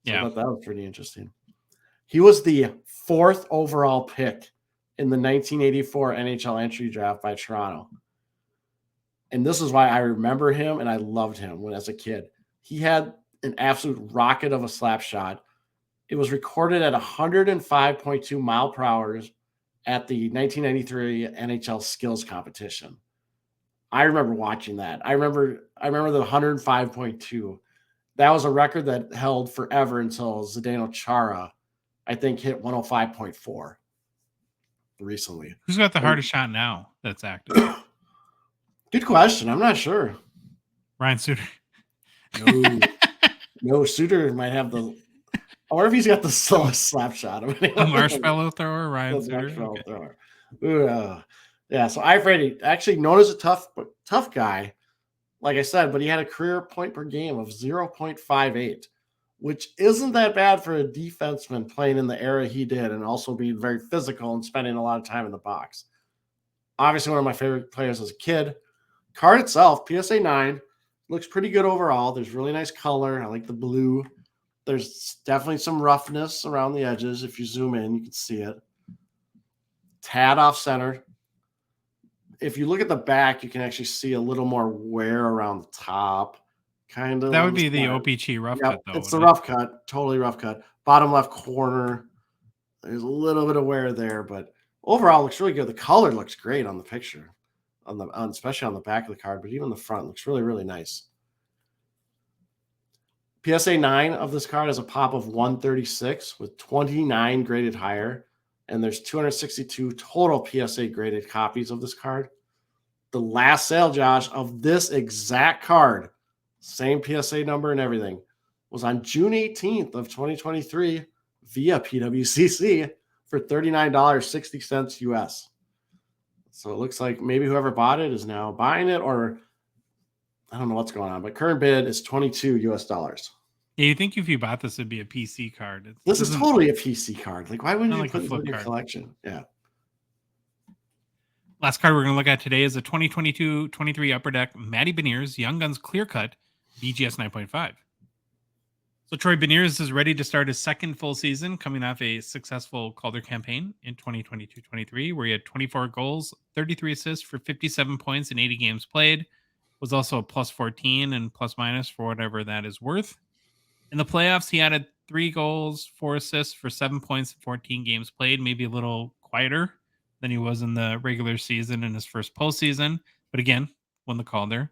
So I thought that was pretty interesting. He was the 4th overall pick in the 1984 NHL entry draft by Toronto. And this is why I remember him and I loved him when as a kid. He had an absolute rocket of a slap shot. It was recorded at 105.2 mile per hour at the 1993 NHL skills competition. I remember watching that. I remember the 105.2. That was a record that held forever until Zdeno Chara, I think, hit 105.4 recently. Who's got the hardest shot now that's active? Good question. I'm not sure. Ryan Suter. No. No, Suter might have the. Or if he's got the slap shot of it. A marshmallow thrower, Ryan The Suter. marshmallow Okay. thrower. Yeah, so Eifert, actually known as a tough guy, like I said, but he had a career point per game of 0.58, which isn't that bad for a defenseman playing in the era he did and also being very physical and spending a lot of time in the box. Obviously, one of my favorite players as a kid. Card itself, PSA 9, looks pretty good overall. There's really nice color. I like the blue. There's definitely some roughness around the edges. If you zoom in, you can see it. Tad off center. If you look at the back, you can actually see a little more wear around the top. Kind of. That would be the OPG rough cut, though. It's the rough cut. Totally rough cut. Bottom left corner. There's a little bit of wear there, but overall looks really good. The color looks great on the picture, especially on the back of the card, but even the front looks really, really nice. PSA 9 of this card has a pop of 136 with 29 graded higher, and there's 262 total PSA graded copies of this card. The last sale, Josh, of this exact card, same PSA number and everything, was on June 18th of 2023 via PWCC for $39.60 US. So it looks like maybe whoever bought it is now buying it, or I don't know what's going on, but current bid is $22 US. Yeah, you think if you bought this, it'd be a PC card. This is totally a PC card. Like, why wouldn't you like put it in your card collection? Yeah. Last card we're going to look at today is a 2022-23 Upper Deck Matty Beniers Young Guns Clear Cut BGS 9.5. So Troy Beniers is ready to start his second full season, coming off a successful Calder campaign in 2022-23, where he had 24 goals, 33 assists for 57 points in 80 games played. Was also a plus 14 and plus minus for whatever that is worth. In the playoffs, he added 3 goals, 4 assists for 7 points in 14 games played, maybe a little quieter than he was in the regular season in his first postseason. But again, won the Calder.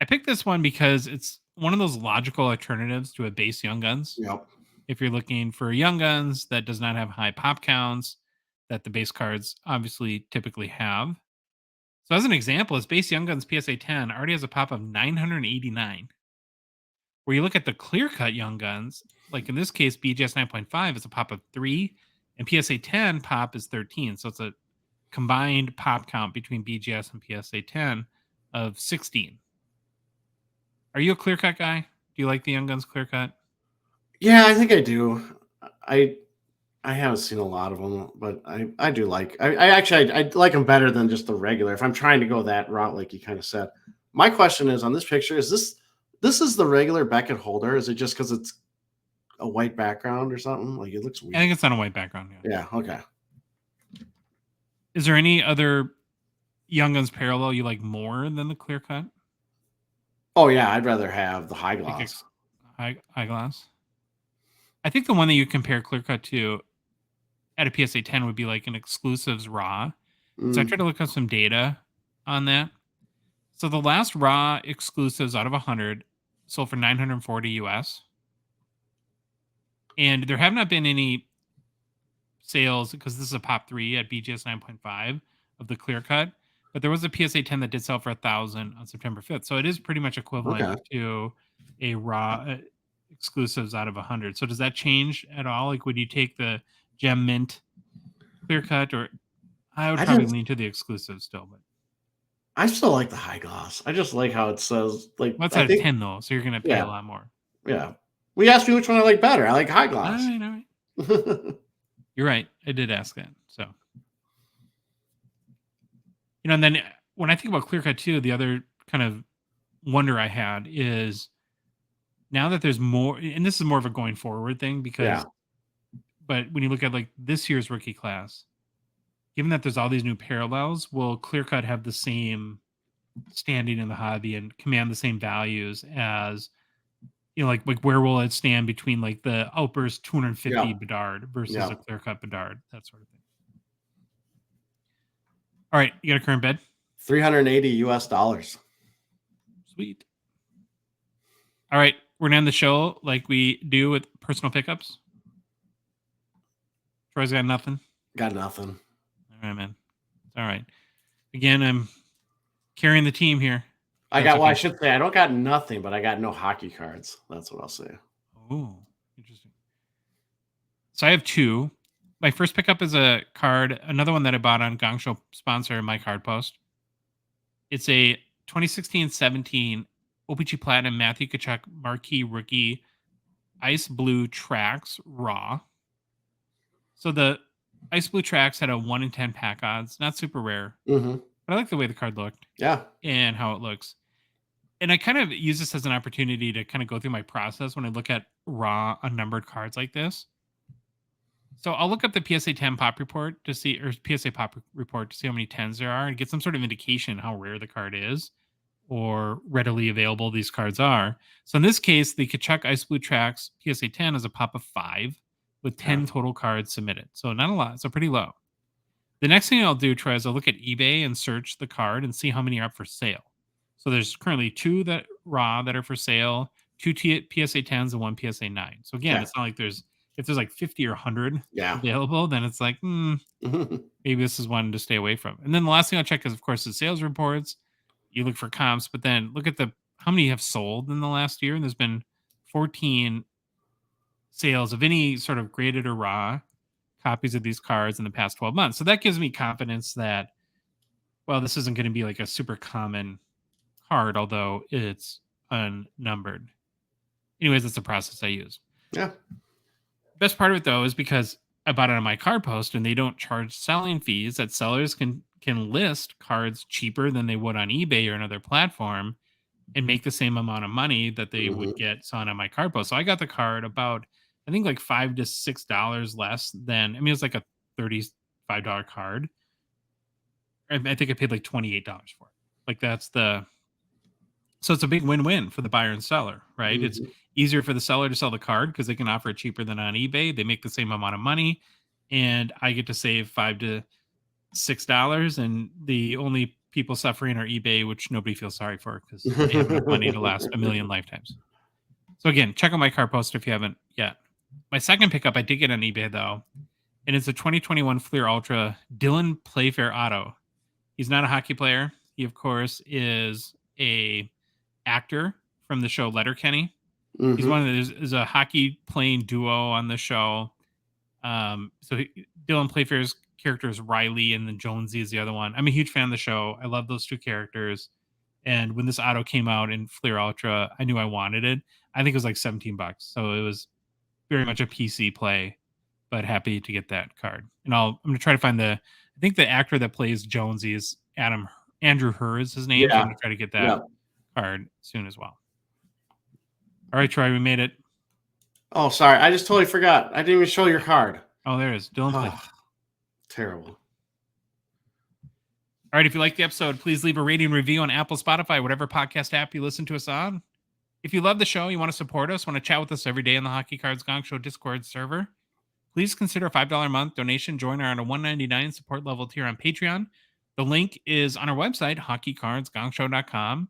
I picked this one because it's one of those logical alternatives to a base Young Guns. Yep. If you're looking for Young Guns that does not have high pop counts that the base cards obviously typically have. So as an example, his base Young Guns PSA 10 already has a pop of 989. Where you look at the clear cut Young Guns, like in this case, BGS 9.5 is a pop of 3, and PSA 10 pop is 13. So it's a combined pop count between BGS and PSA 10 of 16. Are you a clear cut guy? Do you like the Young Guns clear cut? Yeah, I think I do. I haven't seen a lot of them, but I do like. I like them better than just the regular. If I'm trying to go that route, like you kind of said. My question is on this picture: is this is the regular Beckett holder? Is it just because it's a white background or something? Like it looks weird. I think it's on a white background. Yeah. Okay. Is there any other Young Guns parallel you like more than the clear cut? Oh yeah, I'd rather have the high gloss. High gloss. I think the one that you compare clear cut to at a PSA 10 would be like an exclusives raw. So I tried to look up some data on that. So the last raw exclusives out of 100 sold for 940 US. And there have not been any sales because this is a pop 3 at BGS 9.5 of the clear cut. But there was a PSA 10 that did sell for 1,000 on September 5th. So it is pretty much equivalent to a raw exclusives out of 100. So does that change at all? Like, would you take the Gem Mint clear cut, or I would probably lean to the exclusive still, but I still like the high gloss. I just like how it says like what's out of 10 though, so you're gonna pay a lot more. Yeah. We asked me which one I like better. I like high gloss. All right. You're right. I did ask that. So and then when I think about clear cut too, the other kind of wonder I had is now that there's more, and this is more of a going forward thing because but when you look at like this year's rookie class, given that there's all these new parallels, will clear cut have the same standing in the hobby and command the same values as like where will it stand between like the Outburst 250 Bedard versus a clear cut Bedard, that sort of thing. All right, you got a current bid? $380 US. Sweet. All right, we're gonna end the show like we do with personal pickups. Troy's got nothing. Got nothing. All right, man. It's all right. Again, I'm carrying the team here. I got, well, I should say I don't got nothing, but I got no hockey cards. That's what I'll say. Oh, interesting. So I have two. My first pickup is a card, another one that I bought on Gongshow sponsor my card post. It's a 2016-17 OPG Platinum Matthew Tkachuk marquee rookie Ice Blue Tracks Raw. So the Ice Blue Tracks had a 1 in 10 pack odds, not super rare. Mm-hmm. But I like the way the card looked. Yeah. And how it looks. And I kind of use this as an opportunity to kind of go through my process when I look at raw unnumbered cards like this. So I'll look up the PSA 10 pop report to see, or PSA pop report to see how many 10s there are and get some sort of indication how rare the card is or readily available these cards are. So in this case, the Tkachuk Ice Blue Tracks PSA 10 is a pop of 5 with 10 total cards submitted. So not a lot, so pretty low. The next thing I'll do, Troy, is I'll look at eBay and search the card and see how many are up for sale. So there's currently 2 that raw that are for sale, 2 PSA 10s and 1 PSA 9. So again, it's not like if there's like 50 or 100 available, then it's like, maybe this is one to stay away from. And then the last thing I'll check is, of course, the sales reports. You look for comps, but then look at how many have sold in the last year. And there's been 14 sales of any sort of graded or raw copies of these cards in the past 12 months. So that gives me confidence that, well, this isn't going to be like a super common card, although it's unnumbered. Anyways, that's the process I use. Yeah. Best part of it, though, is because I bought it on my card post and they don't charge selling fees, that sellers can list cards cheaper than they would on eBay or another platform and make the same amount of money that they would get selling on my card post. So I got the card about, I think, like $5 to $6 less than, I mean, it was like a $35 card. I think I paid like $28 for it. Like so it's a big win-win for the buyer and seller, right? It's easier for the seller to sell the card because they can offer it cheaper than on eBay. They make the same amount of money, and I get to save $5 to $6. And the only people suffering are eBay, which nobody feels sorry for because they have enough money to last a million lifetimes. So again, check out my card post if you haven't yet. My second pickup I did get on eBay though, and it's a 2021 Fleer Ultra Dylan Playfair auto. He's not a hockey player. He, of course, is a actor from the show Letterkenny. He's is a hockey playing duo on the show. Dylan Playfair's character is Riley, and then Jonesy is the other one. I'm a huge fan of the show. I love those 2 characters. And when this auto came out in Fleer Ultra, I knew I wanted it. I think it was like $17. So it was very much a PC play, but happy to get that card. And I'm going to try to find I think the actor that plays Jonesy is Andrew Herr is his name. Yeah. So I'm going to try to get that card soon as well. All right, Troy, we made it. Oh, sorry. I just totally forgot. I didn't even show your card. Oh, there it is. Dylan Playfair. Terrible. All right, if you like the episode, please leave a rating and review on Apple, Spotify, whatever podcast app you listen to us on. If you love the show, you want to support us, want to chat with us every day in the Hockey Cards Gongshow Discord server, please consider a $5 a month donation. Join our $1.99 support level tier on Patreon. The link is on our website, hockeycardsgongshow.com.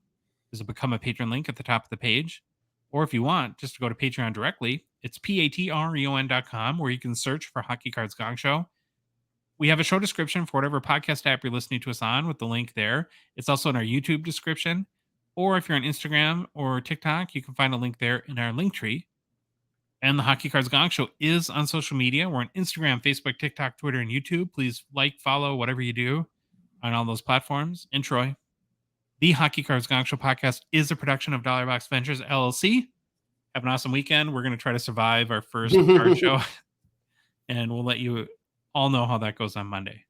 There's a Become a Patron link at the top of the page. Or if you want, just to go to Patreon directly, it's patreon.com, where you can search for Hockey Cards Gong Show. We have a show description for whatever podcast app you're listening to us on with the link there. It's also in our YouTube description. Or if you're on Instagram or TikTok, you can find a link there in our link tree. And the Hockey Cards Gong Show is on social media. We're on Instagram, Facebook, TikTok, Twitter, and YouTube. Please like, follow, whatever you do on all those platforms. And Troy, the Hockey Cards Gong Show podcast is a production of Dollar Box Ventures, LLC. Have an awesome weekend. We're going to try to survive our first card show. And we'll let you all know how that goes on Monday.